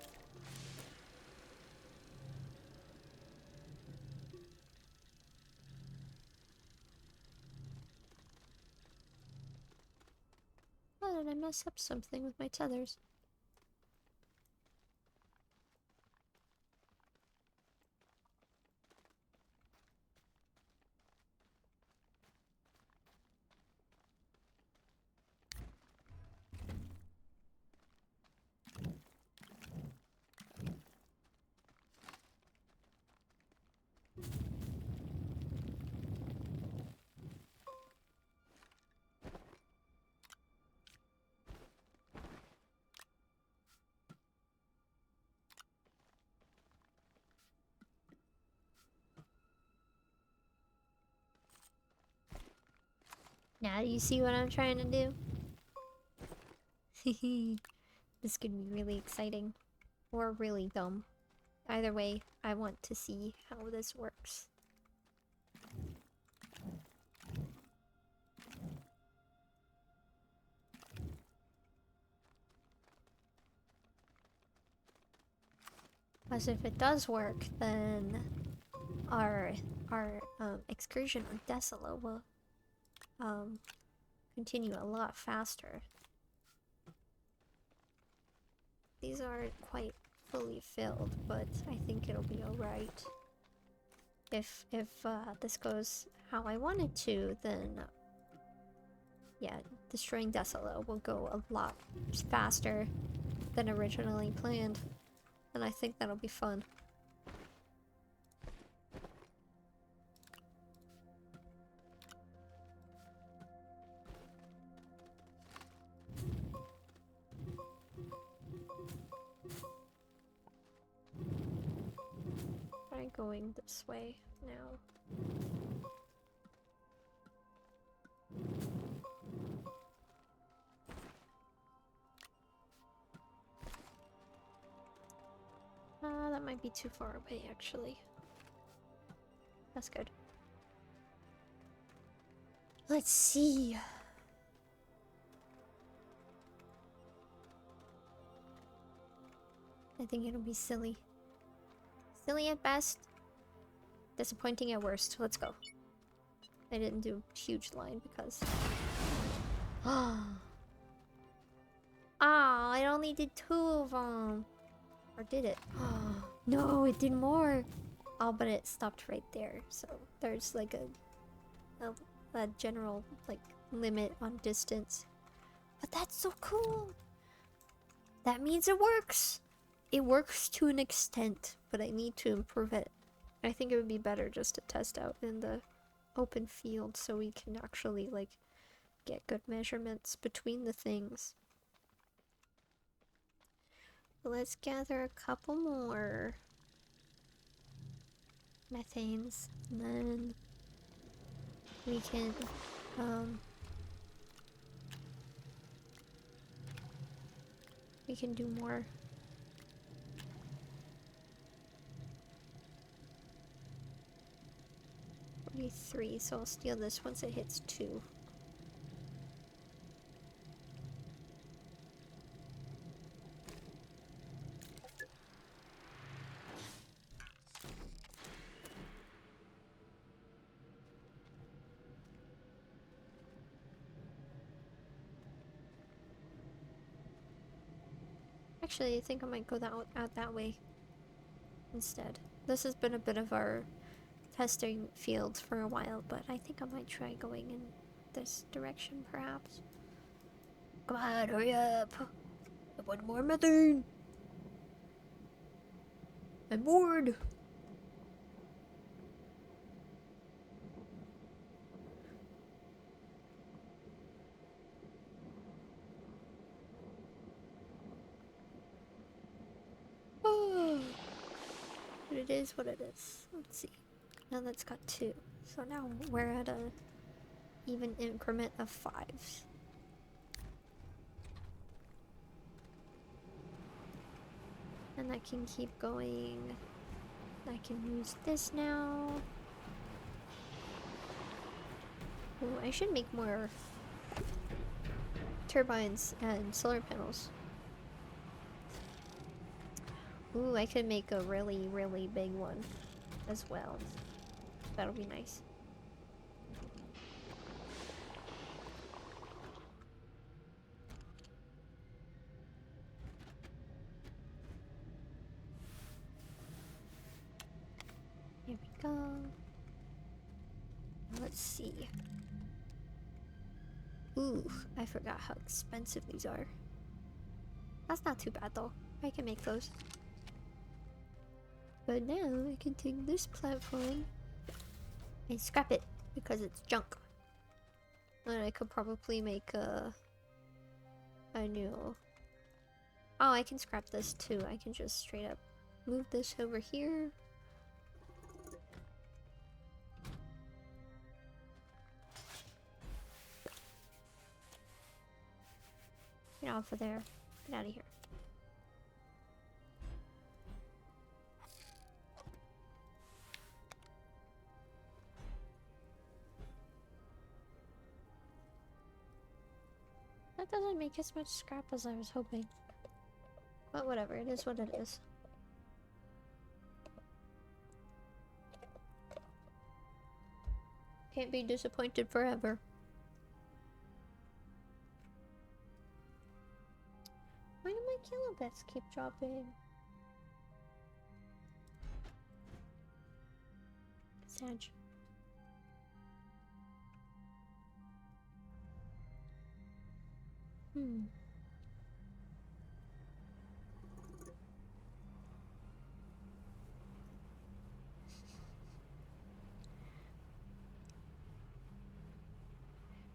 Oh, did I mess up something with my tethers? Now do you see what I'm trying to do? This could be really exciting. Or really dumb. Either way, I want to see how this works. Because if it does work, then our excursion on Desala will continue a lot faster. These aren't quite fully filled, but I think it'll be alright. If this goes how I want it to, then yeah, destroying Desala will go a lot faster than originally planned. And I think that'll be fun. Try going this way now. That might be too far away, actually. That's good. Let's see. I think it'll be silly. Silly at best. Disappointing at worst. Let's go. I didn't do a huge line because... Ah, it only did 2 of them. Or did it? No, it did more. Oh, but it stopped right there. So there's like a general like limit on distance. But that's so cool. That means it works. It works to an extent, but I need to improve it. I think it would be better just to test out in the open field so we can actually like get good measurements between the things. Let's gather a couple more methanes, and then we can do more. Maybe 3, so I'll steal this once it hits 2. Actually, I think I might go out that way instead. This has been a bit of our testing field for a while, but I think I might try going in this direction, perhaps. Come on, hurry up! I want more methane! I'm bored! But it is what it is. Let's see. Now that's got 2. So now we're at a even increment of 5s. And I can keep going. I can use this now. Ooh, I should make more turbines and solar panels. Ooh, I could make a really, really big one as well. That'll be nice. Here we go. Let's see. Ooh, I forgot how expensive these are. That's not too bad though. I can make those. But now I can take this platform and scrap it because it's junk. And I could probably make a new... Oh, I can scrap this too. I can just straight up move this over here. Get off of there. Get out of here. That doesn't make as much scrap as I was hoping. But whatever, it is what it is. Can't be disappointed forever. Why do my kilobits keep dropping? Sad.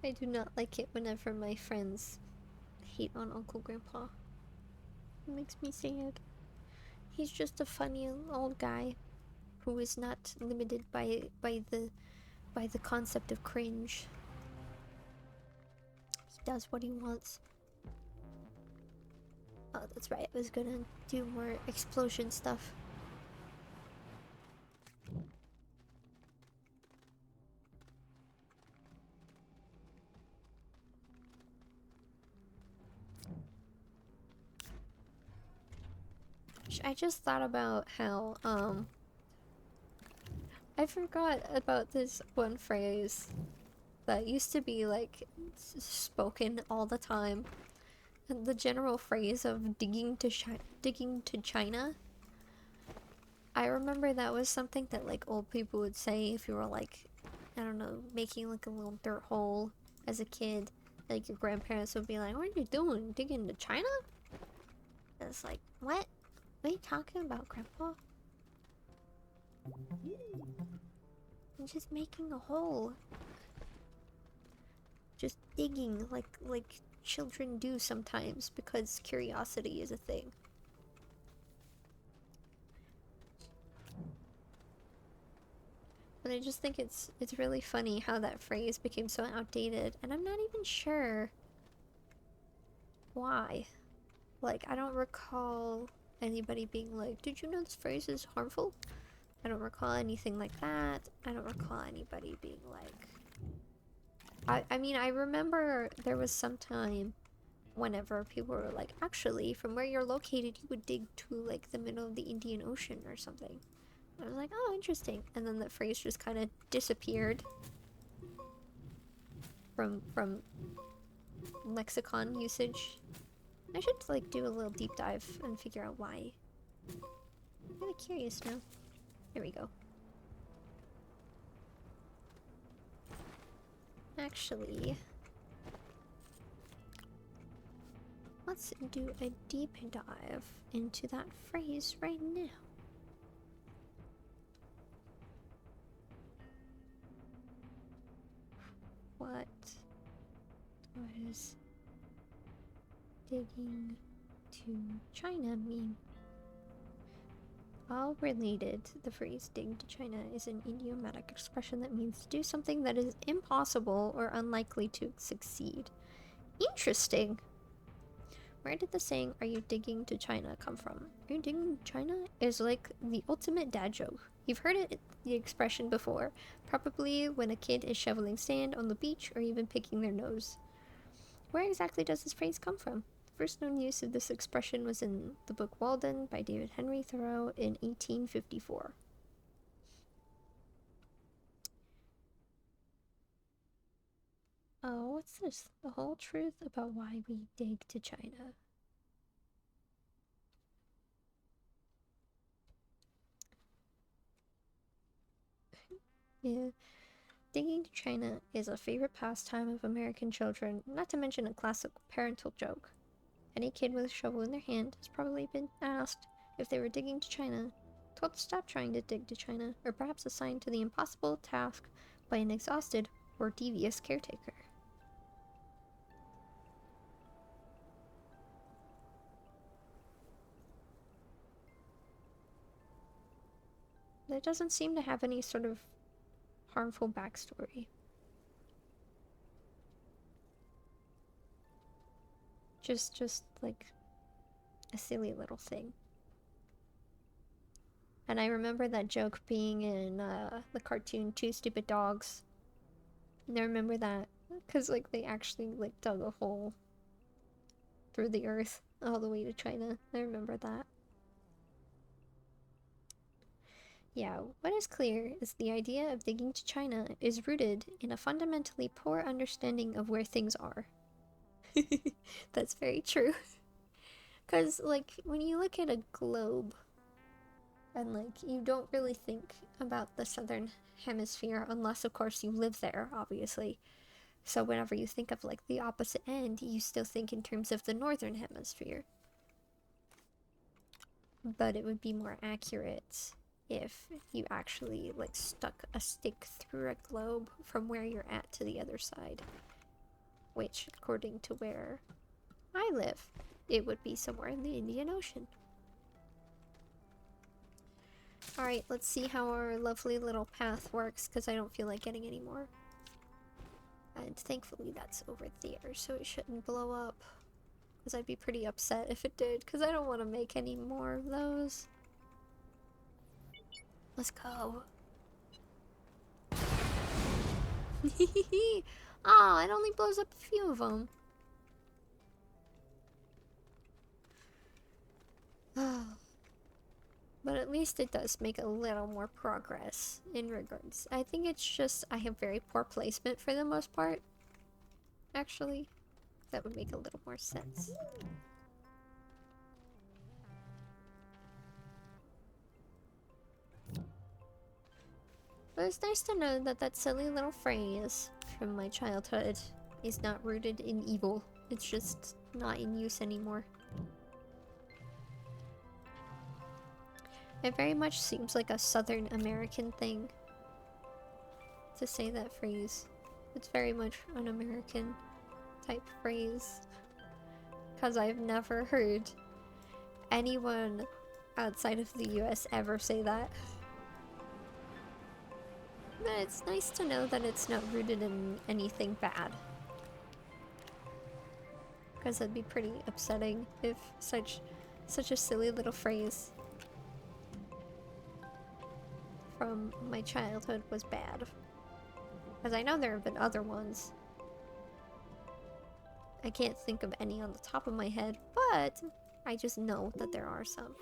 I do not like it whenever my friends hate on Uncle Grandpa. It makes me sad. He's just a funny old guy who is not limited by the concept of cringe. He does what he wants. Oh, that's right. I was gonna do more explosion stuff. I just thought about how, I forgot about this one phrase that used to be, like, spoken all the time. The general phrase of digging to China. I remember that was something that, like, old people would say if you were, like, I don't know, making, like, a little dirt hole as a kid. Like, your grandparents would be like, what are you doing? Digging to China? And it's like, what? What are you talking about, Grandpa? I'm just making a hole. Just digging like children do sometimes because curiosity is a thing. But I just think it's really funny how that phrase became so outdated, and I'm not even sure why. Like, I don't recall anybody being like, did you know this phrase is harmful? I don't recall anything like that. I don't recall anybody being like... I mean, I remember there was some time whenever people were like, actually, from where you're located, you would dig to, like, the middle of the Indian Ocean or something. And I was like, oh, interesting. And then that phrase just kind of disappeared from lexicon usage. I should, like, do a little deep dive and figure out why. I'm really curious now. There we go. Actually, let's do a deep dive into that phrase right now. What does digging to China mean? All related, the phrase dig to China is an idiomatic expression that means to do something that is impossible or unlikely to succeed. Interesting! Where did the saying, are you digging to China, come from? Are you digging to China is like the ultimate dad joke. You've heard the expression before, probably when a kid is shoveling sand on the beach or even picking their nose. Where exactly does this phrase come from? First known use of this expression was in the book Walden by David Henry Thoreau in 1854. Oh, what's this? The whole truth about why we dig to China. Yeah. Digging to China is a favorite pastime of American children, not to mention a classic parental joke. Any kid with a shovel in their hand has probably been asked if they were digging to China, told to stop trying to dig to China, or perhaps assigned to the impossible task by an exhausted or devious caretaker. It doesn't seem to have any sort of harmful backstory. Just like a silly little thing. And I remember that joke being in the cartoon Two Stupid Dogs. And I remember that because like they actually like dug a hole through the earth all the way to China. I remember that. Yeah, what is clear is the idea of digging to China is rooted in a fundamentally poor understanding of where things are. That's very true. Because, like, when you look at a globe, and, like, you don't really think about the southern hemisphere, unless, of course, you live there, obviously. So whenever you think of, like, the opposite end, you still think in terms of the northern hemisphere. But it would be more accurate if you actually, like, stuck a stick through a globe from where you're at to the other side. Which, according to where I live, it would be somewhere in the Indian Ocean. Alright, let's see how our lovely little path works, because I don't feel like getting any more. And thankfully that's over there, so it shouldn't blow up. Because I'd be pretty upset if it did, because I don't want to make any more of those. Let's go. Oh, it only blows up a few of them. But at least it does make a little more progress in regards. I think it's just I have very poor placement for the most part. Actually, that would make a little more sense. But it's nice to know that that silly little phrase from my childhood is not rooted in evil. It's just not in use anymore. It very much seems like a Southern American thing to say that phrase. It's very much an American type phrase. Because I've never heard anyone outside of the US ever say that. But it's nice to know that it's not rooted in anything bad. Because it'd be pretty upsetting if such a silly little phrase from my childhood was bad. Because I know there have been other ones. I can't think of any on the top of my head, but I just know that there are some.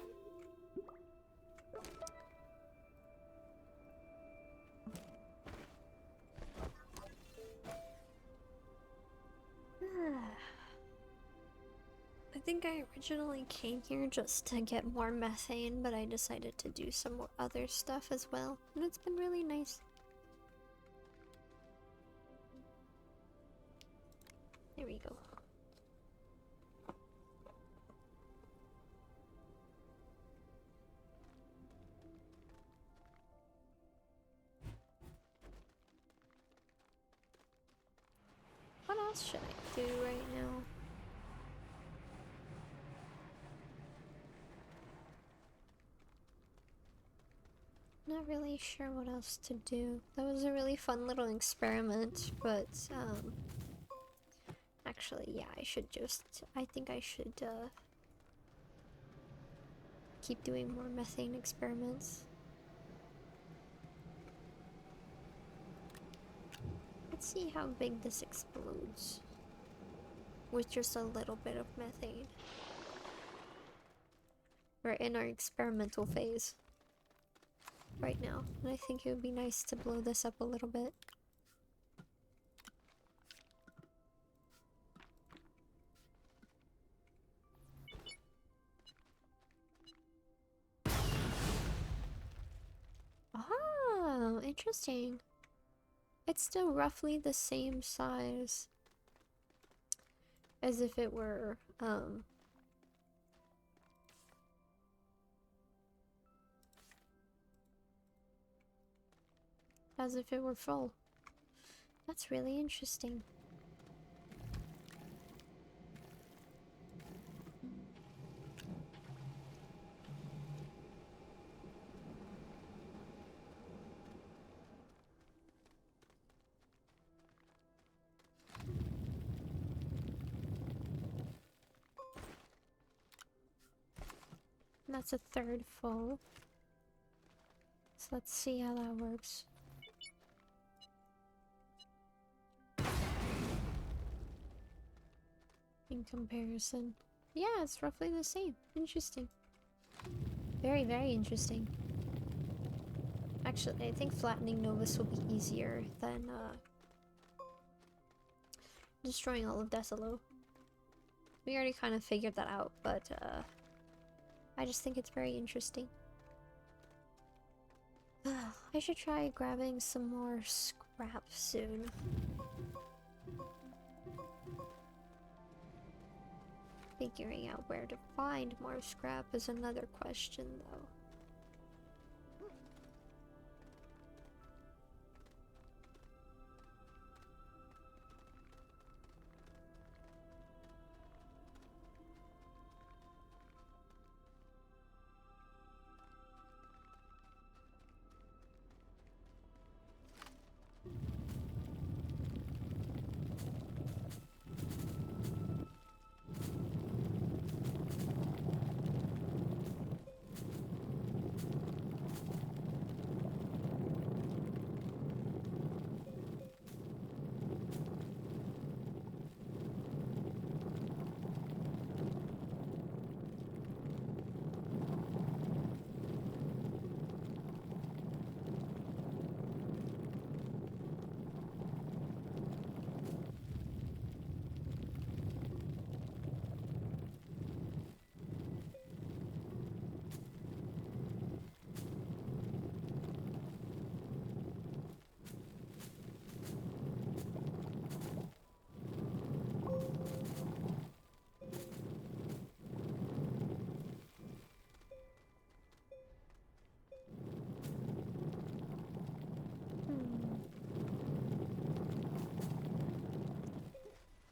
I think I originally came here just to get more methane, but I decided to do some more other stuff as well, and it's been really nice. There we go. What else should I do right now? Not really sure what else to do. That was a really fun little experiment, but actually, yeah, I think I should keep doing more methane experiments. Let's see how big this explodes with just a little bit of methane. We're in our experimental phase right now, and I think it would be nice to blow this up a little bit. Oh, interesting. It's still roughly the same size as if it were, as if it were full. That's really interesting. that's a third full. So let's see how that works. In comparison. Yeah, it's roughly the same. Interesting. Very, very interesting. Actually, I think flattening Novus will be easier than destroying all of Desolo. We already kind of figured that out, but I just think it's very interesting. I should try grabbing some more scrap soon. Figuring out where to find more scrap is another question, though.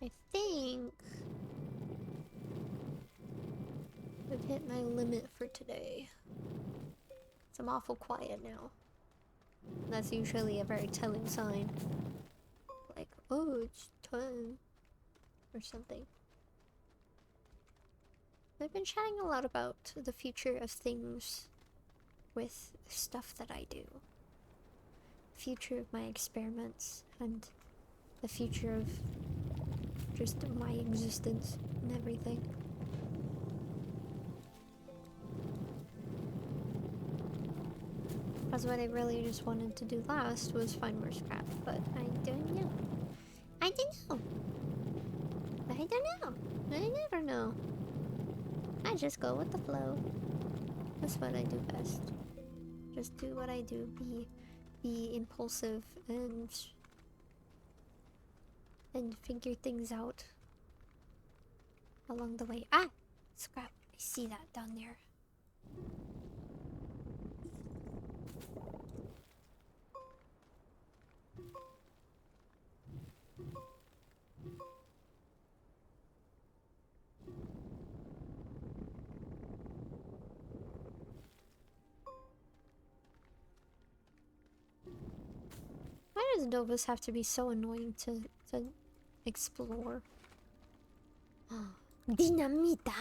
I think I've hit my limit for today. I'm awful quiet now. That's usually a very telling sign. Like, oh, it's time. Or something. I've been chatting a lot about the future of things with stuff that I do. Future of my experiments and the future of just my existence and everything. Because what I really just wanted to do last was find more scrap, but I don't know. I don't know. I don't know. I never know. I just go with the flow. That's what I do best. Just do what I do. Be impulsive and figure things out along the way. Ah! Scrap. I see that down there. Why does Novus have to be so annoying to explore? Dinamita!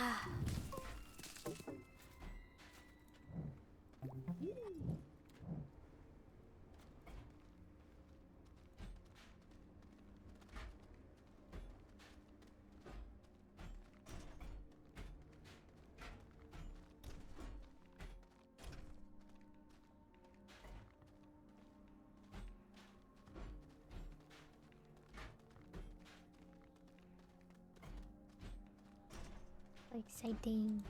So exciting.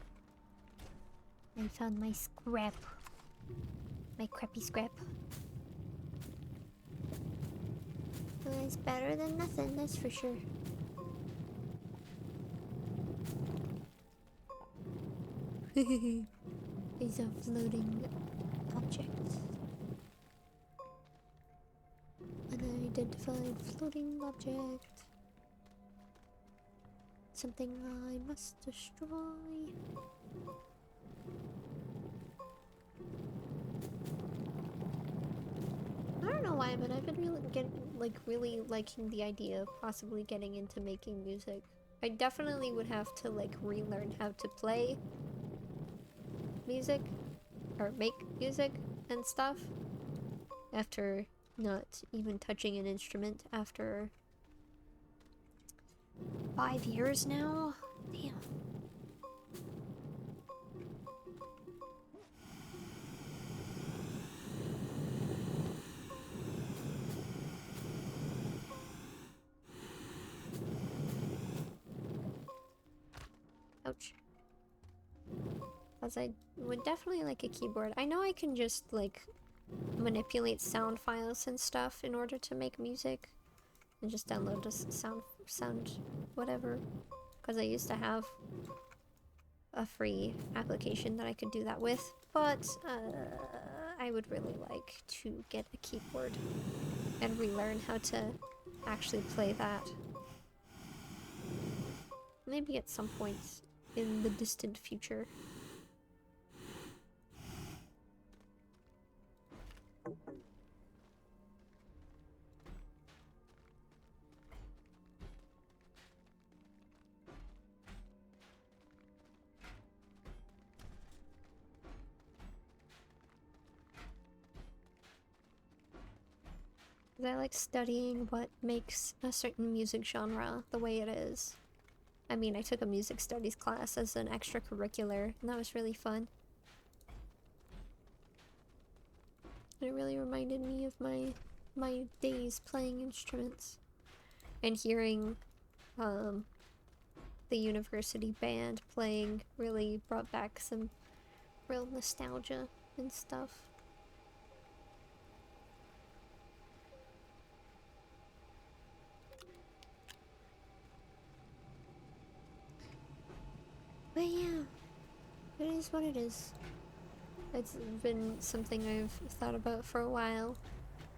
I found my scrap. My crappy scrap. Well, it's better than nothing, that's for sure. It's a floating object. Unidentified floating object. Something I must destroy. I don't know why, but I've been really liking the idea of possibly getting into making music. I definitely would have to relearn how to play. music, or make music and stuff, after not even touching an instrument after 5 years now? Damn. Ouch. Because I would definitely like a keyboard. I know I can just, like, manipulate sound files and stuff in order to make music. And just download a sound whatever. Because I used to have a free application that I could do that with. But, I would really like to get a keyboard and relearn how to actually play that. Maybe at some point in the distant future. I like studying what makes a certain music genre the way it is. I mean, I took a music studies class as an extracurricular, and that was really fun. It really reminded me of my days playing instruments. And hearing the university band playing really brought back some real nostalgia and stuff. But yeah, it is what it is. It's been something I've thought about for a while,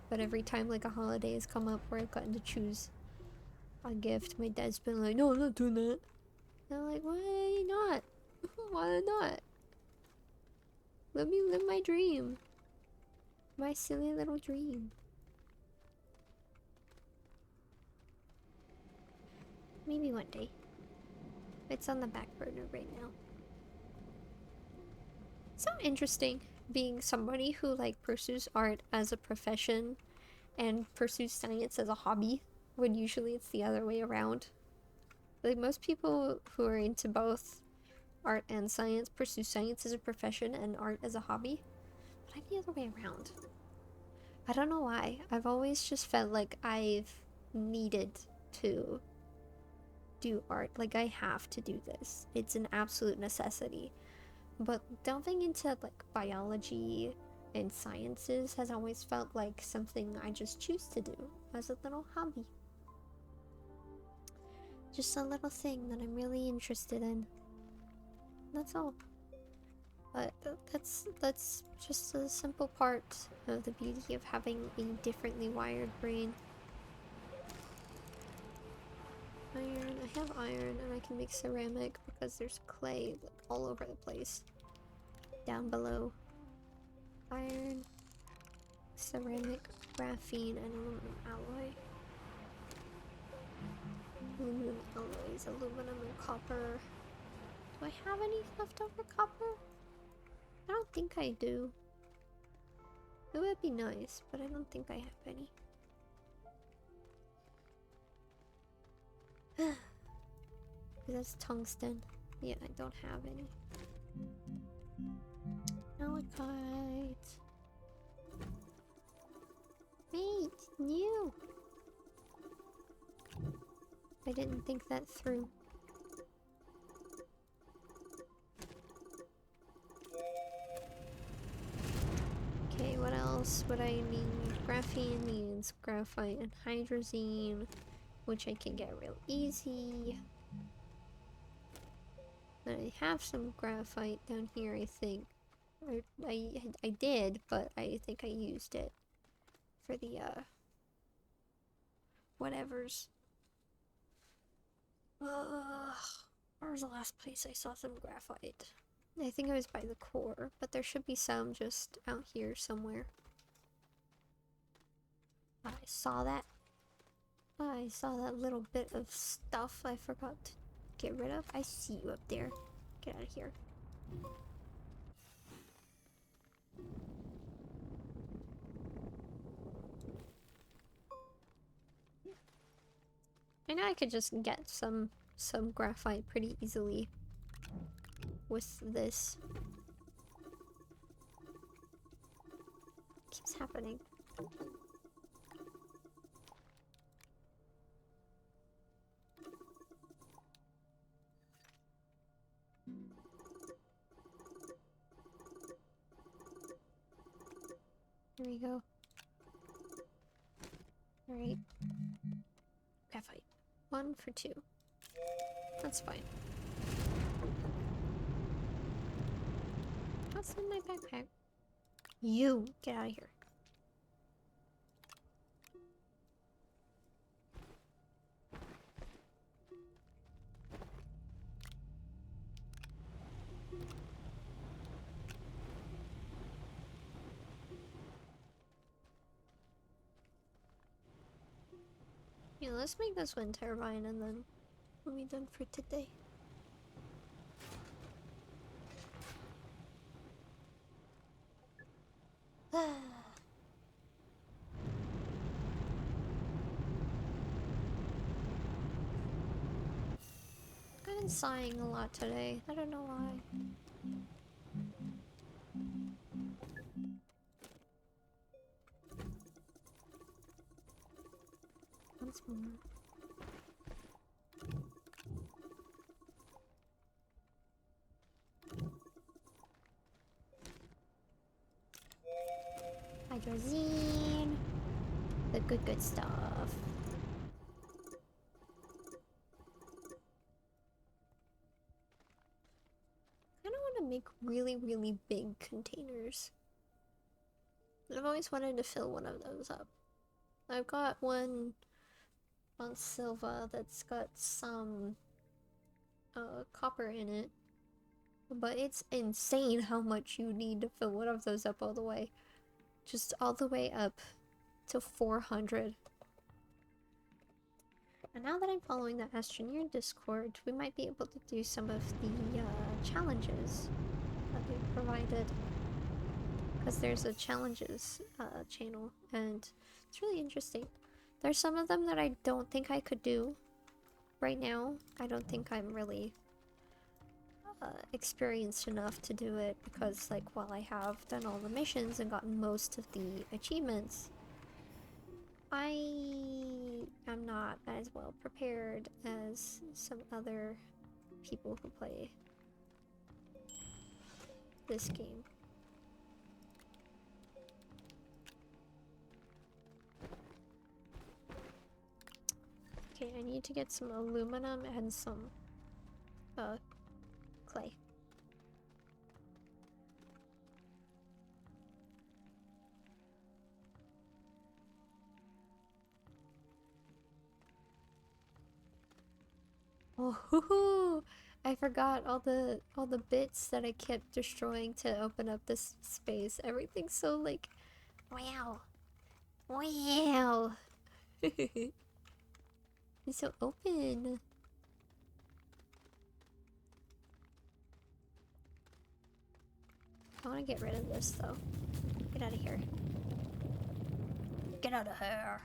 but every time like a holiday has come up where I've gotten to choose a gift, my dad's been like, no, I'm not doing that. And I'm like, why not? Why not? Let me live my dream. My silly little dream. Maybe one day. It's on the back burner right now. So interesting being somebody who like pursues art as a profession and pursues science as a hobby, when usually it's the other way around. Like most people who are into both art and science pursue science as a profession and art as a hobby, but I'm the other way around. I don't know why. I've always just felt like I've needed to do art. Like I have to do this. It's an absolute necessity. But delving into like biology and sciences has always felt like something I just choose to do as a little hobby. Just a little thing that I'm really interested in. That's all. But that's just a simple part of the beauty of having a differently wired brain. Iron, I have iron and I can make ceramic because there's clay like all over the place. Down below. Iron, ceramic, graphene, and aluminum alloy. Aluminum alloys, aluminum and copper. Do I have any leftover copper? I don't think I do. It would be nice, but I don't think I have any. That's tungsten. Yeah, I don't have any. Malachite. Wait, new. I didn't think that through. Okay, what else would I need? Graphene needs graphite and hydrazine, which I can get real easy. And I have some graphite down here, I think. I did, but I think I used it for the, whatevers. Where was the last place I saw some graphite? I think I was by the core, but there should be some just out here somewhere. I saw that. I saw that little bit of stuff I forgot to get rid of. I see you up there. Get out of here. I know I could just get some graphite pretty easily with this. Keeps happening. There we go. Alright. Graphite. 1 for 2. That's fine. What's in my backpack? You! Get out of here. Yeah, let's make this wind turbine and then we'll be done for today. I've been sighing a lot today. I don't know why. Once more. Hydrazine. The good stuff. I don't want to make really big containers. I've always wanted to fill one of those up. I've got one on Silva that's got some copper in it. But it's insane how much you need to fill one of those up all the way. Just all the way up to 400. And now that I'm following the Astroneer Discord, we might be able to do some of the challenges that they've provided. Because there's a challenges channel, and it's really interesting. There's some of them that I don't think I could do right now. I don't think I'm really experienced enough to do it, because like while I have done all the missions and gotten most of the achievements, I am not as well prepared as some other people who play this game. Okay, I need to get some aluminum and some clay. Oh, hoo-hoo! I forgot all the bits that I kept destroying to open up this space. Everything's so like, wow, wow. It's so open. I want to get rid of this though. Get out of here. Get out of here.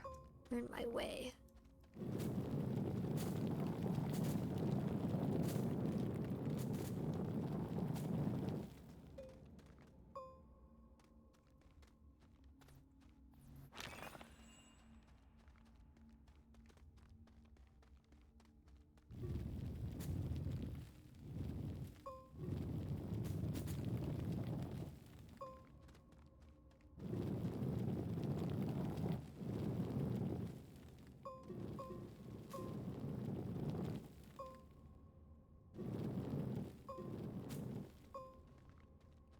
You're in my way.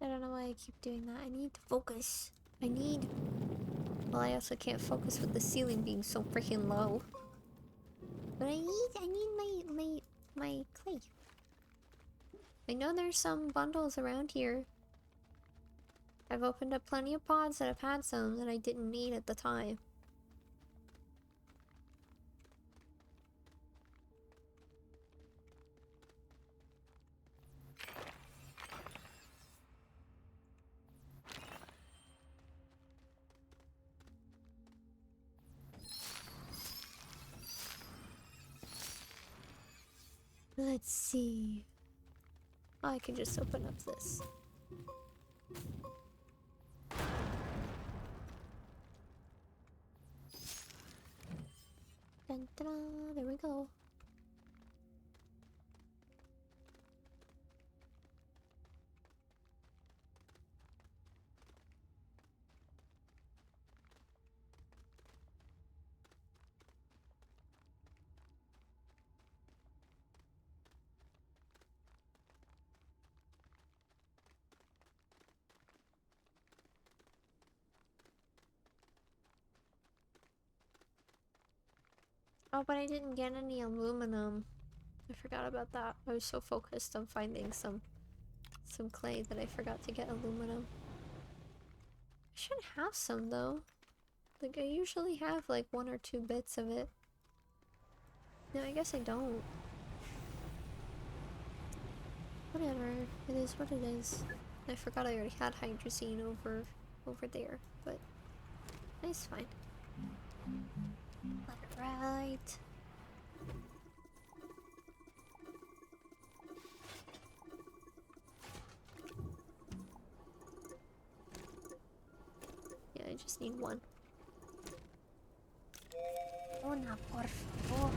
I don't know why I keep doing that. I need to focus. Well, I also can't focus with the ceiling being so freaking low. But I need my clay. I know there's some bundles around here. I've opened up plenty of pods that have had some that I didn't need at the time. Let's see. Oh, I can just open up this. Dun, dun, dun, there we go. Oh, but I didn't get any aluminum. I forgot about that. I was so focused on finding some clay that I forgot to get aluminum. I should have some though. Like I usually have like 1 or 2 bits of it. No, I guess I don't. Whatever. It is what it is. I forgot I already had hydrazine over there, but it's fine. Alright. Yeah, I just need 1. Una, por favor.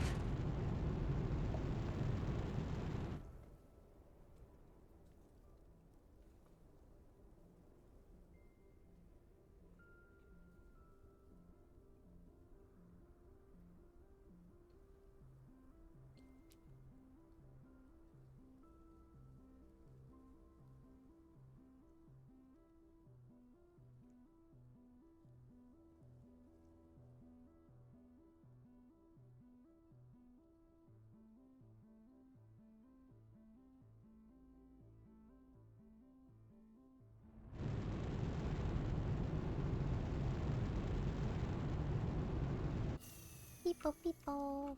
People, people.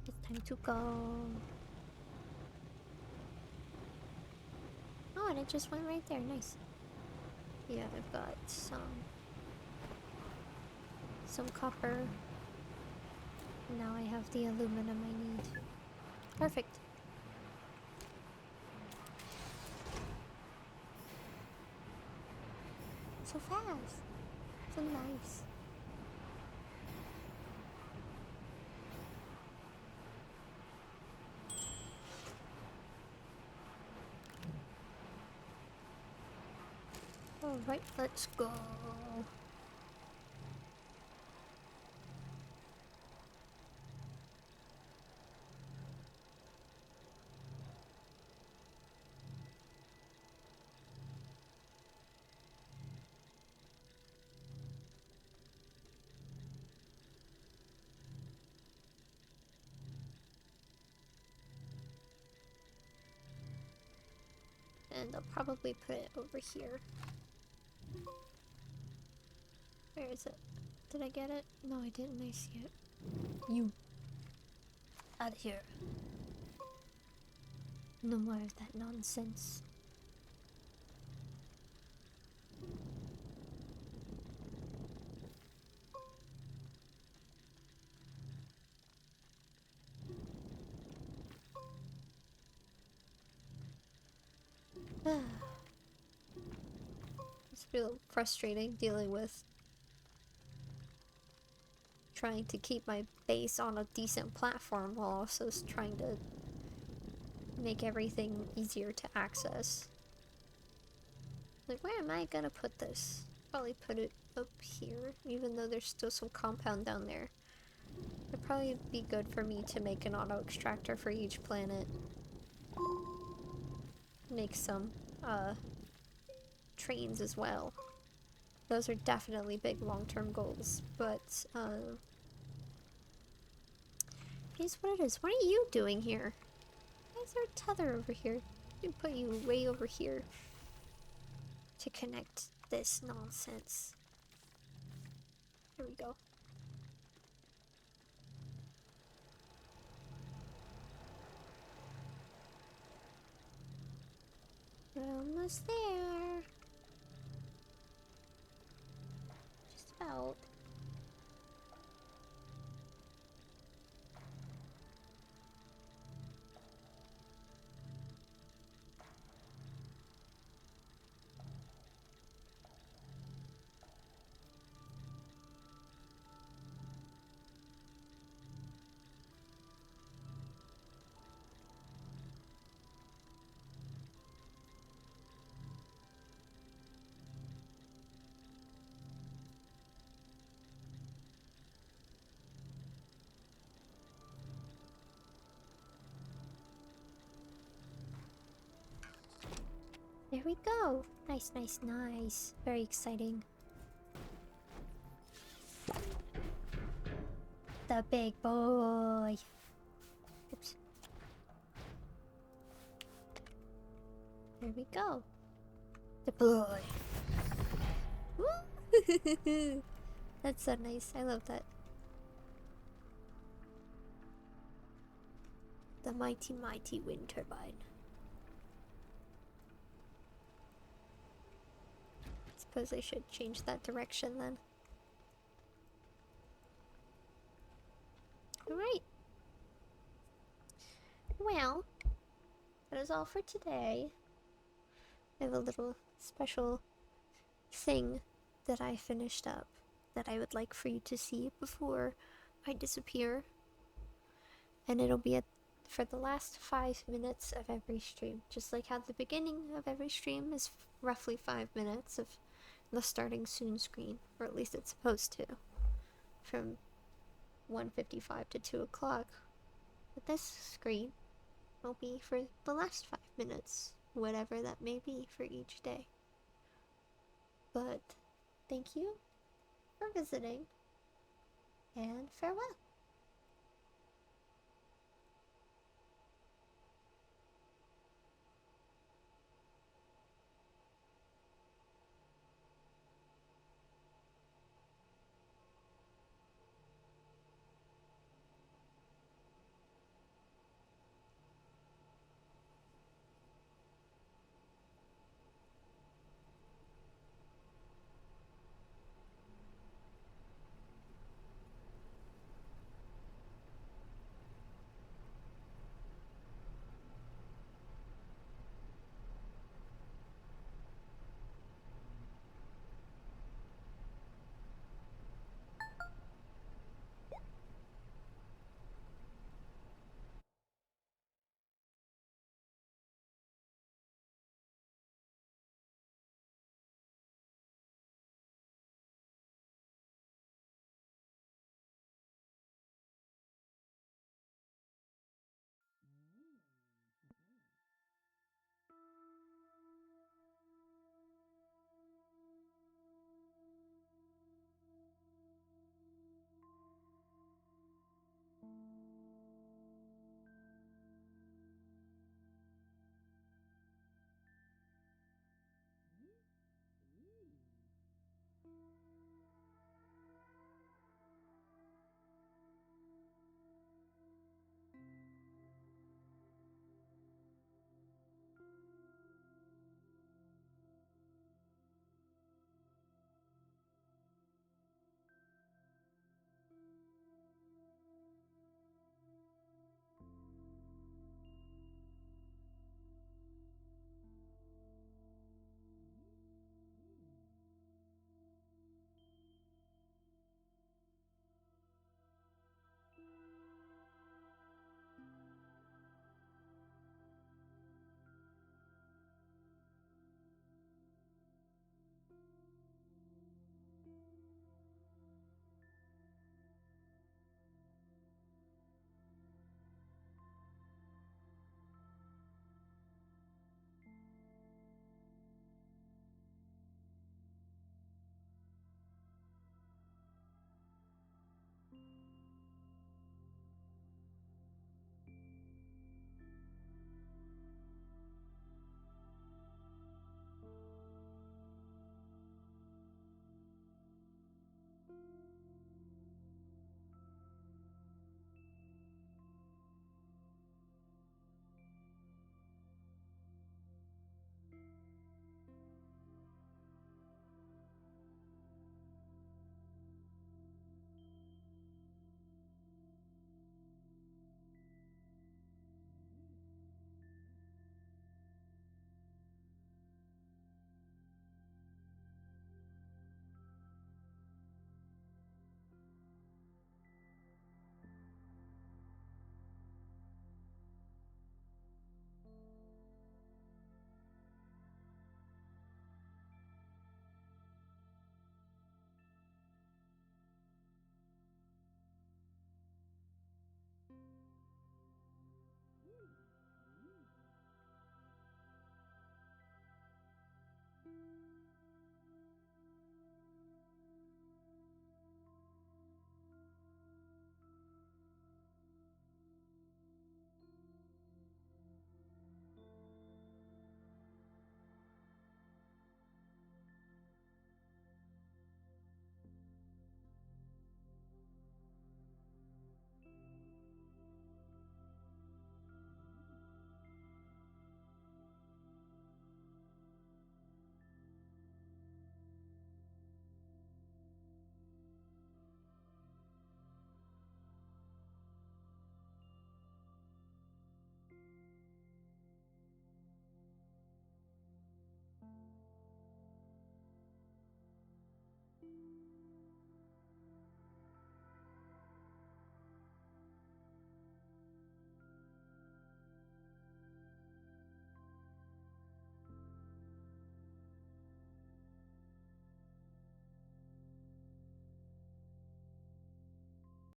It's time to go. Oh, and it just went right there. Nice. Yeah, I've got some copper. Now I have the aluminum I need. Perfect. So fast. So nice. Alright, let's go. And I'll probably put it over here. Where is it? Did I get it? No, I didn't. I see it. You. Out of here. No more of that nonsense. It's real frustrating dealing with trying to keep my base on a decent platform while also trying to make everything easier to access. Like, where am I gonna put this? Probably put it up here, even though there's still some compound down there. It'd probably be good for me to make an auto extractor for each planet. Make some, trains as well. Those are definitely big long-term goals, but, it is what it is. What are you doing here? Why is there a tether over here? I put you way over here to connect this nonsense. There we go. We're almost there. Just about. There we go. Nice, nice, nice. Very exciting. The big boy. Oops. There we go. The boy. Woo! That's so nice. I love that. The mighty, mighty wind turbine. Suppose I should change that direction then. Alright. Well, that is all for today. I have a little special thing that I finished up that I would like for you to see before I disappear. And it'll be for the last 5 minutes of every stream. Just like how the beginning of every stream is roughly 5 minutes of the starting soon screen. Or at least it's supposed to. From 1:55 to 2 o'clock. But this screen will be for the last 5 minutes. Whatever that may be for each day. But thank you for visiting, and farewell.